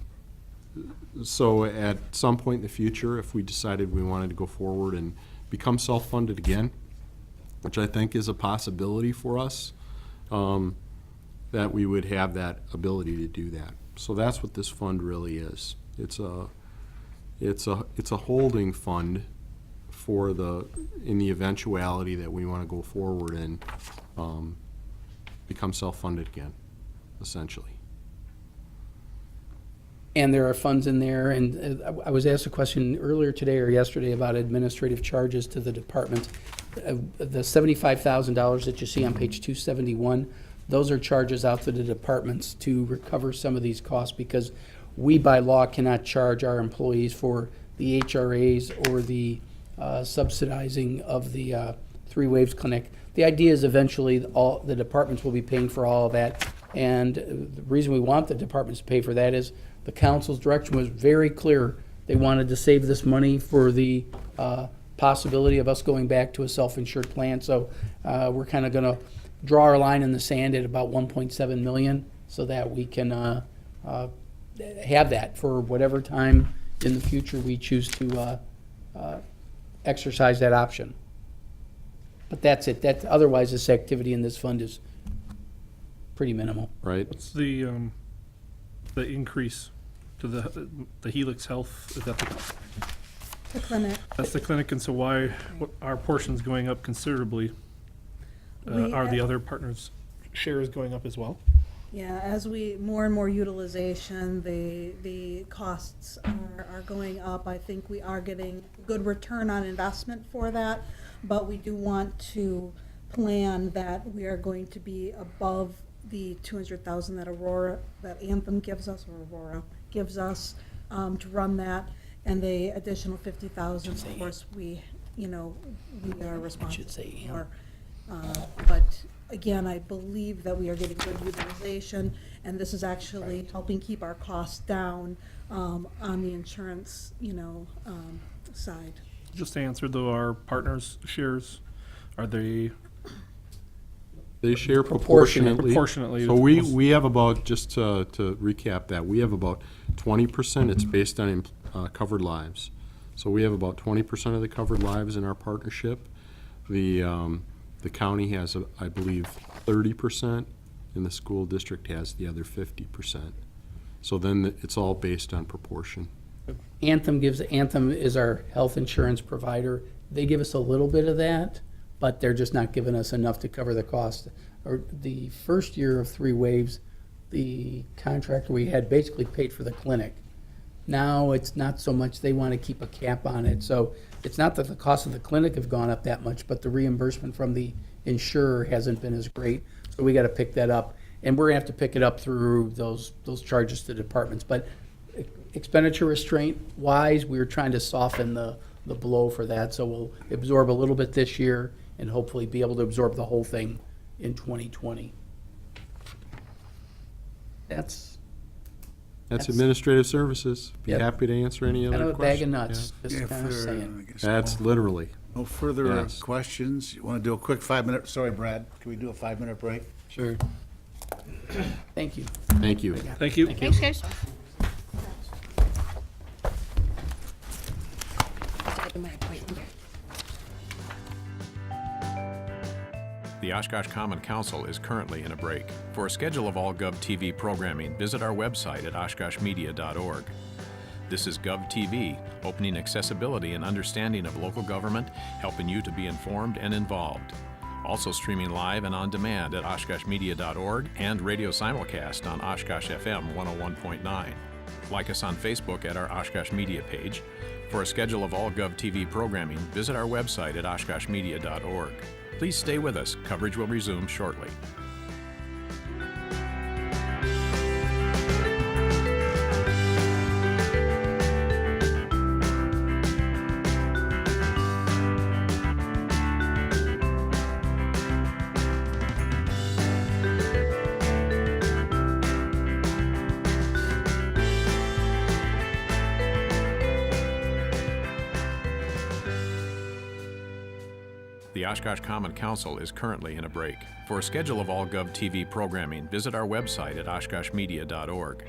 so at some point in the future, if we decided we wanted to go forward and become self-funded again, which I think is a possibility for us, that we would have that ability to do that. So that's what this fund really is. It's a holding fund for in the eventuality that we want to go forward and become self-funded again, essentially. And there are funds in there, and I was asked a question earlier today or yesterday about administrative charges to the department. The $75,000 that you see on page 271, those are charges out to the departments to recover some of these costs, because we by law cannot charge our employees for the HRAs or the subsidizing of the Three Waves Clinic. The idea is eventually all the departments will be paying for all of that, and the reason we want the departments to pay for that is the council's direction was very clear. They wanted to save this money for the possibility of us going back to a self-insured plan. So we're kind of going to draw our line in the sand at about 1.7 million so that we can have that for whatever time in the future we choose to exercise that option. But that's it. Otherwise, this activity in this fund is pretty minimal. Right? What's the increase to the Helix Health? Is that The clinic. that's the clinic, and so why our portion's going up considerably? We Are the have- other partners' shares going up as well? Yeah, as more and more utilization, the costs are going up. I think we are getting good return on investment for that, but we do want to plan that we are going to be above the 200,000 that Anthem gives us, or Aurora gives us, to run that, and the additional 50,000, of course, we are responsible for. But again, I believe that we are getting good utilization, and this is actually helping keep our costs down on the insurance, side. Just to answer though, our partners' shares, are they They share proportionately. Proportionately. So we have about, just to recap that, we have about 20%, it's based on covered lives. So we have about 20% of the covered lives in our partnership. The county has, I believe, 30%, and the school district has the other 50%. So then it's all based on proportion. Anthem is our health insurance provider. They give us a little bit of that, but they're just not giving us enough to cover the cost. Or the first year of Three Waves, the contractor we had basically paid for the clinic. Now it's not so much, they want to keep a cap on it. So it's not that the cost of the clinic have gone up that much, but the reimbursement from the insurer hasn't been as great. So we got to pick that up. And we're going to have to pick it up through those charges to departments. But expenditure restraint wise, we were trying to soften the blow for that. So we'll absorb a little bit this year and hopefully be able to absorb the whole thing in 2020. That's Administrative services. Be Yep. happy to answer any other kind of questions. a bag of nuts, If just kind of there- saying. I guess That's literally. no further Yes. questions. You want to do a quick 5-minute, sorry, Brad, can we do a 5-minute break? Sure. Thank you. Thank you. Thank you. Thanks, guys. The Oshkosh Common Council is currently in a break. For a schedule of all GovTV programming, visit our website at oshkoshmedia.org. This is GovTV, opening accessibility and understanding of local government, helping you to be informed and involved. Also streaming live and on demand at oshkoshmedia.org and radio simulcast on Oshkosh FM 101.9. Like us on Facebook at our Oshkosh Media page. For a schedule of all GovTV programming, visit our website at oshkoshmedia.org. Please stay with us. Coverage will resume shortly. The Oshkosh Common Council is currently in a break. For a schedule of all GovTV programming, visit our website at oshkoshmedia.org.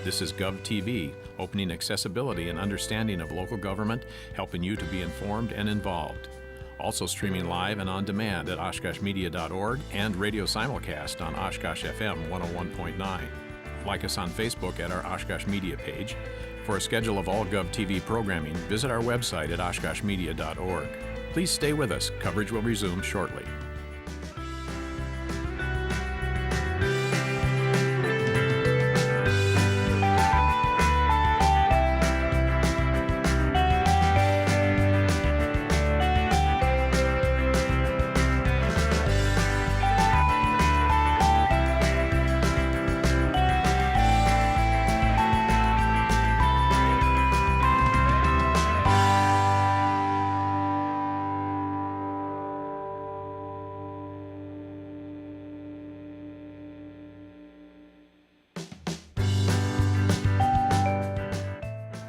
This is GovTV, opening accessibility and understanding of local government, helping you to be informed and involved. Also streaming live and on demand at oshkoshmedia.org and radio simulcast on Oshkosh FM 101.9. Like us on Facebook at our Oshkosh Media page. For a schedule of all GovTV programming, visit our website at oshkoshmedia.org. Please stay with us. Coverage will resume shortly.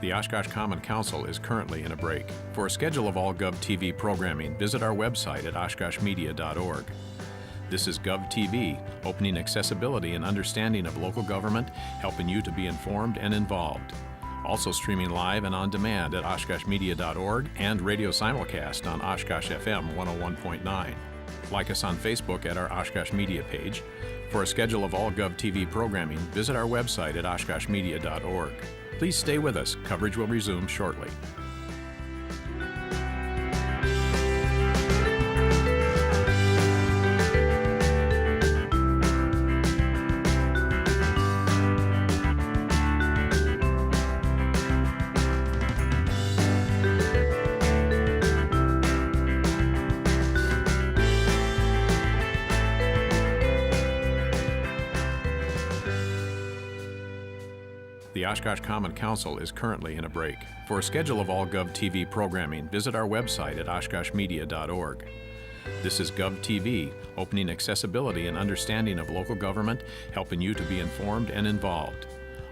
The Oshkosh Common Council is currently in a break. For a schedule of all GovTV programming, visit our website at oshkoshmedia.org. This is GovTV, opening accessibility and understanding of local government, helping you to be informed and involved. Also streaming live and on demand at oshkoshmedia.org and radio simulcast on Oshkosh FM 101.9. Like us on Facebook at our Oshkosh Media page. For a schedule of all GovTV programming, visit our website at oshkoshmedia.org. Please stay with us. Coverage will resume shortly. The Oshkosh Common Council is currently in a break. For a schedule of all GovTV programming, visit our website at oshkoshmedia.org. This is GovTV, opening accessibility and understanding of local government, helping you to be informed and involved.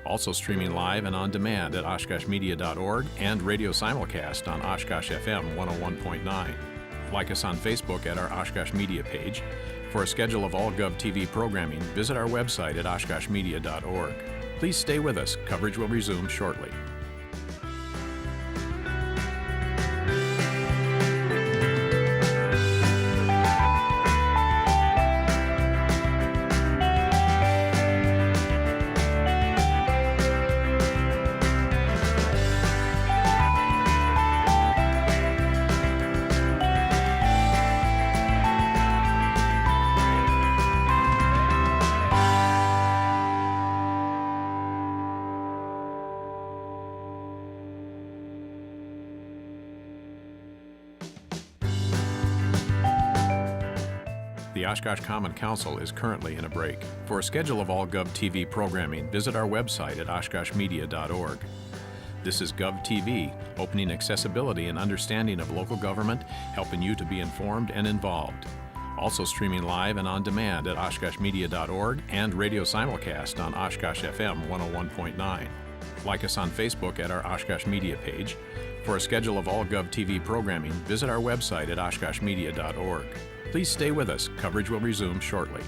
Also streaming live and on demand at oshkoshmedia.org and radio simulcast on Oshkosh FM 101.9. Like us on Facebook at our Oshkosh Media page. For a schedule of all GovTV programming, visit our website at oshkoshmedia.org. Please stay with us. Coverage will resume shortly. The Oshkosh Common Council is currently in a break. For a schedule of all GovTV programming, visit our website at oshkoshmedia.org. This is GovTV, opening accessibility and understanding of local government, helping you to be informed and involved. Also streaming live and on demand at oshkoshmedia.org and radio simulcast on Oshkosh FM 101.9. Like us on Facebook at our Oshkosh Media page. For a schedule of all GovTV programming, visit our website at oshkoshmedia.org. Please stay with us. Coverage will resume shortly.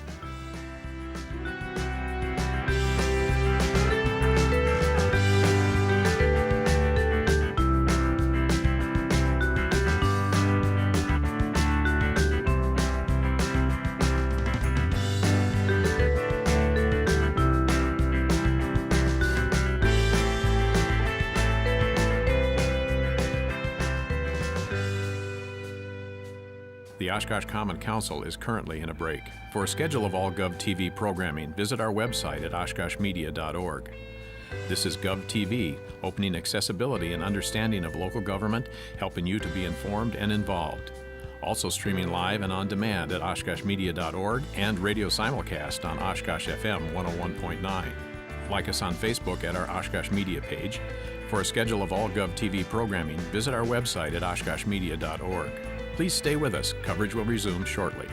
The Oshkosh Common Council is currently in a break. For a schedule of all GovTV programming, visit our website at oshkoshmedia.org. This is GovTV, opening accessibility and understanding of local government, helping you to be informed and involved. Also streaming live and on demand at oshkoshmedia.org and radio simulcast on Oshkosh FM 101.9. Like us on Facebook at our Oshkosh Media page. For a schedule of all GovTV programming, visit our website at oshkoshmedia.org. Please stay with us. Coverage will resume shortly.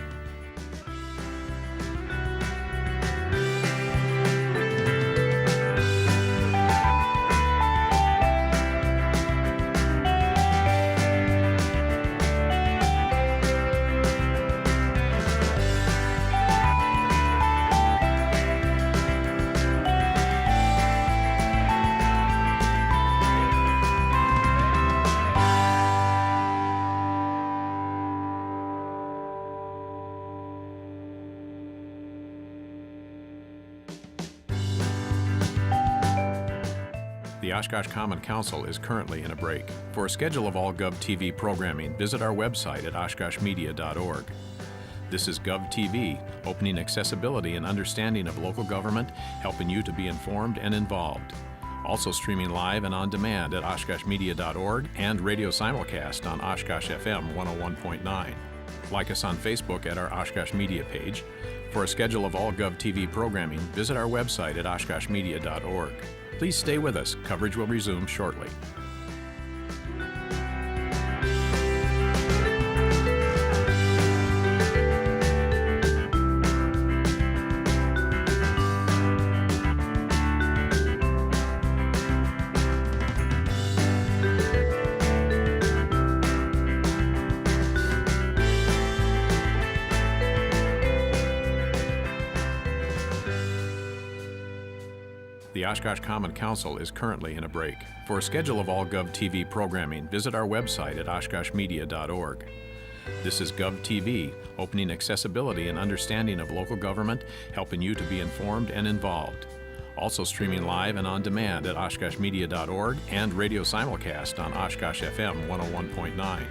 The Oshkosh Common Council is currently in a break. For a schedule of all GovTV programming, visit our website at oshkoshmedia.org. This is GovTV, opening accessibility and understanding of local government, helping you to be informed and involved. Also streaming live and on demand at oshkoshmedia.org and radio simulcast on Oshkosh FM 101.9. Like us on Facebook at our Oshkosh Media page. For a schedule of all GovTV programming, visit our website at oshkoshmedia.org. Please stay with us. Coverage will resume shortly. The Oshkosh Common Council is currently in a break. For a schedule of all GovTV programming, visit our website at oshkoshmedia.org. This is GovTV, opening accessibility and understanding of local government, helping you to be informed and involved. Also streaming live and on demand at oshkoshmedia.org and radio simulcast on Oshkosh FM 101.9.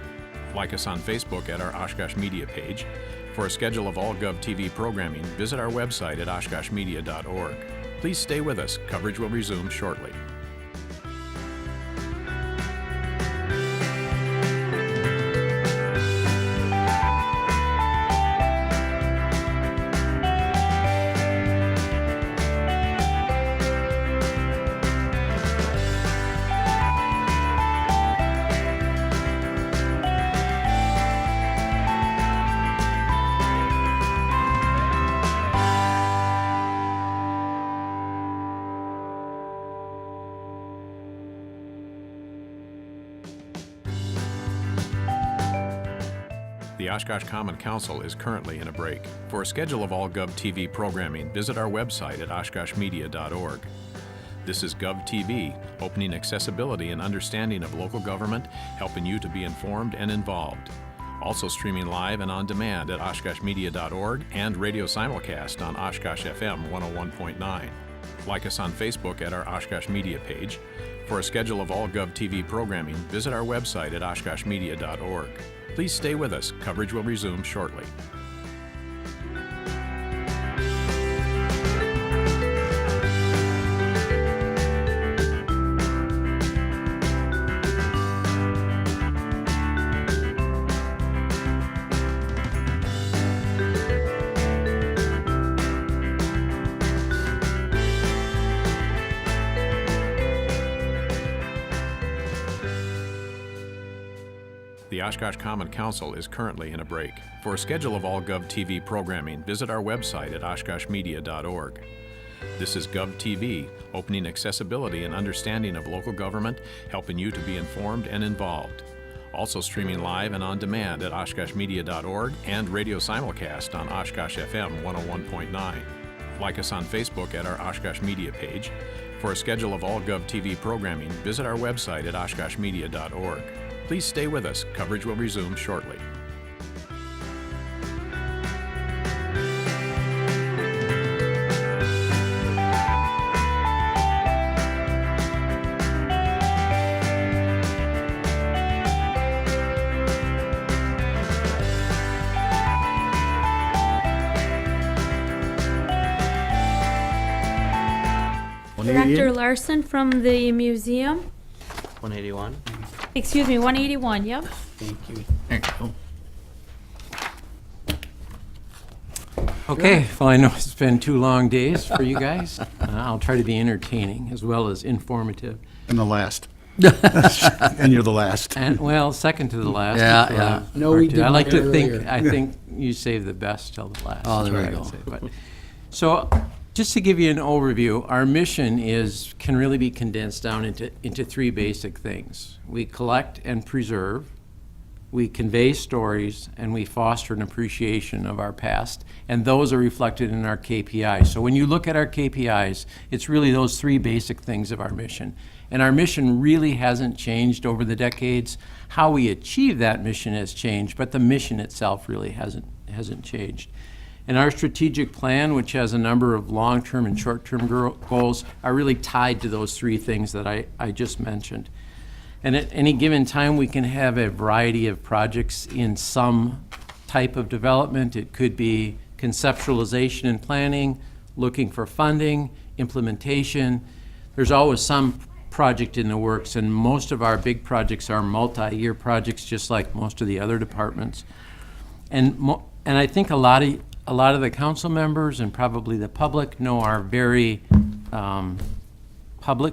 Like us on Facebook at our Oshkosh Media page. For a schedule of all GovTV programming, visit our website at oshkoshmedia.org. Please stay with us. Coverage will resume shortly. The Oshkosh Common Council is currently in a break. For a schedule of all GovTV programming, visit our website at oshkoshmedia.org. This is GovTV, opening accessibility and understanding of local government, helping you to be informed and involved. Also streaming live and on demand at oshkoshmedia.org and radio simulcast on Oshkosh FM 101.9. Like us on Facebook at our Oshkosh Media page. For a schedule of all GovTV programming, visit our website at oshkoshmedia.org. Please stay with us. Coverage will resume shortly. The Oshkosh Common Council is currently in a break. For a schedule of all GovTV programming, visit our website at oshkoshmedia.org. This is GovTV, opening accessibility and understanding of local government, helping you to be informed and involved. Also streaming live and on demand at oshkoshmedia.org and radio simulcast on Oshkosh FM 101.9. Like us on Facebook at our Oshkosh Media page. For a schedule of all GovTV programming, visit our website at oshkoshmedia.org. Please stay with us. Coverage will resume shortly. Director Larson from the museum. 181. Excuse me, 181, yep. Thank you. There you go. Okay, well, I know it's been 2 long days for you guys. I'll try to be entertaining as well as informative. And the last. And you're the last. And, well, second to the last. Yeah, for yeah. No, we part two. did I like to earlier. think, I think you save the best till the last. Oh, there That's we what I would go. say. But, so, just to give you an overview, our mission can really be condensed down into 3 basic things. We collect and preserve, we convey stories, and we foster an appreciation of our past. And those are reflected in our KPIs. So when you look at our KPIs, it's really those 3 basic things of our mission. And our mission really hasn't changed over the decades. How we achieve that mission has changed, but the mission itself really hasn't changed. And our strategic plan, which has a number of long-term and short-term goals, are really tied to those 3 things that I just mentioned. And at any given time, we can have a variety of projects in some type of development. It could be conceptualization and planning, looking for funding, implementation. There's always some project in the works, and most of our big projects are multi-year projects, just like most of the other departments. And I think a lot of the council members and probably the public know our very public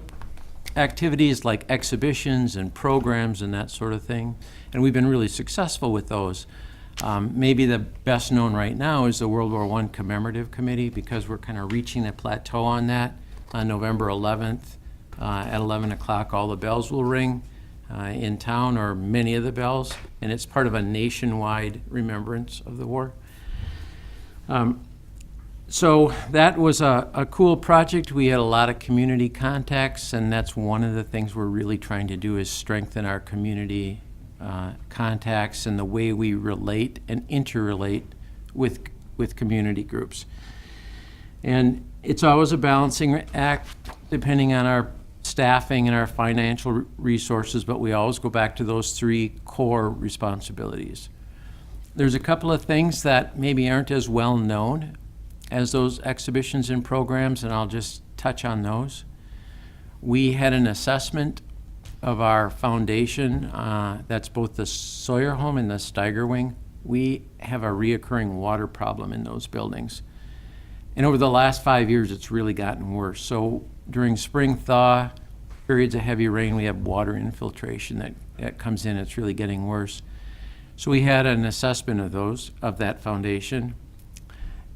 activities like exhibitions and programs and that sort of thing. And we've been really successful with those. Maybe the best known right now is the World War I Commemorative Committee, because we're kind of reaching a plateau on that. On November 11th at 11 o'clock, all the bells will ring in town, or many of the bells, and it's part of a nationwide remembrance of the war. So that was a cool project. We had a lot of community contacts, and that's one of the things we're really trying to do is strengthen our community contacts and the way we relate and interrelate with community groups. And it's always a balancing act depending on our staffing and our financial resources, but we always go back to those three core responsibilities. There's a couple of things that maybe aren't as well known as those exhibitions and programs, and I'll just touch on those. We had an assessment of our foundation, that's both the Sawyer Home and the Steiger Wing. We have a reoccurring water problem in those buildings. And over the last 5 years, it's really gotten worse. So during spring thaw, periods of heavy rain, we have water infiltration that comes in. It's really getting worse. So we had an assessment of that foundation.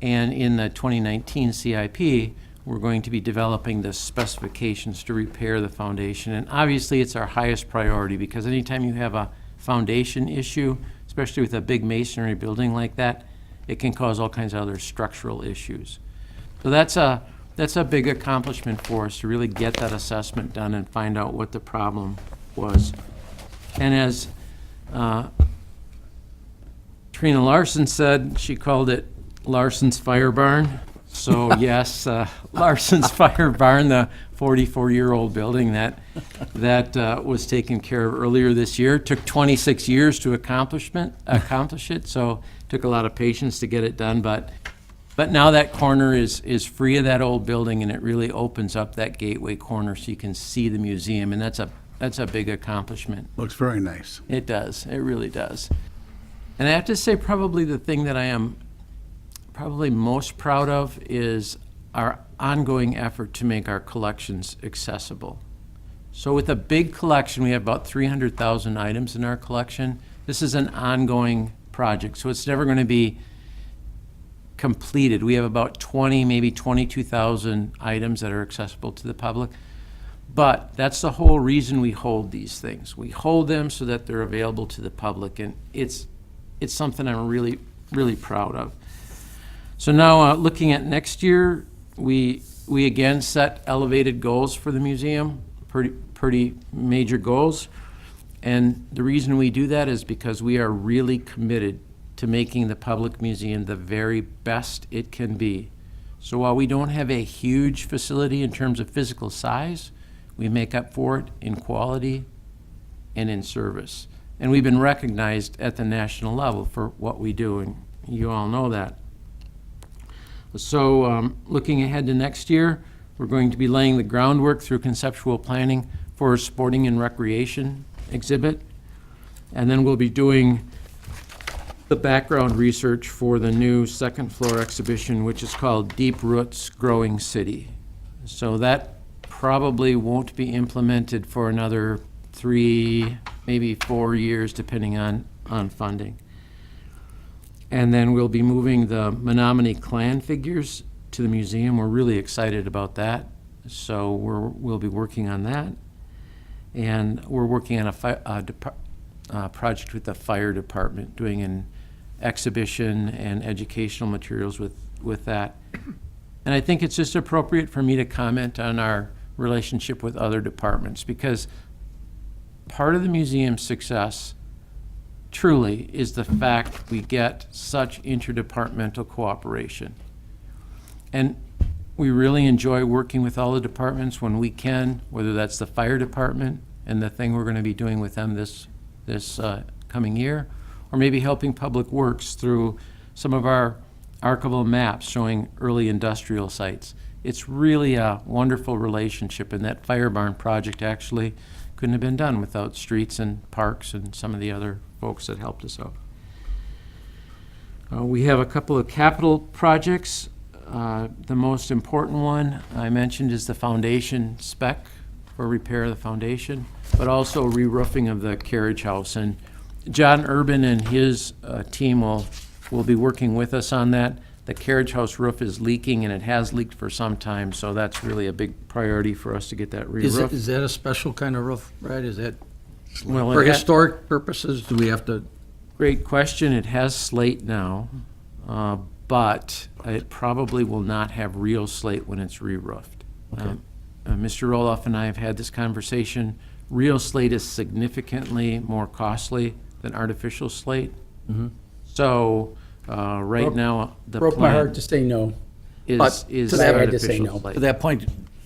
And in the 2019 CIP, we're going to be developing the specifications to repair the foundation. And obviously, it's our highest priority because anytime you have a foundation issue, especially with a big masonry building like that, it can cause all kinds of other structural issues. So that's a big accomplishment for us to really get that assessment done and find out what the problem was. And as Trina Larson said, she called it Larson's Fire Barn. So yes, Larson's Fire Barn, the 44-year-old building that was taken care of earlier this year. Took 26 years to accomplish it, so took a lot of patience to get it done. But now that corner is free of that old building, and it really opens up that gateway corner so you can see the museum, and that's a big accomplishment. Looks very nice. It does. It really does. And I have to say, probably the thing that I am probably most proud of is our ongoing effort to make our collections accessible. So with a big collection, we have about 300,000 items in our collection. This is an ongoing project, so it's never going to be completed. We have about 20, maybe 22,000 items that are accessible to the public. But that's the whole reason we hold these things. We hold them so that they're available to the public, and it's something I'm really, really proud of. So now, looking at next year, we again set elevated goals for the museum, pretty major goals. And the reason we do that is because we are really committed to making the public museum the very best it can be. So while we don't have a huge facility in terms of physical size, we make up for it in quality and in service. And we've been recognized at the national level for what we do, and you all know that. So looking ahead to next year, we're going to be laying the groundwork through conceptual planning for a sporting and recreation exhibit. And then we'll be doing the background research for the new second floor exhibition, which is called Deep Roots Growing City. So that probably won't be implemented for another 3, maybe 4 years, depending on funding. And then we'll be moving the Menominee clan figures to the museum. We're really excited about that. So we'll be working on that. And we're working on a project with the fire department, doing an exhibition and educational materials with that. And I think it's just appropriate for me to comment on our relationship with other departments, because part of the museum's success truly is the fact we get such interdepartmental cooperation. And we really enjoy working with all the departments when we can, whether that's the fire department and the thing we're going to be doing with them this coming year, or maybe helping Public Works through some of our archival maps showing early industrial sites. It's really a wonderful relationship, and that fire barn project actually couldn't have been done without streets and parks and some of the other folks that helped us out. We have a couple of capital projects. The most important one I mentioned is the foundation spec for repair of the foundation, but also re-roofing of the carriage house. And John Urban and his team will be working with us on that. The carriage house roof is leaking, and it has leaked for some time, so that's really a big priority for us to get that re-roofed. Is that a special kind of roof, Brad? Is that Well, for it historic purposes? Do we have to? Great question. It has slate now, but it probably will not have real slate when it's re-roofed. Mr. Roloff and I have had this conversation. Real slate is significantly more costly than artificial slate. So, right now, the Broke my heart plan to say no. But is to that- I had to say artificial no. slate. To that point,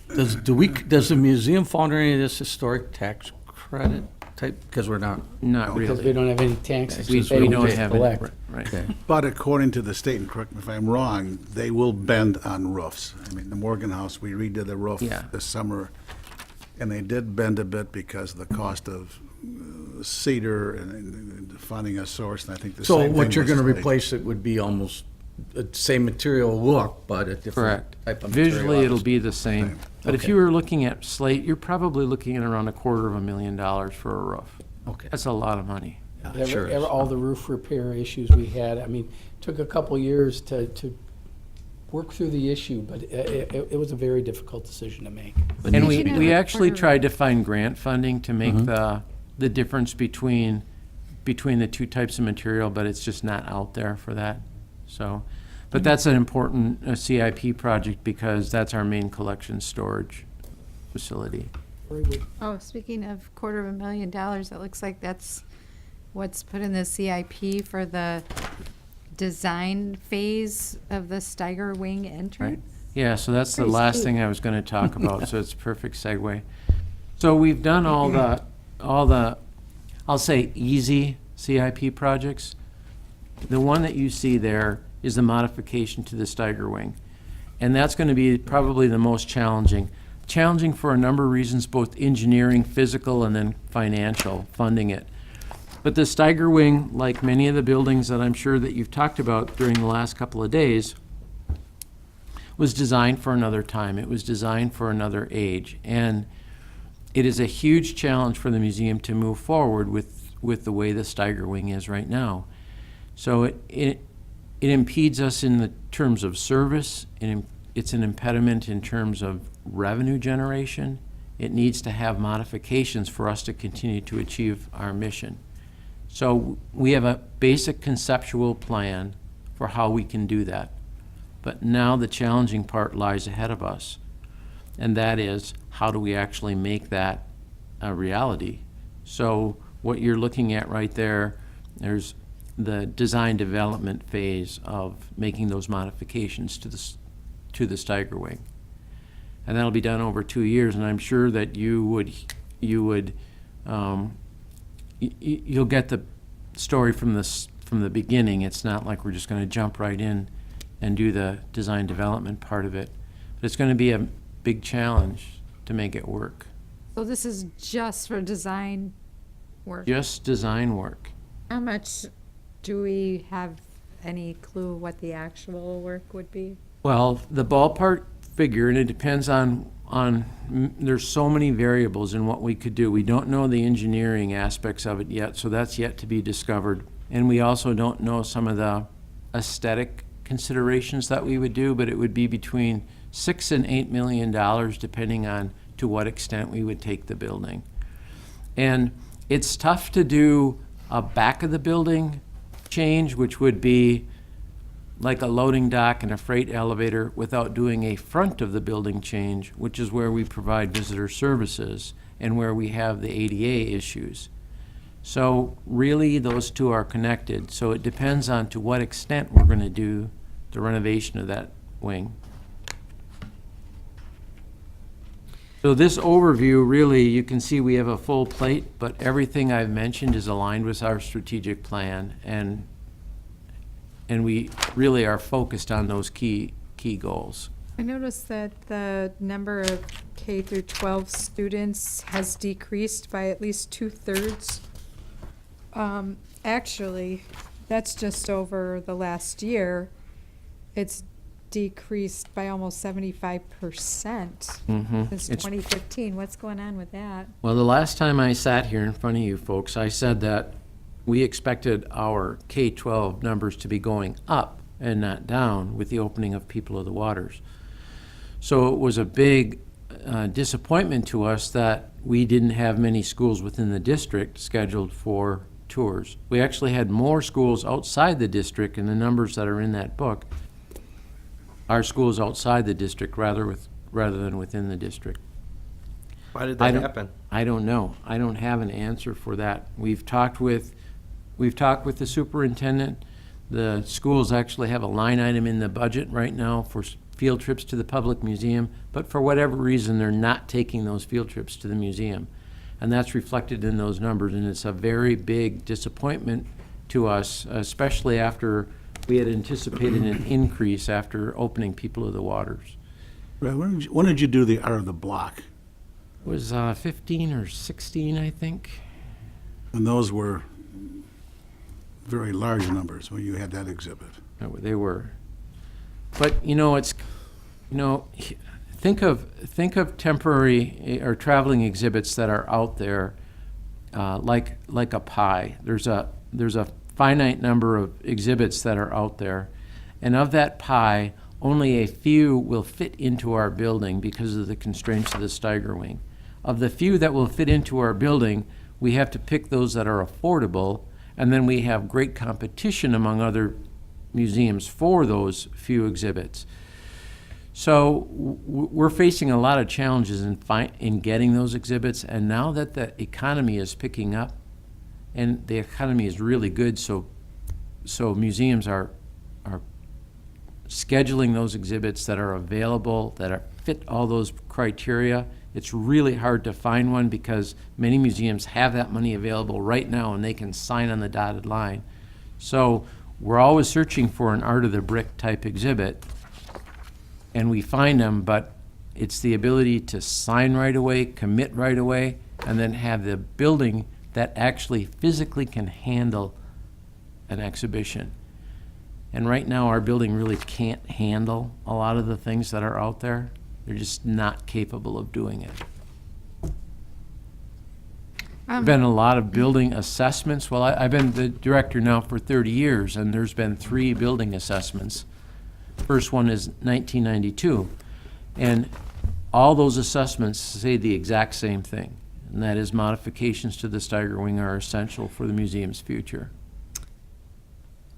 does the museum fall under any of this historic tax credit type, because we're not? Not Because we really. don't have any taxes We to pay, we don't just have any, collect. right. Okay. But according to the state, and correct me if I'm wrong, they will bend on roofs. I mean, the Morgan House, we redid the roof Yeah. this summer, and they did bend a bit because of the cost of cedar and finding a source, and I think the same So thing what you're was gonna slate. replace it would be almost the same material look, but a different Correct. type of material. Visually, it'll obviously. be the same. But if Okay. you were looking at slate, you're probably looking at around $250,000 for a roof. Okay. That's a lot of money. Sure is. All the roof repair issues we had, I mean, took a couple years to work through the issue, but it was a very difficult decision to make. And we, Speaking of we a actually quarter- tried to find grant funding to make the difference between the two types of material, but it's just not out there for that. So, but that's an important CIP project because that's our main collection storage facility. Oh, speaking of $250,000, it looks like that's what's put in the CIP for the design phase of the Steiger Wing entrance. Yeah, so that's the Pretty last steep. thing I was gonna talk about, so it's a perfect segue. So we've done all the, I'll say, easy CIP projects. The one that you see there is the modification to the Steiger Wing. And that's gonna be probably the most challenging. Challenging for a number of reasons, both engineering, physical, and then financial, funding it. But the Steiger Wing, like many of the buildings that I'm sure that you've talked about during the last couple of days, was designed for another time. It was designed for another age. And it is a huge challenge for the museum to move forward with the way the Steiger Wing is right now. So it impedes us in the terms of service, and it's an impediment in terms of revenue generation. It needs to have modifications for us to continue to achieve our mission. So we have a basic conceptual plan for how we can do that. But now the challenging part lies ahead of us. And that is, how do we actually make that a reality? So what you're looking at right there, there's the design development phase of making those modifications to the Steiger Wing. And that'll be done over 2 years, and I'm sure that you'll get the story from the beginning. It's not like we're just gonna jump right in and do the design development part of it. But it's gonna be a big challenge to make it work. So this is just for design work. Just design work. How much do we have any clue what the actual work would be? Well, the ballpark figure, and it depends on, there's so many variables in what we could do. We don't know the engineering aspects of it yet, so that's yet to be discovered. And we also don't know some of the aesthetic considerations that we would do, but it would be between $6 and $8 million, depending on to what extent we would take the building. And it's tough to do a back of the building change, which would be like a loading dock and a freight elevator, without doing a front of the building change, which is where we provide visitor services and where we have the ADA issues. So really, those two are connected. So it depends on to what extent we're going to do the renovation of that wing. So this overview, really, you can see we have a full plate, but everything I've mentioned is aligned with our strategic plan, and we really are focused on those key goals. I noticed that the number of K through 12 students has decreased by at least 2/3. Actually, that's just over the last year. It's decreased by almost 75% since It's 2015. What's going on with that? Well, the last time I sat here in front of you folks, I said that we expected our K-12 numbers to be going up and not down with the opening of People of the Waters. So it was a big disappointment to us that we didn't have many schools within the district scheduled for tours. We actually had more schools outside the district in the numbers that are in that book our schools outside the district rather than within the district. Why did I that don't- happen? I don't know. I don't have an answer for that. We've talked with the superintendent. The schools actually have a line item in the budget right now for field trips to the public museum, but for whatever reason, they're not taking those field trips to the museum. And that's reflected in those numbers, and it's a very big disappointment to us, especially after we had anticipated an increase after opening People of the Waters. Brad, when did you do the Art of the Block? It was 15 or 16, I think. And those were very large numbers when you had that exhibit. They were. But, think of temporary or traveling exhibits that are out there, like a pie. There's a finite number of exhibits that are out there, and of that pie, only a few will fit into our building because of the constraints of the Steiger Wing. Of the few that will fit into our building, we have to pick those that are affordable, and then we have great competition among other museums for those few exhibits. So we're facing a lot of challenges in getting those exhibits, and now that the economy is picking up, and the economy is really good, so museums are scheduling those exhibits that are available, that fit all those criteria. It's really hard to find one because many museums have that money available right now and they can sign on the dotted line. So we're always searching for an Art of the Brick type exhibit, and we find them, but it's the ability to sign right away, commit right away, and then have the building that actually physically can handle an exhibition. And right now, our building really can't handle a lot of the things that are out there. They're just not capable of doing it. There's been a lot of building assessments. Well, I've been the director now for 30 years, and there's been 3 building assessments. First one is 1992. And all those assessments say the exact same thing, and that is modifications to the Steiger Wing are essential for the museum's future.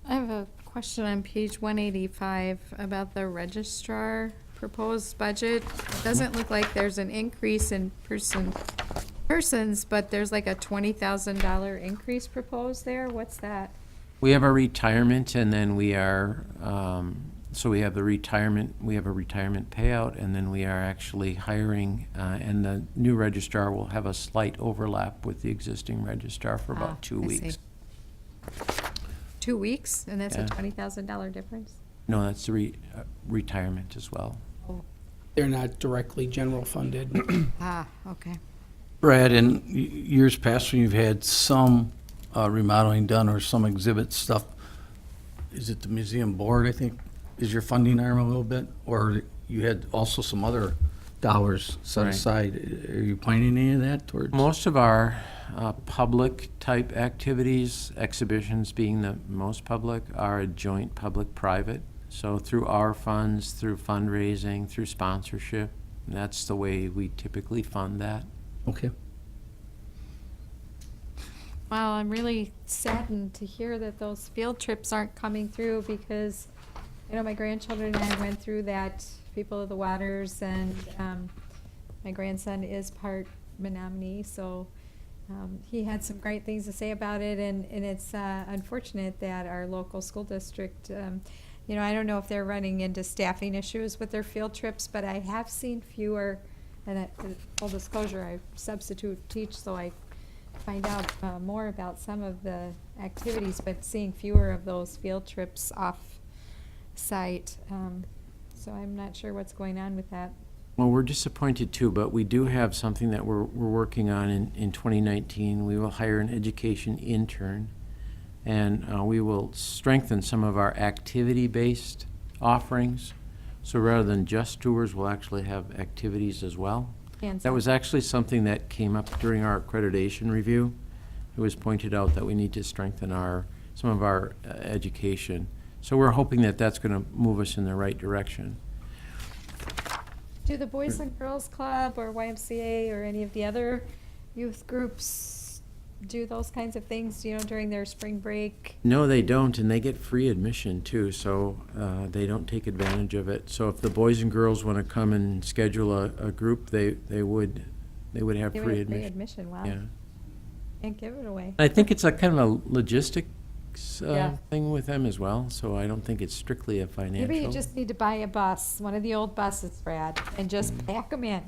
I have a question on page 185 about the registrar proposed budget. It doesn't look like there's an increase in persons, but there's like a $20,000 increase proposed there. What's that? We have a retirement, and then we are, so we have a retirement payout, and then we are actually hiring, and the new registrar will have a slight overlap with the existing registrar for about 2 I weeks. see. 2 weeks, and that's Yeah. a $20,000 difference? No, that's the retirement as well. They're not directly general funded. Okay. Brad, in years past, when you've had some remodeling done or some exhibit stuff, is it the museum board, I think, is your funding arm a little bit? Or you had also some other dollars set Right. aside? Are you pointing any of that towards? Most of our public-type activities, exhibitions being the most public, are a joint public-private. So through our funds, through fundraising, through sponsorship, that's the way we typically fund that. Okay. Well, I'm really saddened to hear that those field trips aren't coming through because, my grandchildren and I went through that People of the Waters, and my grandson is part Menominee, so he had some great things to say about it, and it's unfortunate that our local school district, I don't know if they're running into staffing issues with their field trips, but I have seen fewer, and full disclosure, I substitute teach, so I find out more about some of the activities, but seeing fewer of those field trips off-site. So I'm not sure what's going on with that. Well, we're disappointed too, but we do have something that we're working on in 2019. We will hire an education intern, and we will strengthen some of our activity-based offerings. So rather than just tours, we'll actually have activities as well. That was actually something that came up during our accreditation review. It was pointed out that we need to strengthen some of our education. So we're hoping that that's going to move us in the right direction. Do the Boys and Girls Club or YMCA or any of the other youth groups do those kinds of things, during their spring break? No, they don't, and they get free admission too, so they don't take advantage of it. So if the boys and girls want to come and schedule a group, they would have They would free have free admission. admission, wow. Yeah. Can't give it away. I think it's a kind of a logistics Yeah. thing with them as well, so I don't think it's strictly a financial. Maybe you just need to buy a bus, one of the old buses, Brad, and just pack them in.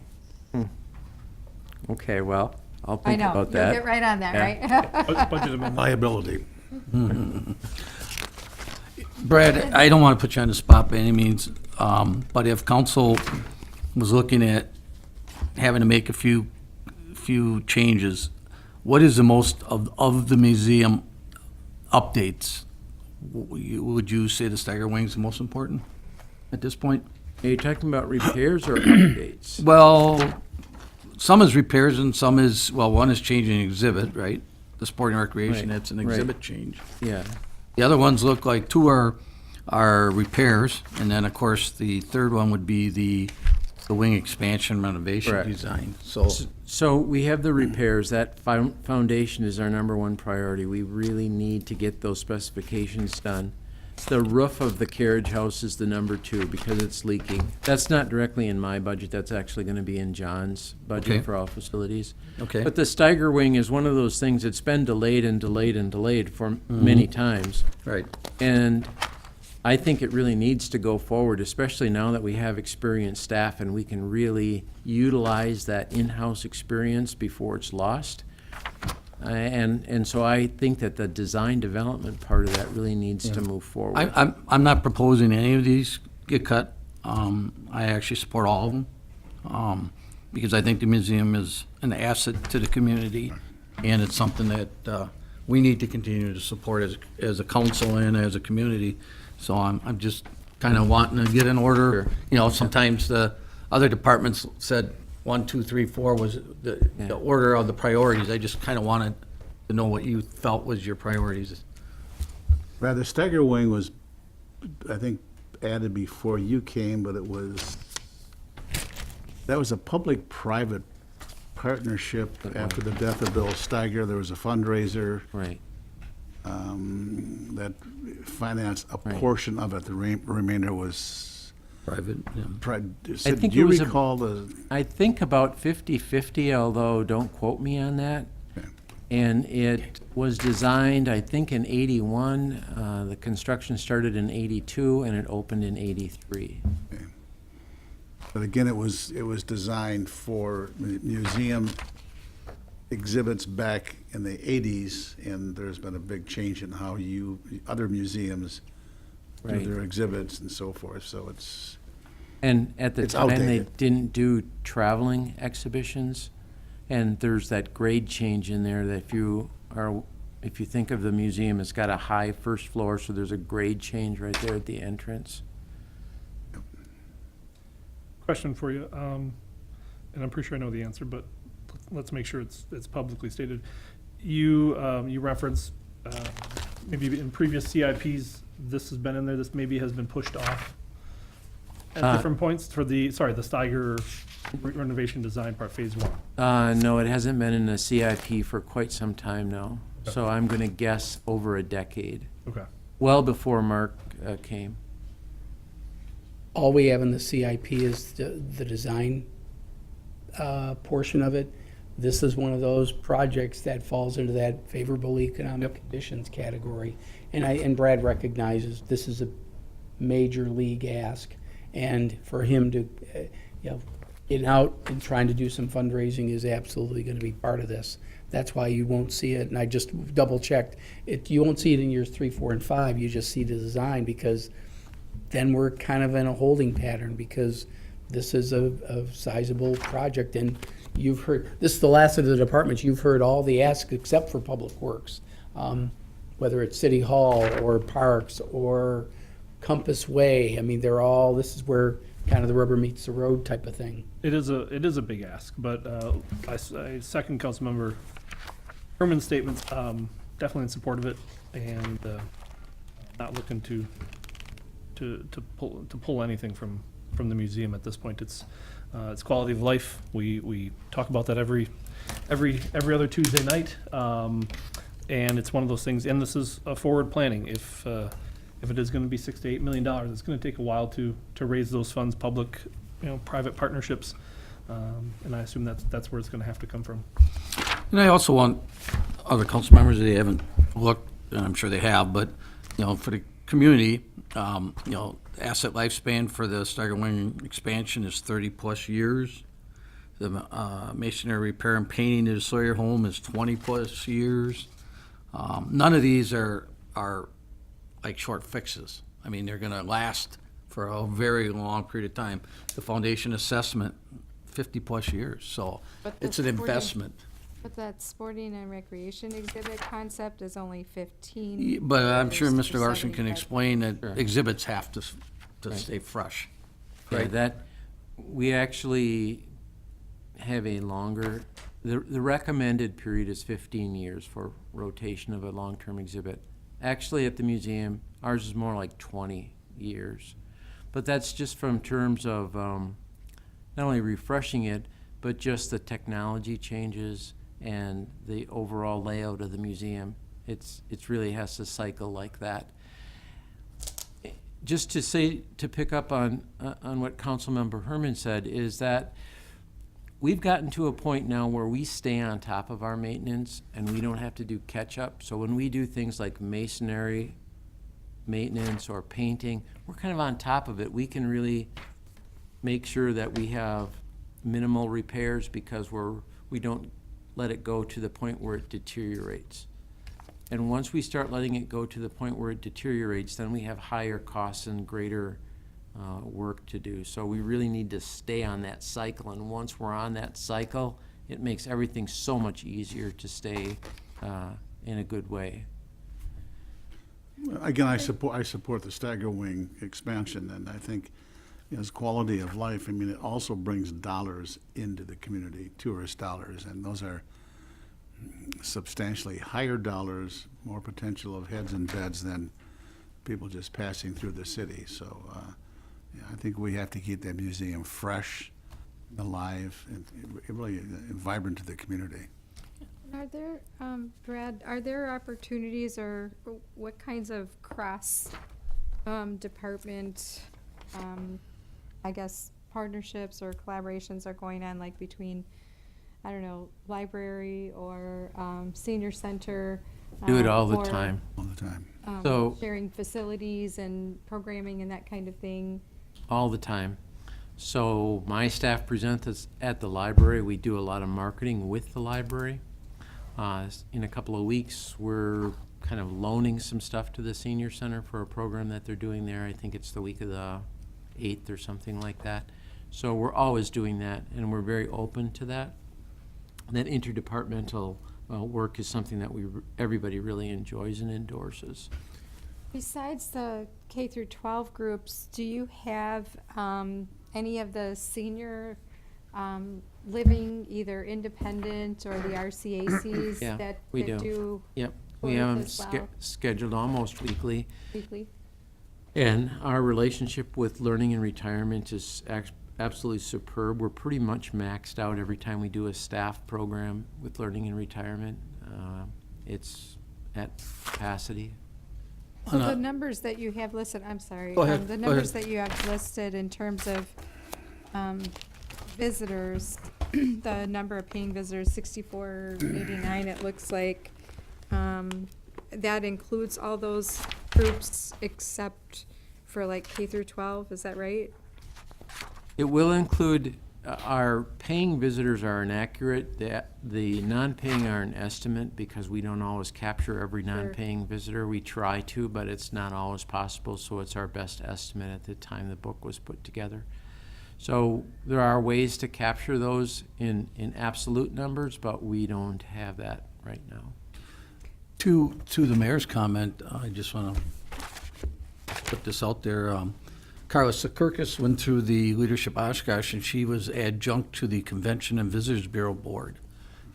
Okay, well, I'll I think know, about you'll that. get right on that, Yeah. right? Budget amendment. Liability. Brad, I don't want to put you on the spot by any means, but if council was looking at having to make a few changes, what is the most of the museum updates? Would you say the stagger wing is the most important at this point? Are you talking about repairs or updates? Well, some is repairs and some is, well, one is changing exhibit, right? The sporting recreation, Right, that's an right. exhibit change. Yeah. The other ones look like two are repairs, and then, of course, the third one would be the wing expansion renovation Correct. design, so. So we have the repairs, that foundation is our number one priority. We really need to get those specifications done. The roof of the carriage house is the number two because it's leaking. That's not directly in my budget, that's actually gonna be in John's Okay. budget for all facilities. Okay. But the Steiger wing is one of those things that's been delayed and delayed and delayed for many times. Right. And I think it really needs to go forward, especially now that we have experienced staff and we can really utilize that in-house experience before it's lost. And so I think that the design development part of that really needs to move forward. I'm not proposing any of these get cut. I actually support all of them, because I think the museum is an asset to the community, and it's something that we need to continue to support as a council and as a community. So I'm just kind of wanting to get in order. Sometimes the other departments said 1, 2, 3, 4 was the order of the priorities. I just kind of wanted to know what you felt was your priorities. Brad, the stagger wing was, I think, added before you came, but that was a public-private partnership after the death of Bill Steiger. There was a fundraiser. Right. That financed a portion of it. The remainder was private. Yeah. Sid, think do you it was recall the? I think about 50-50, although don't quote me on that. Okay. And it was designed, I think, in 81. The construction started in 82, and it opened in 83. Okay. But again, it was designed for museum exhibits back in the 80s, and there's been a big change in how other museums do Right. their exhibits and so forth. So it's. And at the It's time, they outdated. didn't do traveling exhibitions, and there's that grade change in there that if you think of the museum, it's got a high first floor, so there's a grade change right there at the entrance. Question for you, and I'm pretty sure I know the answer, but let's make sure it's publicly stated. You reference maybe in previous CIPs, this has been in there, this maybe has been pushed off at different points for the Steiger renovation design part, phase 1. No, it hasn't been in the CIP for quite some time now, so I'm gonna guess over a decade, Okay. well before Mark came. All we have in the CIP is the design portion of it. This is one of those projects that falls into that favorable economic conditions category. And Brad recognizes this is a major league ask. And for him to, get out and trying to do some fundraising is absolutely gonna be part of this. That's why you won't see it, and I just double checked. You won't see it in years 3, 4, and 5. You just see the design, because then we're kind of in a holding pattern, because this is a sizable project, and you've heard, this is the last of the departments, you've heard all the asks except for Public Works. Whether it's City Hall or Parks or Compass Way, I mean, this is where kind of the rubber meets the road type of thing. It is a big ask, but I second Councilmember Herman's statements, definitely in support of it, and not looking to pull anything from from the museum at this point. It's quality of life. We talk about that every other Tuesday night. And it's one of those things, and this is a forward planning. If it is going to be $6 to $8 million, it's going to take a while to raise those funds, public, private partnerships. And I assume that's where it's going to have to come from. And I also want other council members, they haven't looked, and I'm sure they have, but, for the community, asset lifespan for the Steiger Wing expansion is 30-plus years. The masonry repair and painting of the Sawyer home is 20-plus years. None of these are like short fixes. I mean, they're gonna last for a very long period of time. The foundation assessment, 50-plus years, so But the it's an sporting- investment. But that sporting and recreation exhibit concept is only 15. But I'm sure years Mr. or Larson can 75. explain that Sure. exhibits have to Right. stay fresh. Yeah, Right. that, we actually have a longer, the recommended period is 15 years for rotation of a long-term exhibit. Actually, at the museum, ours is more like 20 years. But that's just from terms of not only refreshing it, but just the technology changes and the overall layout of the museum. It's really has to cycle like that. Just to say, to pick up on what Councilmember Herman said, is that we've gotten to a point now where we stay on top of our maintenance and we don't have to do catch-up. So when we do things like masonry maintenance or painting, we're kind of on top of it. We can really make sure that we have minimal repairs because we don't let it go to the point where it deteriorates. And once we start letting it go to the point where it deteriorates, then we have higher costs and greater work to do. So we really need to stay on that cycle, and once we're on that cycle, it makes everything so much easier to stay in a good way. Again, I support the Steiger Wing expansion, and I think as quality of life, I mean, it also brings dollars into the community, tourist dollars, and those are substantially higher dollars, more potential of heads and beds than people just passing through the city. So I think we have to keep that museum fresh, alive, and really vibrant to the community. Are there, Brad, are there opportunities or what kinds of cross department, I guess, partnerships or collaborations are going on, like between, I don't know, library or senior center? Do it all the or, time. All the time. So- sharing facilities and programming and that kind of thing? All the time. So my staff presents at the library. We do a lot of marketing with the library. In a couple of weeks, we're kind of loaning some stuff to the senior center for a program that they're doing there. I think it's the week of the 8th or something like that. So we're always doing that, and we're very open to that. And that interdepartmental work is something that everybody really enjoys and endorses. Besides the K through 12 groups, do you have any of the senior living, either independent or the RCACs Yeah, that we do Yep, we work have them as well? scheduled almost weekly. Weekly? And our relationship with learning and retirement is absolutely superb. We're pretty much maxed out every time we do a staff program with learning and retirement. It's at capacity. So the numbers that you have listed, I'm sorry. Go ahead, The go numbers ahead. that you have listed in terms of visitors, the number of paying visitors, 6,489, it looks like. That includes all those groups except for like K through 12, is that right? It will include, our paying visitors are inaccurate. The non-paying are an estimate because we don't always capture every non-paying visitor. We try to, but it's not always possible, so it's our best estimate at the time the book was put together. So there are ways to capture those in absolute numbers, but we don't have that right now. To the mayor's comment, I just want to put this out there. Carla Sakirkis went through the Leadership Oshkosh, and she was adjunct to the Convention and Visitors Bureau Board.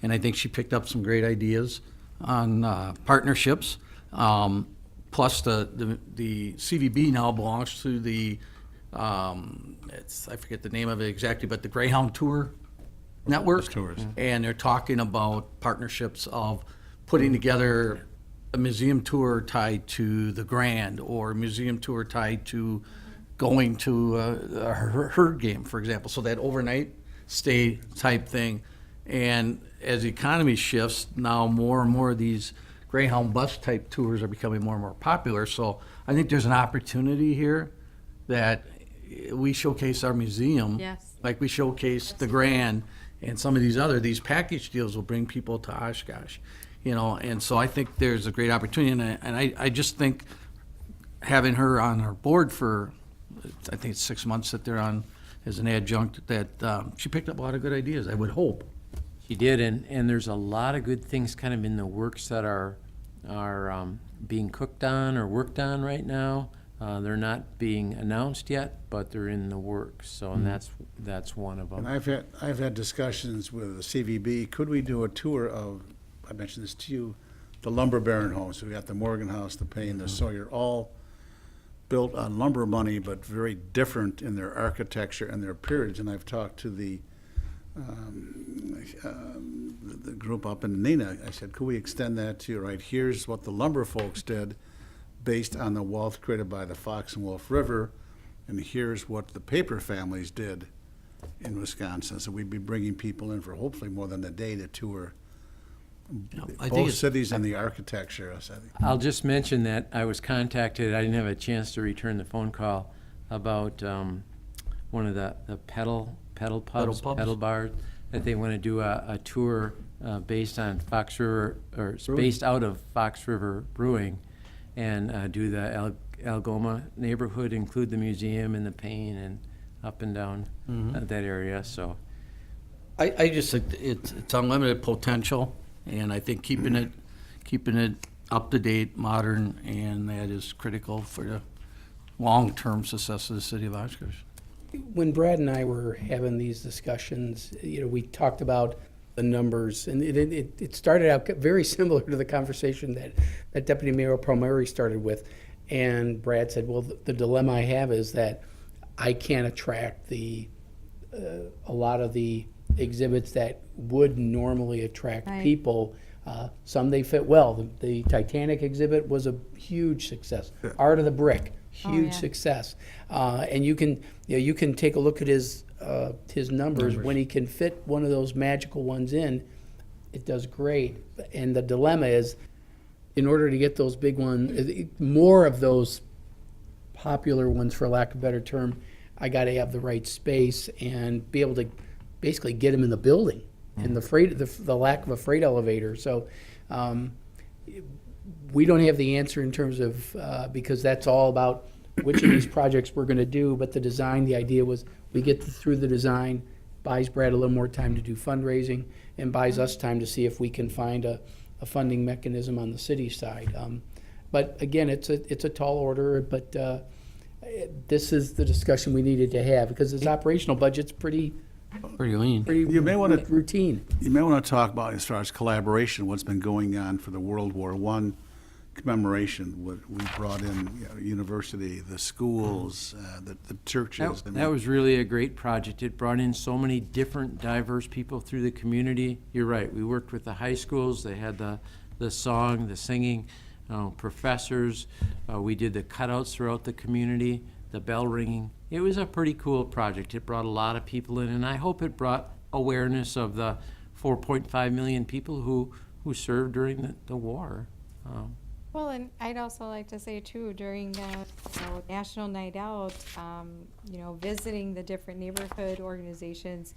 And I think she picked up some great ideas on partnerships. Plus, the CVB now belongs to the I forget the name of it exactly, but the Greyhound Tour Network. Tours. And they're talking about partnerships of putting together a museum tour tied to the Grand, or a museum tour tied to going to a herd game, for example. So that overnight stay type thing. And as the economy shifts, now more and more of these Greyhound bus type tours are becoming more and more popular. So I think there's an opportunity here that we showcase our museum. Yes. Like we showcase the Grand, and some of these package deals will bring people to Oshkosh, and so I think there's a great opportunity, and I just think having her on our board for, I think it's 6 months that they're on as an adjunct, that she picked up a lot of good ideas, I would hope. She did, and there's a lot of good things kind of in the works that are being cooked on or worked on right now. They're not being announced yet, but they're in the works. So, and that's one of them. And I've had discussions with the CVB. Could we do a tour of, I mentioned this to you, the lumber baron homes? We got the Morgan House, the Payne, the Sawyer, all built on lumber money, but very different in their architecture and their periods. And I've talked to the group up in Neenah. I said, could we extend that to, right, here's what the lumber folks did based on the wealth created by the Fox and Wolf River, and here's what the paper families did in Wisconsin. So we'd be bringing people in for hopefully more than a day to tour I think both it's- cities and the architecture. So I think I'll just mention that I was contacted, I didn't have a chance to return the phone call, about one of the pedal pubs, pubs? pedal bars, that they want to do a tour based on Fox River, or it's based out of Fox River Brewing, and do the Algoma neighborhood, include the museum and the Payne and up and down that area, so. I just think it's unlimited potential, and I think keeping it up to date, modern, and that is critical for the long-term success of the city of Oshkosh. When Brad and I were having these discussions, we talked about the numbers, and it started out very similar to the conversation that Deputy Mayor Palmieri started with. And Brad said, well, the dilemma I have is that I can't attract a lot of the exhibits that would normally attract Right. people. Some they fit well. The Titanic exhibit was a huge success. Art of the Brick, huge yeah. success. And you can take a look at his numbers. When he can fit one of those magical ones in, it does great. And the dilemma is, in order to get those big ones, more of those popular ones, for lack of a better term, I got to have the right space and be able to basically get them in the building. And the lack of a freight elevator. So we don't have the answer in terms of, because that's all about which of these projects we're going to do. But the design, the idea was we get through the design, buys Brad a little more time to do fundraising, and buys us time to see if we can find a funding mechanism on the city side. But again, it's a tall order, but this is the discussion we needed to have, because his operational budget's pretty lean. You may want to routine. You may want to talk about, as far as collaboration, what's been going on for the World War I commemoration. We brought in university, the schools, the churches. That was really a great project. It brought in so many different, diverse people through the community. You're right, we worked with the high schools. They had the song, the singing, professors. We did the cutouts throughout the community, the bell ringing. It was a pretty cool project. It brought a lot of people in, and I hope it brought awareness of the 4.5 million people who served during the war. Well, and I'd also like to say too, during National Night Out, visiting the different neighborhood organizations,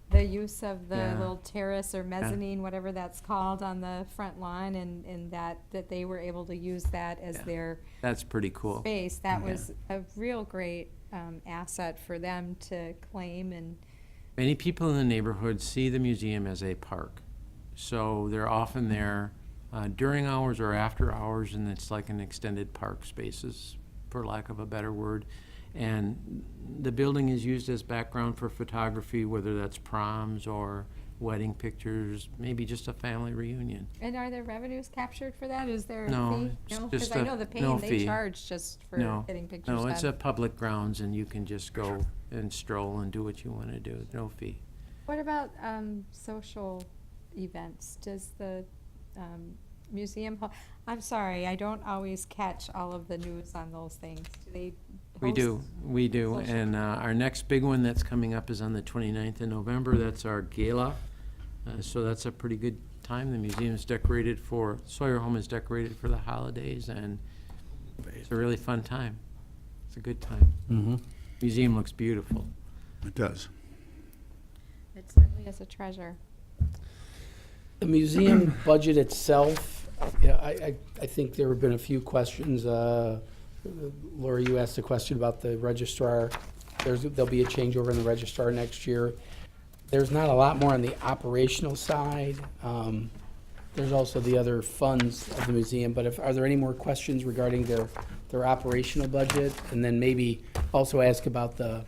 the use of the little terrace or mezzanine, whatever that's called, on the front lawn, and that they were able to use that as their That's pretty cool. space. That was a real great asset for them to claim. And Many people in the neighborhood see the museum as a park, so they're often there during hours or after hours, and it's like an extended park spaces, for lack of a better word. And the building is used as background for photography, whether that's proms or wedding pictures, maybe just a family reunion. And are there revenues captured for that? Is there a No, fee? it's No, just because I a- know the no pain, they fee. charge just for No, getting pictures no, it's a done. public grounds and you can just go and stroll and do what you want to do, no fee. What about social events? Does the museum, I'm sorry, I don't always catch all of the news on those things. Do they We do, host we do, social- and our next big one that's coming up is on the 29th of November, that's our gala. So that's a pretty good time, the museum's decorated for, Sawyer Home is decorated for the holidays, and it's a really fun time. It's a good time. Mm-hmm. Museum looks beautiful. It does. It certainly is a treasure. The museum budget itself, yeah, I think there have been a few questions. Laura, you asked a question about the registrar. There'll be a changeover in the registrar next year. There's not a lot more on the operational side. There's also the other funds of the museum, but are there any more questions regarding their operational budget? And then maybe also ask about the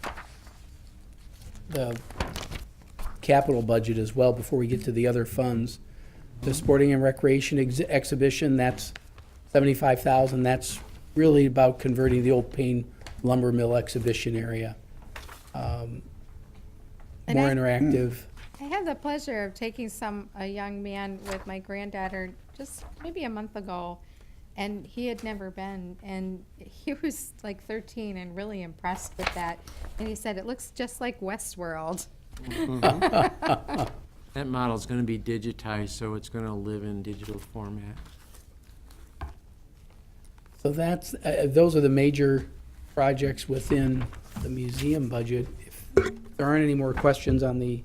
capital budget as well before we get to the other funds. The sporting and recreation exhibition, that's $75,000. That's really about converting the old Payne lumber mill exhibition area. And More I- interactive. I had the pleasure of taking a young man with my granddaughter just maybe a month ago, and he had never been, and he was like 13 and really impressed with that. And he said, it looks just like Westworld. That model's gonna be digitized, so it's gonna live in digital format. So those are the major projects within the museum budget. If there aren't any more questions on the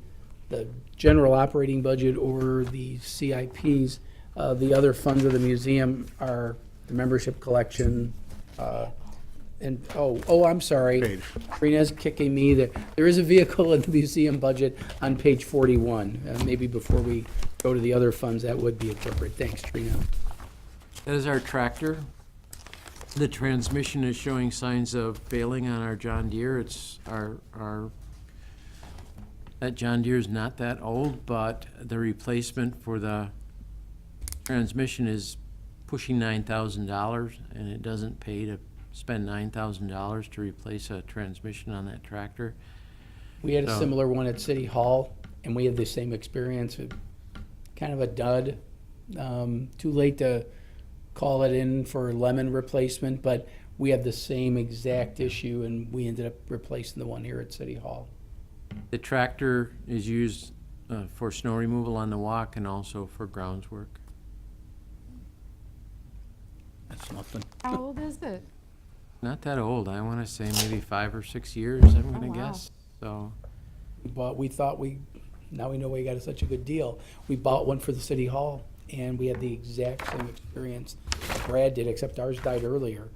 general operating budget or the CIPs, the other funds of the museum are the membership collection, and, I'm sorry. Page. Rena's kicking me. There is a vehicle in the museum budget on page 41. Maybe before we go to the other funds, that would be appropriate. Thanks, Trina. That is our tractor. The transmission is showing signs of failing on our John Deere. It's that John Deere is not that old, but the replacement for the transmission is pushing $9,000, and it doesn't pay to spend $9,000 to replace a transmission on that tractor. We had a So- similar one at City Hall, and we had the same experience. Kind of a dud. Too late to call it in for lemon replacement, but we had the same exact issue, and we ended up replacing the one here at City Hall. The tractor is used for snow removal on the walk and also for grounds work. That's nothing. How old is it? Not that old. I want to say maybe 5 or 6 years, I'm Oh, going to wow. guess. So, But now we know we got such a good deal. We bought one for the City Hall, and we had the exact same experience Brad did, except ours died earlier.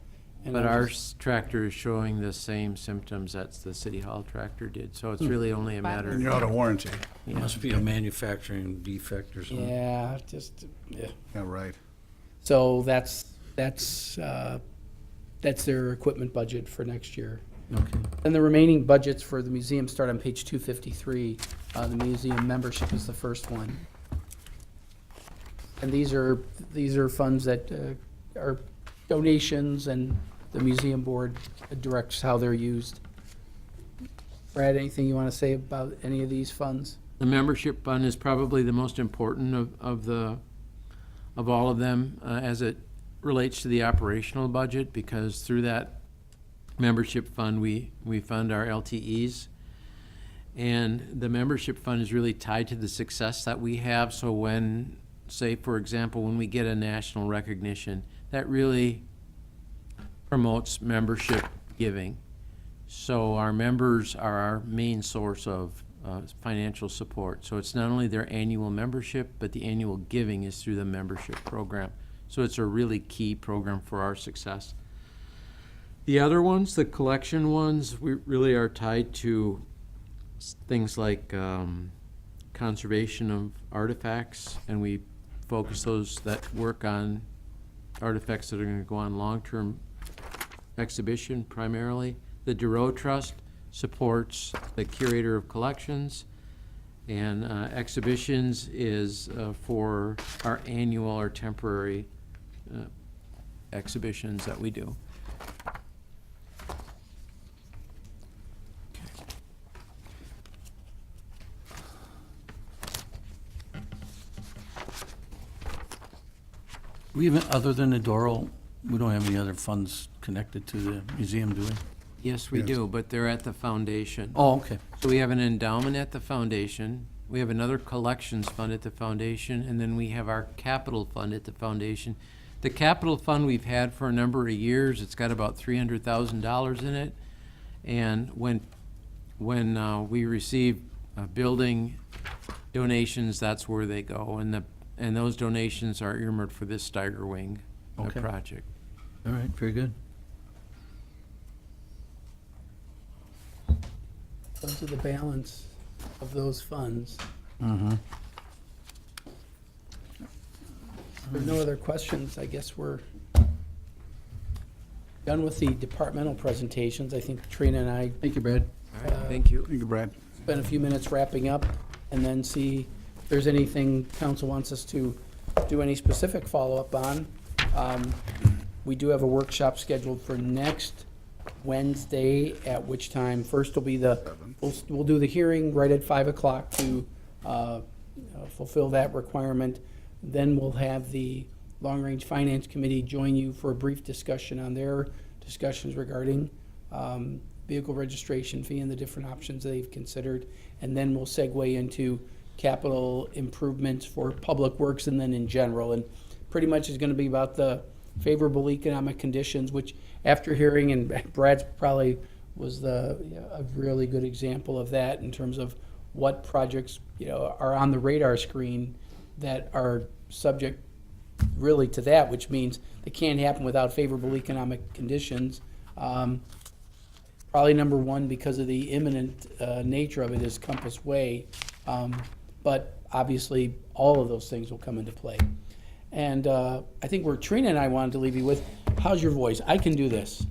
And but I our just- tractor is showing the same symptoms that the City Hall tractor did. So it's really only a matter And of. you're out of warranty. Yeah. Must be a manufacturing defect or something. Yeah, yeah. Yeah, right. So that's their equipment budget for next year. Okay. And the remaining budgets for the museum start on page 253. The museum membership is the first one. And these are funds that are donations, and the museum board directs how they're used. Brad, anything you want to say about any of these funds? The membership fund is probably the most important of all of them as it relates to the operational budget, because through that membership fund, we fund our LTEs. And the membership fund is really tied to the success that we have. So when, say, for example, when we get a national recognition, that really promotes membership giving. So our members are our main source of financial support. So it's not only their annual membership, but the annual giving is through the membership program. So it's a really key program for our success. The other ones, the collection ones, we really are tied to things like conservation of artifacts, and we focus those that work on artifacts that are going to go on long-term exhibition primarily. The Duro Trust supports the curator of collections, And exhibitions is for our annual or temporary exhibitions that we do. We even, other than the Doral, we don't have any other funds connected to the museum, do we? Yes, we Yes. do, but they're at the foundation. Oh, okay. So we have an endowment at the foundation, we have another collections fund at the foundation, and then we have our capital fund at the foundation. The capital fund we've had for a number of years, it's got about $300,000 in it. And when we receive building donations, that's where they go. And those donations are earmarked for this Steiger Wing Okay. project. All right, very good. Those are the balance of those funds. Mm-hmm. If there are no other questions, I guess we're done with the departmental presentations. I think Trina and I Thank you, Brad. All right, thank you. Thank you, Brad. spend a few minutes wrapping up and then see if there's anything council wants us to do any specific follow-up on. We do have a workshop scheduled for next Wednesday, at which time first will be we'll do the hearing right at 5 o'clock to fulfill that requirement. Then we'll have the Long Range Finance Committee join you for a brief discussion on their discussions regarding vehicle registration fee and the different options they've considered. And then we'll segue into capital improvements for public works and then in general. And pretty much is going to be about the favorable economic conditions, which after hearing, and Brad's probably was a really good example of that in terms of what projects, are on the radar screen that are subject really to that, which means they can't happen without favorable economic conditions. Probably number one, because of the imminent nature of it, is Compass Way. But obviously, all of those things will come into play. And I think where Trina and I wanted to leave you with, how's your voice? I can do this.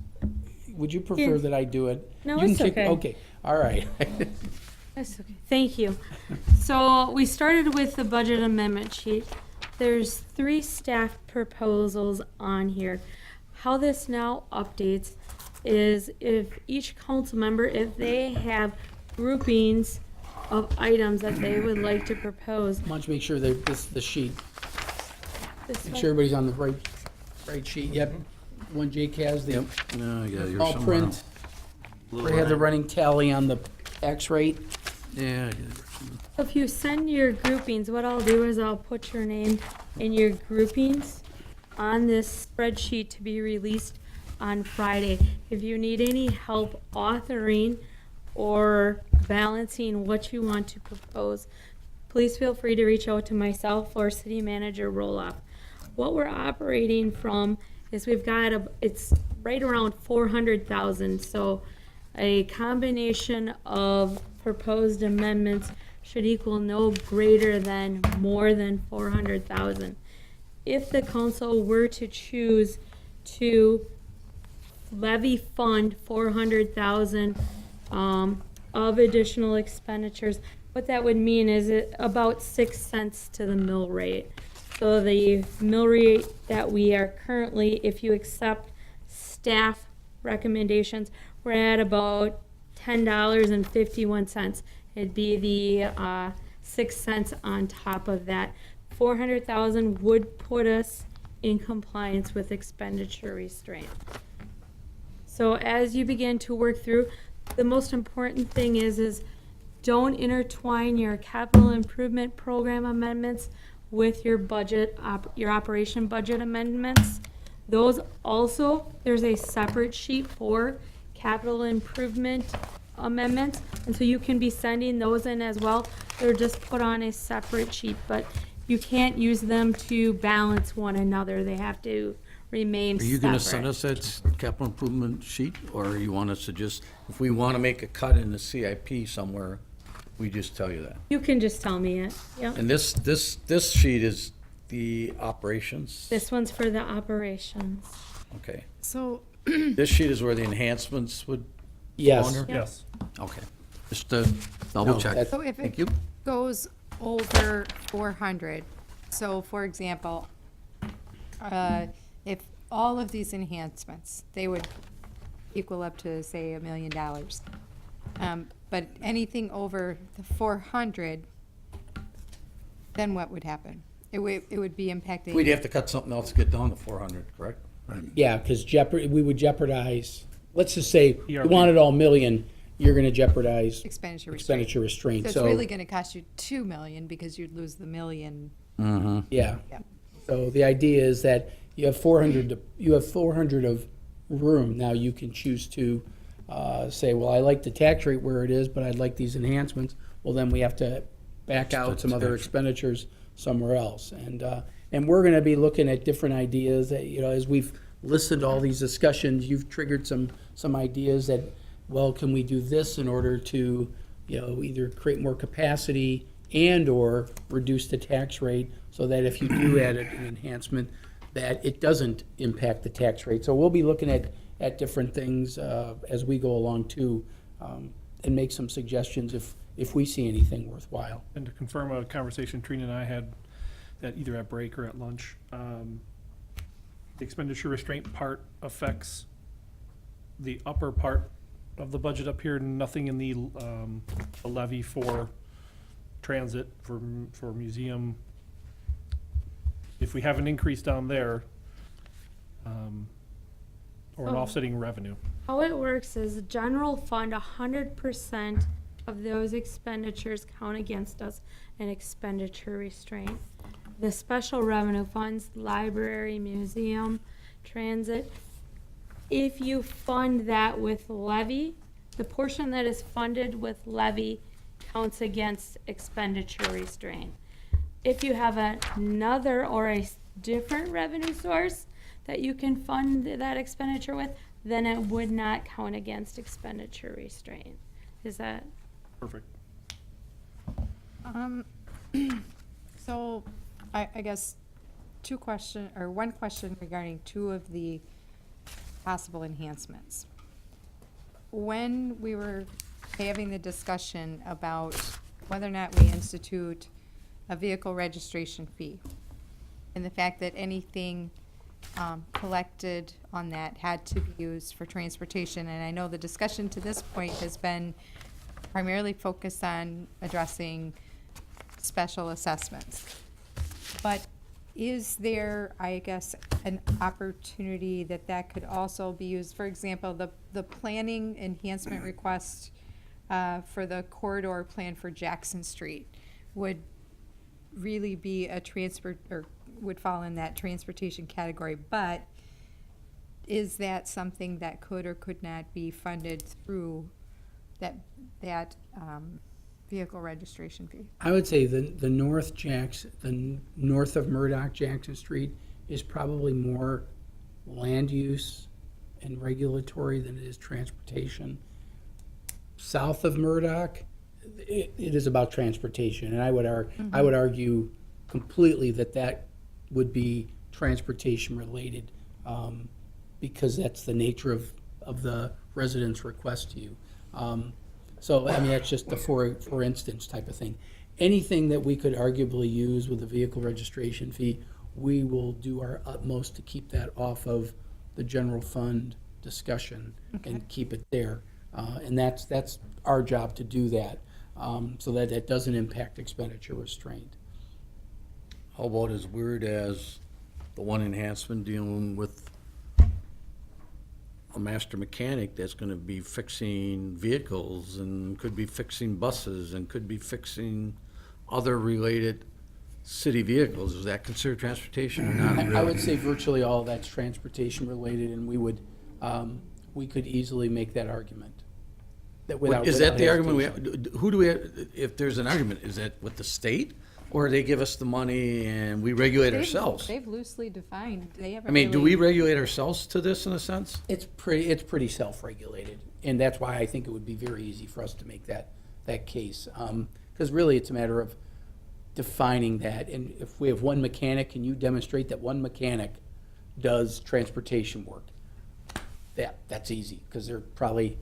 Would you prefer that I do it? No, You can it's okay. Okay, all right. That's okay. Thank you. So we started with the budget amendment sheet. There's 3 staff proposals on here. How this now updates is if each council member, if they have groupings of items that they would like to propose. Why don't you make sure that the sheet, This make one- sure everybody's on the right sheet. Yep, one Jake has, the No, yeah, you're small somewhere print. We have the running tally on the tax rate. Yeah, If you send your groupings, what I'll do is I'll put your name and your groupings on this spreadsheet to be released on Friday. If you need any help authoring or balancing what you want to propose, please feel free to reach out to myself or City Manager Roloff. What we're operating from is we've got it's right around 400,000. So a combination of proposed amendments should equal no greater than more than 400,000. If the council were to choose to levy fund 400,000 of additional expenditures, what that would mean is about 6 cents to the mill rate. So the mill rate that we are currently, if you accept staff recommendations, we're at about $10.51. It'd be the 6 cents on top of that. 400,000 would put us in compliance with expenditure restraint. So as you begin to work through, the most important thing is don't intertwine your capital improvement program amendments with your budget, your operation budget amendments. Those also, there's a separate sheet for capital improvement amendments, and so you can be sending those in as well. They're just put on a separate sheet, but you can't use them to balance one another. They have to remain Are you separate. gonna send us that capital improvement sheet, or you want us to just, if we wanna make a cut in the CIP somewhere, we just tell you that? You can just tell me it, yep. And this sheet is the operations? This one's for the operations. Okay. So, This sheet is where the enhancements would? Yes. fall under? Yes. Okay, just to double check. so if Thank it, you. goes over 400, so for example, if all of these enhancements, they would equal up to, say, $1 million. But anything over the 400, then what would happen? It would be impacting. We'd have to cut something else to get down to 400, correct? Yeah, because we would jeopardize, let's just say, you ERP. wanted all million, you're gonna jeopardize Expenditure restraint. expenditure restraint, So it's so, really gonna cost you 2 million because you'd lose the million. yeah. Yeah. So the idea is that you have 400 of room. Now you can choose to say, well, I like the tax rate where it is, but I'd like these enhancements. Well, then we have to back out some other expenditures somewhere else. And we're going to be looking at different ideas that, as we've listened to all these discussions, you've triggered some ideas that, well, can we do this in order to, either create more capacity and or reduce the tax rate so that if you do add an enhancement, that it doesn't impact the tax rate. So we'll be looking at different things as we go along too, and make some suggestions if we see anything worthwhile. And to confirm a conversation Trina and I had at either at break or at lunch, the expenditure restraint part affects the upper part of the budget up here, nothing in the levy for transit, for museum. If we have an increase down there, or an Oh. offsetting revenue. How it works is the general fund, 100% of those expenditures count against us in expenditure restraint. The special revenue funds, library, museum, transit, if you fund that with levy, the portion that is funded with levy counts against expenditure restraint. If you have another or a different revenue source that you can fund that expenditure with, then it would not count against expenditure restraint. Is that? Perfect. So, I guess one question regarding two of the possible enhancements. When we were having the discussion about whether or not we institute a vehicle registration fee, and the fact that anything collected on that had to be used for transportation, and I know the discussion to this point has been primarily focused on addressing special assessments. But is there, I guess, an opportunity that could also be used? For example, the planning enhancement request for the corridor plan for Jackson Street would really be a would fall in that transportation category, but is that something that could or could not be funded through that vehicle registration fee? I would say the north of Murdoch Jackson Street is probably more land use and regulatory than it is transportation. South of Murdoch, it is about transportation, and I would argue completely that would be transportation related, because that's the nature of the residents' request to you. So, I mean, that's just the for instance type of thing. Anything that we could arguably use with a vehicle registration fee, we will do our utmost to keep that off of the general fund discussion and keep it there. And that's our job to do that, so that it doesn't impact expenditure restraint. How about as weird as the one enhancement dealing with a master mechanic that's gonna be fixing vehicles and could be fixing buses and could be fixing other related city vehicles? Is that considered transportation or not really? I would say virtually all of that's transportation related, and we could easily make that argument. Is that the argument we hesitation. have? Who do we have, if there's an argument, is that with the state? Or they give us the money and we regulate ourselves? They've loosely defined, they haven't I mean, do we really- regulate ourselves to this in a sense? It's pretty self-regulated, and that's why I think it would be very easy for us to make that case. Because really, it's a matter of defining that, and if we have one mechanic, can you demonstrate that one mechanic does transportation work? That's easy, because there are probably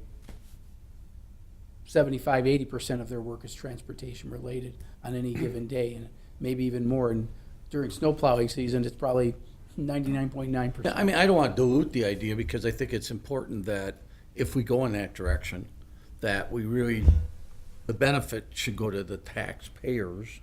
75-80% of their work is transportation related on any given day, and maybe even more. And during snow plowing season, it's probably 99.9%. Yeah, I mean, I don't want to dilute the idea, because I think it's important that if we go in that direction, that we really, the benefit should go to the taxpayers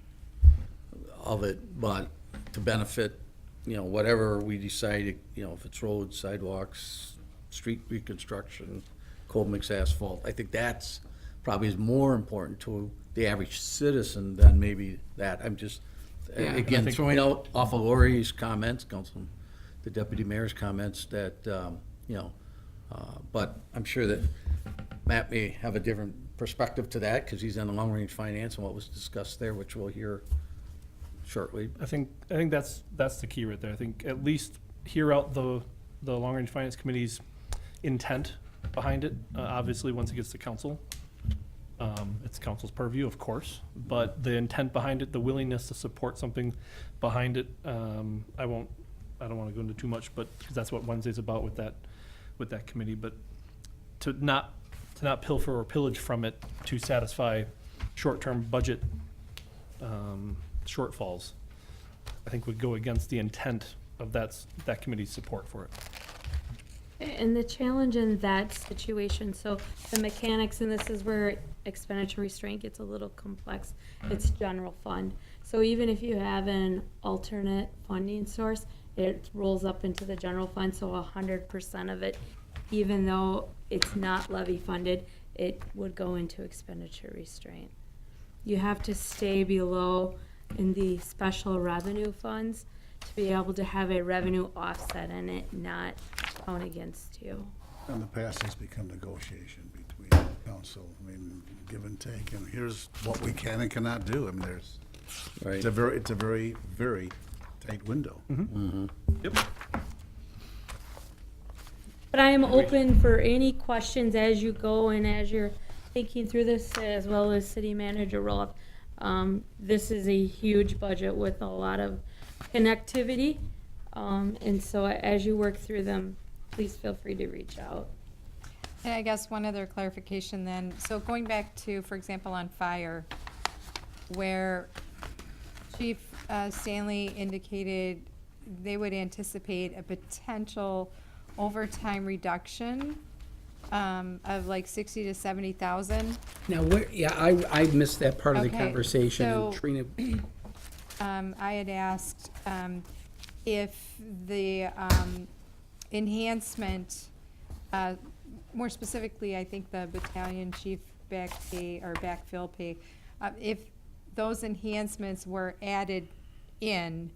of it, but to benefit, whatever we decide, if it's roads, sidewalks, street reconstruction, cold mix asphalt, I think that's probably is more important to the average citizen than maybe that. I'm just, again, throwing out off of Lori's comments, the deputy mayor's comments, that, but I'm sure that Matt may have a different perspective to that, because he's on the long-range finance and what was discussed there, which we'll hear shortly. I think that's the key right there. I think at least hear out the long-range finance committee's intent behind it. Obviously, once it gets to council, it's council's purview, of course, but the intent behind it, the willingness to support something behind it, I don't want to go into too much, but because that's what Wednesday's about with that committee, but to not pilfer or pillage from it to satisfy short-term budget shortfalls, I think would go against the intent of that committee's support for it. And the challenge in that situation, so the mechanics, and this is where expenditure restraint gets a little complex, it's general fund. So even if you have an alternate funding source, it rolls up into the general fund, so 100% of it, even though it's not levy funded, it would go into expenditure restraint. You have to stay below in the special revenue funds to be able to have a revenue offset in it, not count against you. In the past, it's become negotiation between council, give and take, and here's what we can and cannot do. There's, it's a very, very tight window. Yep. But I am open for any questions as you go and as you're thinking through this, as well as city manager roll-up. This is a huge budget with a lot of connectivity. And so as you work through them, please feel free to reach out. And I guess one other clarification then, so going back to, for example, on fire, where Chief Stanley indicated they would anticipate a potential overtime reduction of like 60 to 70,000. Now, I missed that part of the Okay, conversation, and so- Trina, I had asked if the enhancement, more specifically, I think the battalion chief back pay or backfill pay, if those enhancements were added in,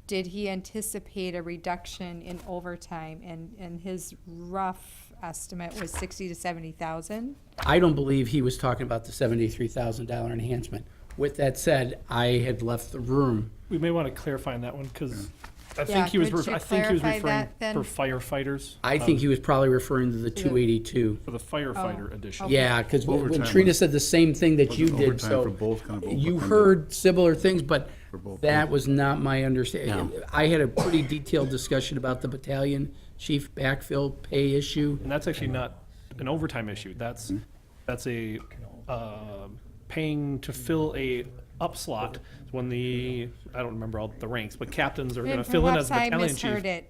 did he anticipate a reduction in overtime? And his rough estimate was 60 to 70,000. I don't believe he was talking about the $73,000 enhancement. With that said, I had left the room. We may want to clarify on that one, because I Yeah, think he was could you referring clarify that then? for firefighters. I think he was probably referring to the 282. For the firefighter edition. Yeah, because when Overtime Trina was- said the same thing that you wasn't did, overtime so for both kind of you open- heard similar things, but For both that people. was not my understanding. I had a pretty detailed discussion about the battalion chief backfill pay issue. And that's actually not an overtime issue. That's a paying to fill a up slot when I don't remember all the ranks, but captains are going to fill in as Perhaps I battalion chief. misheard it.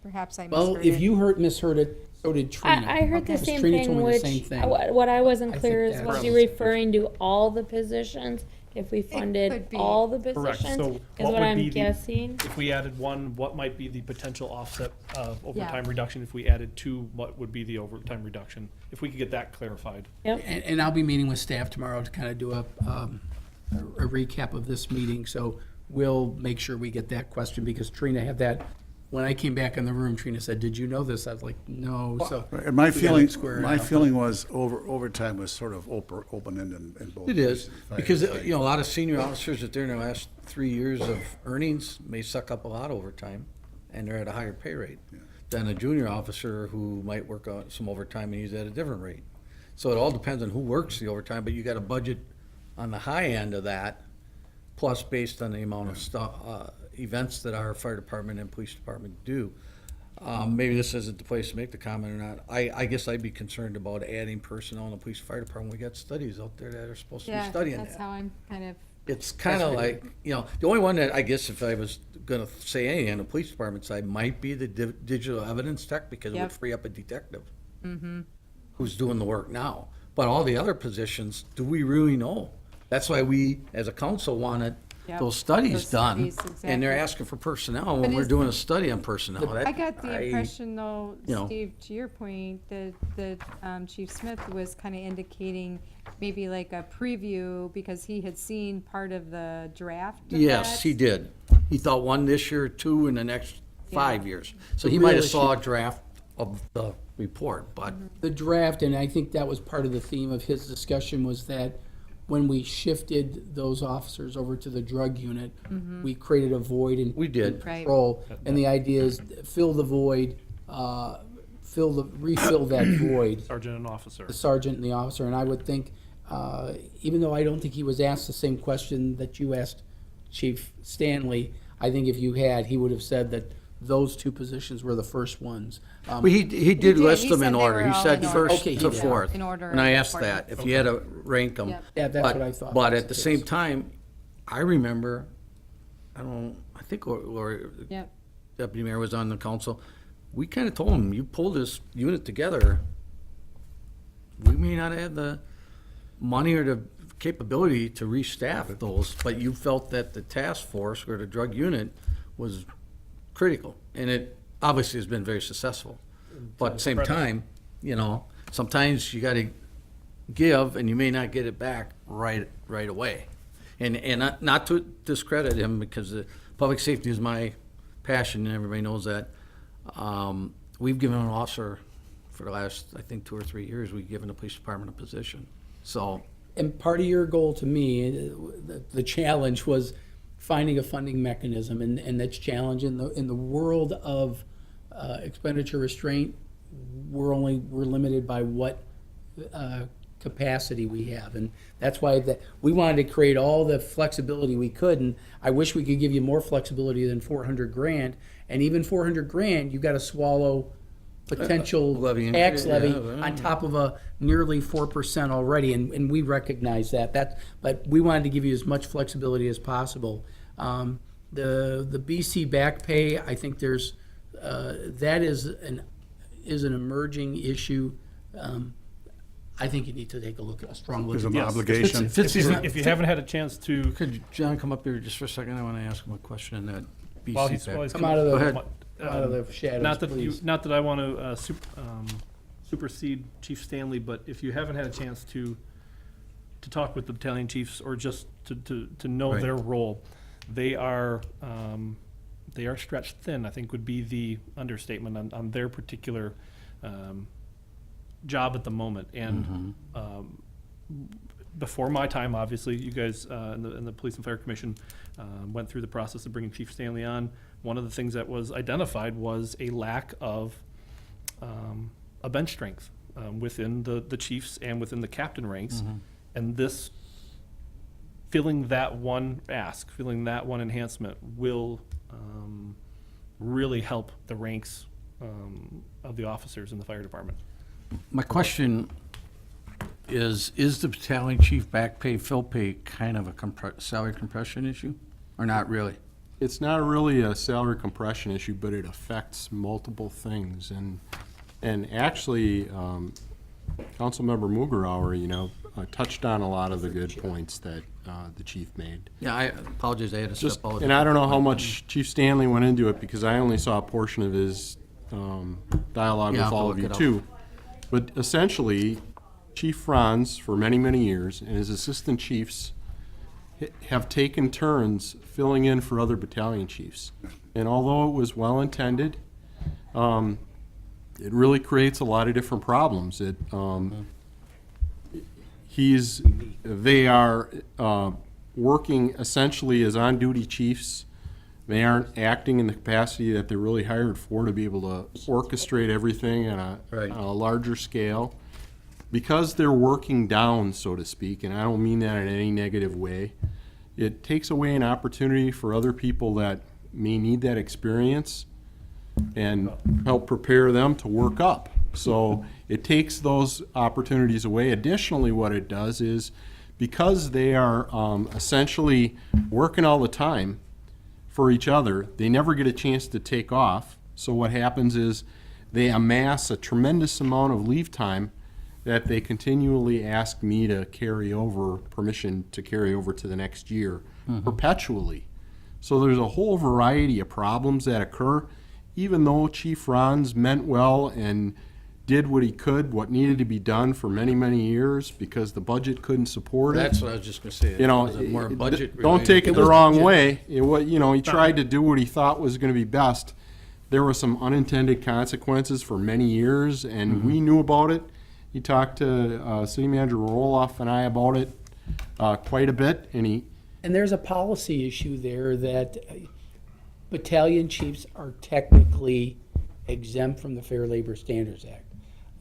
Perhaps I Well, misheard if it. you misheard it, so did Trina. I heard the Because same Trina told thing, me the which, same thing. what I wasn't I clear think is, was that's- he referring to all the positions? If we could funded be. all the Correct. positions, So is what what would I'm be the- guessing? If we added one, what might be the potential offset of overtime Yeah. reduction? If we added two, what would be the overtime reduction? If we could get that clarified. Yep. And I'll be meeting with staff tomorrow to kind of do a recap of this meeting, so we'll make sure we get that question, because Trina had that, when I came back in the room, Trina said, "Did you know this?" I was like, "No," so. And my we gotta feeling, square it my out. feeling was overtime was sort of open-ended in both. It is, places. because, a lot of senior officers that they're in their last 3 years of earnings may suck up a lot of overtime, and they're at a higher pay rate than a junior officer who might work on some overtime and he's at a different rate. So it all depends on who works the overtime, but you got a budget on the high end of that, plus based on the amount of stuff, events that our fire department and police department do. Maybe this isn't the place to make the comment or not. I guess I'd be concerned about adding personnel in the police fire department. We got studies out there that are supposed to be studying That's that. how I'm kind of, It's kind of like, the only one that I guess if I was gonna say anything on the police department side might be the digital evidence tech, because it would Yep. free up a detective who's doing the work now. But all the other positions, do we really know? That's why we, as a council, wanted Yep. those studies Those done, studies, and they're exactly. asking for personnel when But we're is- doing a study on personnel. I got the impression though, you know. Steve, to your point, that Chief Smith was kind of indicating maybe like a preview because he had seen part of the draft of Yes, that. he did. He thought one this year, two in the next 5 years. So he The might real have saw a issue- draft of the report, but The draft, and I think that was part of the theme of his discussion, was that when we shifted those officers over to the drug unit, we created a void in We did. in Right. patrol. And the idea is fill the void, refill that void, Sergeant and officer. the sergeant and the officer. And I would think, even though I don't think he was asked the same question that you asked Chief Stanley, I think if you had, he would have said that those two positions were the first ones. Well, he did did. list He them said in they order. were He all said in order. first Okay, he to did. fourth. In order And I of asked that, importance. if you had to rank them. Yep. Yeah, that's what I thought. But was at the case. same time, I remember, I think Lori, Yep. Deputy Mayor was on the council. We kind of told him, you pull this unit together, we may not have the money or the capability to restaff those, but you felt that the task force or the drug unit was critical. And it obviously has been very successful. But at the same time, sometimes you gotta give and you may not get it back right away. And not to discredit him, because the public safety is my passion and everybody knows that. We've given an officer for the last, I think, 2 or 3 years, we've given the police department a position. So, And part of your goal to me, the challenge was finding a funding mechanism, and that's challenge in the world of expenditure restraint. We're limited by what capacity we have, and that's why we wanted to create all the flexibility we could. And I wish we could give you more flexibility than $400,000. And even $400,000, you got to swallow potential levy tax increase, levy yeah. on top of a nearly 4% already, and we recognize that. But we wanted to give you as much flexibility as possible. The BC back pay, I think that is an emerging issue. I think you need to take a strong look There's at an that. obligation. If you haven't had a chance to, could John come up here just for a second? I want to ask him a question on that while BC he's back. Come out of Go ahead. the shadows, not that please. not that I want to supersede Chief Stanley, but if you haven't had a chance to talk with the battalion chiefs or just to know Right. their role, they are stretched thin, I think would be the understatement on their particular job at the moment. And before my time, obviously, you guys in the Police and Fire Commission went through the process of bringing Chief Stanley on. One of the things that was identified was a lack of a bench strength within the chiefs and within the captain ranks. And this, filling that one enhancement will really help the ranks of the officers in the fire department. My question is the battalion chief back pay, fill pay kind of a salary compression issue, or not really? It's not really a salary compression issue, but it affects multiple things. And actually, Councilmember Mugarauer, touched on a lot of the good points that the chief made. Yeah, I apologize, I had to step out. And I don't know how much Chief Stanley went into it, because I only saw a portion of his dialogue Yeah, with I'll all look of you it up. too. But essentially, Chief Franz, for many, many years, and his assistant chiefs have taken turns filling in for other battalion chiefs. And although it was well-intended, it really creates a lot of different problems. They are working essentially as on-duty chiefs. They aren't acting in the capacity that they're really hired for, to be able to orchestrate everything on a larger scale. Because they're working down, so to speak, and I don't mean that in any negative way, it takes away an opportunity for other people that may need that experience and help prepare them to work up. So it takes those opportunities away. Additionally, what it does is, because they are essentially working all the time for each other, they never get a chance to take off. So what happens is they amass a tremendous amount of leave time that they continually ask me to carry over, permission to carry over to the next year perpetually. So there's a whole variety of problems that occur, even though Chief Ron's meant well and did what he could, what needed to be done for many, many years, because the budget couldn't support it. That's what I was just gonna say. You know, Was it more budget don't related? take it the wrong way. You know, he tried to do what he thought was gonna be best. There were some unintended consequences for many years, and we knew about it. He talked to City Manager Roloff and I about it quite a bit, and there's a policy issue there that battalion chiefs are technically exempt from the Fair Labor Standards Act.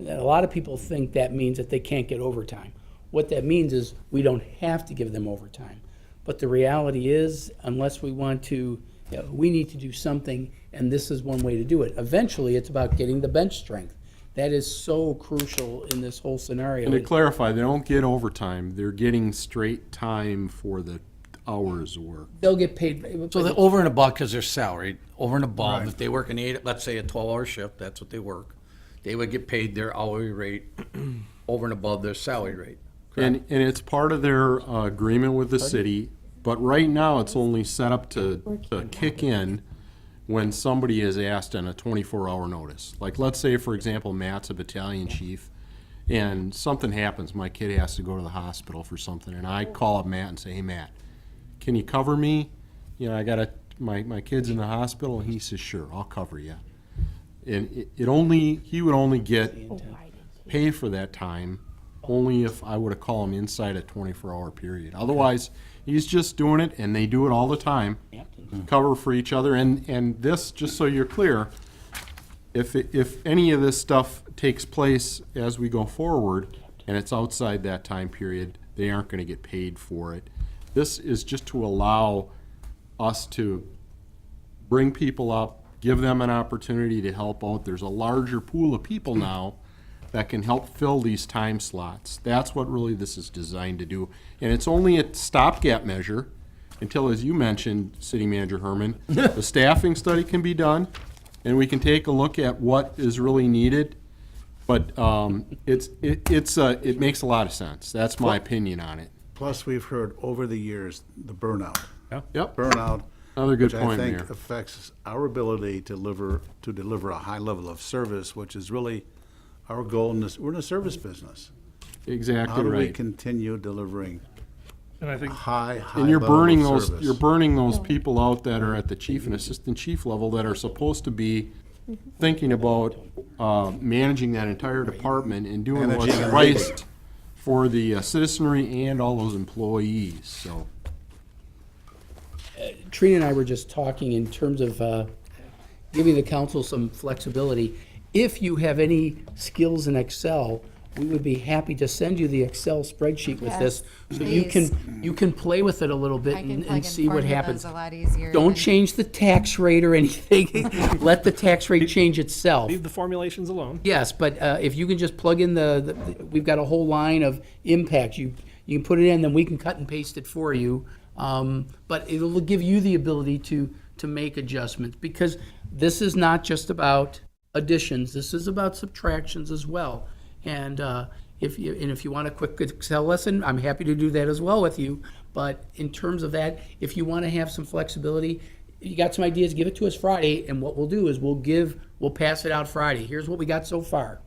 A lot of people think that means that they can't get overtime. What that means is we don't have to give them overtime. But the reality is, unless we want to, we need to do something, and this is one way to do it. Eventually, it's about getting the bench strength. That is so crucial in this whole scenario. to clarify, they don't get overtime. They're getting straight time for the hours work. They'll get paid. So they're over and above, because they're salaried, over and above, if they work let's say a 12-hour shift, that's what they work, they would get paid their hourly rate over and above their salary rate. And it's part of their agreement with the city, but right now it's only set up to kick in when somebody is asked on a 24-hour notice. Like, let's say, for example, Matt's a battalion chief, and something happens, my kid has to go to the hospital for something, and I call up Matt and say, hey, Matt, can you cover me? You know, I got my kid's in the hospital, and he says, sure, I'll cover you. And he would only get pay for that time only if I would have called him inside a 24-hour period. Otherwise, he's just doing it, and they do it all the time, cover for each other. And this, just so you're clear, if any of this stuff takes place as we go forward, and it's outside that time period, they aren't going to get paid for it. This is just to allow us to bring people up, give them an opportunity to help out. There's a larger pool of people now that can help fill these time slots. That's what really this is designed to do. And it's only a stopgap measure until, as you mentioned, City Manager Herman, the staffing study can be done, and we can take a look at what is really needed. But it makes a lot of sense. That's my opinion on it. Plus, we've heard over the years, the burnout. Yep. Burnout. Another good which point, I think Mayor. affects our ability to deliver a high level of service, which is really our goal in this. We're in a service business. Exactly How do we right. continue delivering And I think high And you're level burning of those, service? you're burning those people out that are at the chief and assistant chief level that are supposed to be thinking about managing that entire department and doing what's Managing and right for the citizenry and all those employees, so. Trina and I were just talking in terms of giving the council some flexibility. If you have any skills in Excel, we would be happy to send you the Excel spreadsheet with this. So you can play with it a little bit and see what happens. a lot easier. Don't change the tax rate or anything. Let the tax rate change itself. leave the formulations alone. Yes, but if you can just plug in we've got a whole line of impacts. You can put it in, then we can cut and paste it for you. But it'll give you the ability to make adjustments, because this is not just about additions. This is about subtractions as well. And if you want a quick Excel lesson, I'm happy to do that as well with you. But in terms of that, if you want to have some flexibility, you got some ideas, give it to us Friday, and what we'll do is we'll pass it out Friday. Here's what we got so far.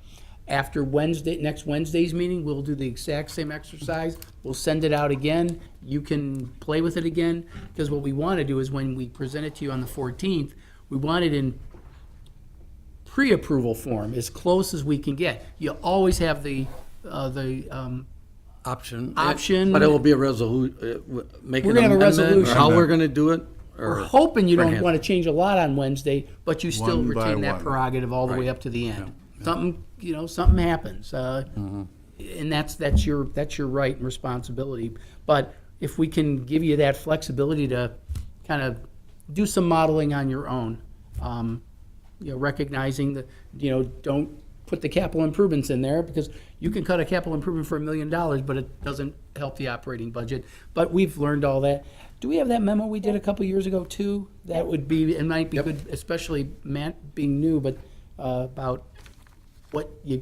After next Wednesday's meeting, we'll do the exact same exercise. We'll send it out again. You can play with it again, because what we want to do is when we present it to you on the 14th, we want it in pre-approval form, as close as we can get. You always have the Option. Option. But it will be a resolution, make We're an gonna have a amendment, or resolution. how we're gonna do it? We're or hoping you don't freehand? want to change a lot on Wednesday, but you still One by retain that one. prerogative all the way Right. up to the end. Something happens, and that's your right and responsibility. But if we can give you that flexibility to kind of do some modeling on your own, recognizing that, don't put the capital improvements in there, because you can cut a capital improvement for $1 million, but it doesn't help the operating budget. But we've learned all that. Do we have that memo we did a couple years ago too? That would be, it might be good, especially Matt being new, but about what you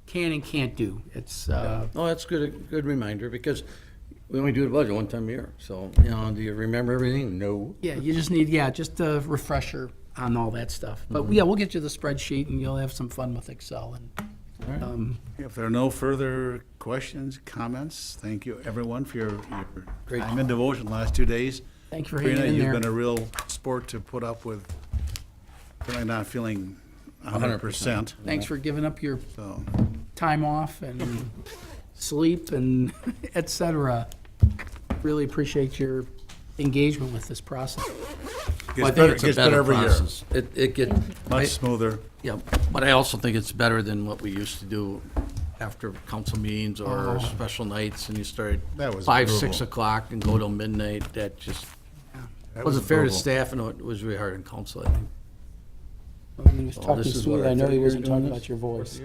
can and can't do. It's, Oh, that's good reminder, because we only do the budget one time a year, so, do you remember everything? No. yeah, you just need, just a refresher on all that stuff. But yeah, we'll get you the spreadsheet and you'll have some fun with Excel. And If there are no further questions, comments, thank you everyone for your time and devotion the last 2 days. Thank you for hanging Karina, in you've there. been a real sport to put up with really not feeling 100%. Thanks for giving up your So, time off and sleep and et cetera. Really appreciate your engagement with this process. Well, I gets think better, it's a gets better better every year. process. It get, Much smoother. yeah, but I also think it's better than what we used to do after council meetings or special nights, and you start That was 5, brutal. 6 o'clock and go till midnight. That just That wasn't fair to brutal. staff, and it was really hard in council, I think. When he was Oh, talking this is smooth, what, our I know third he year wasn't doing talking this? about your voice.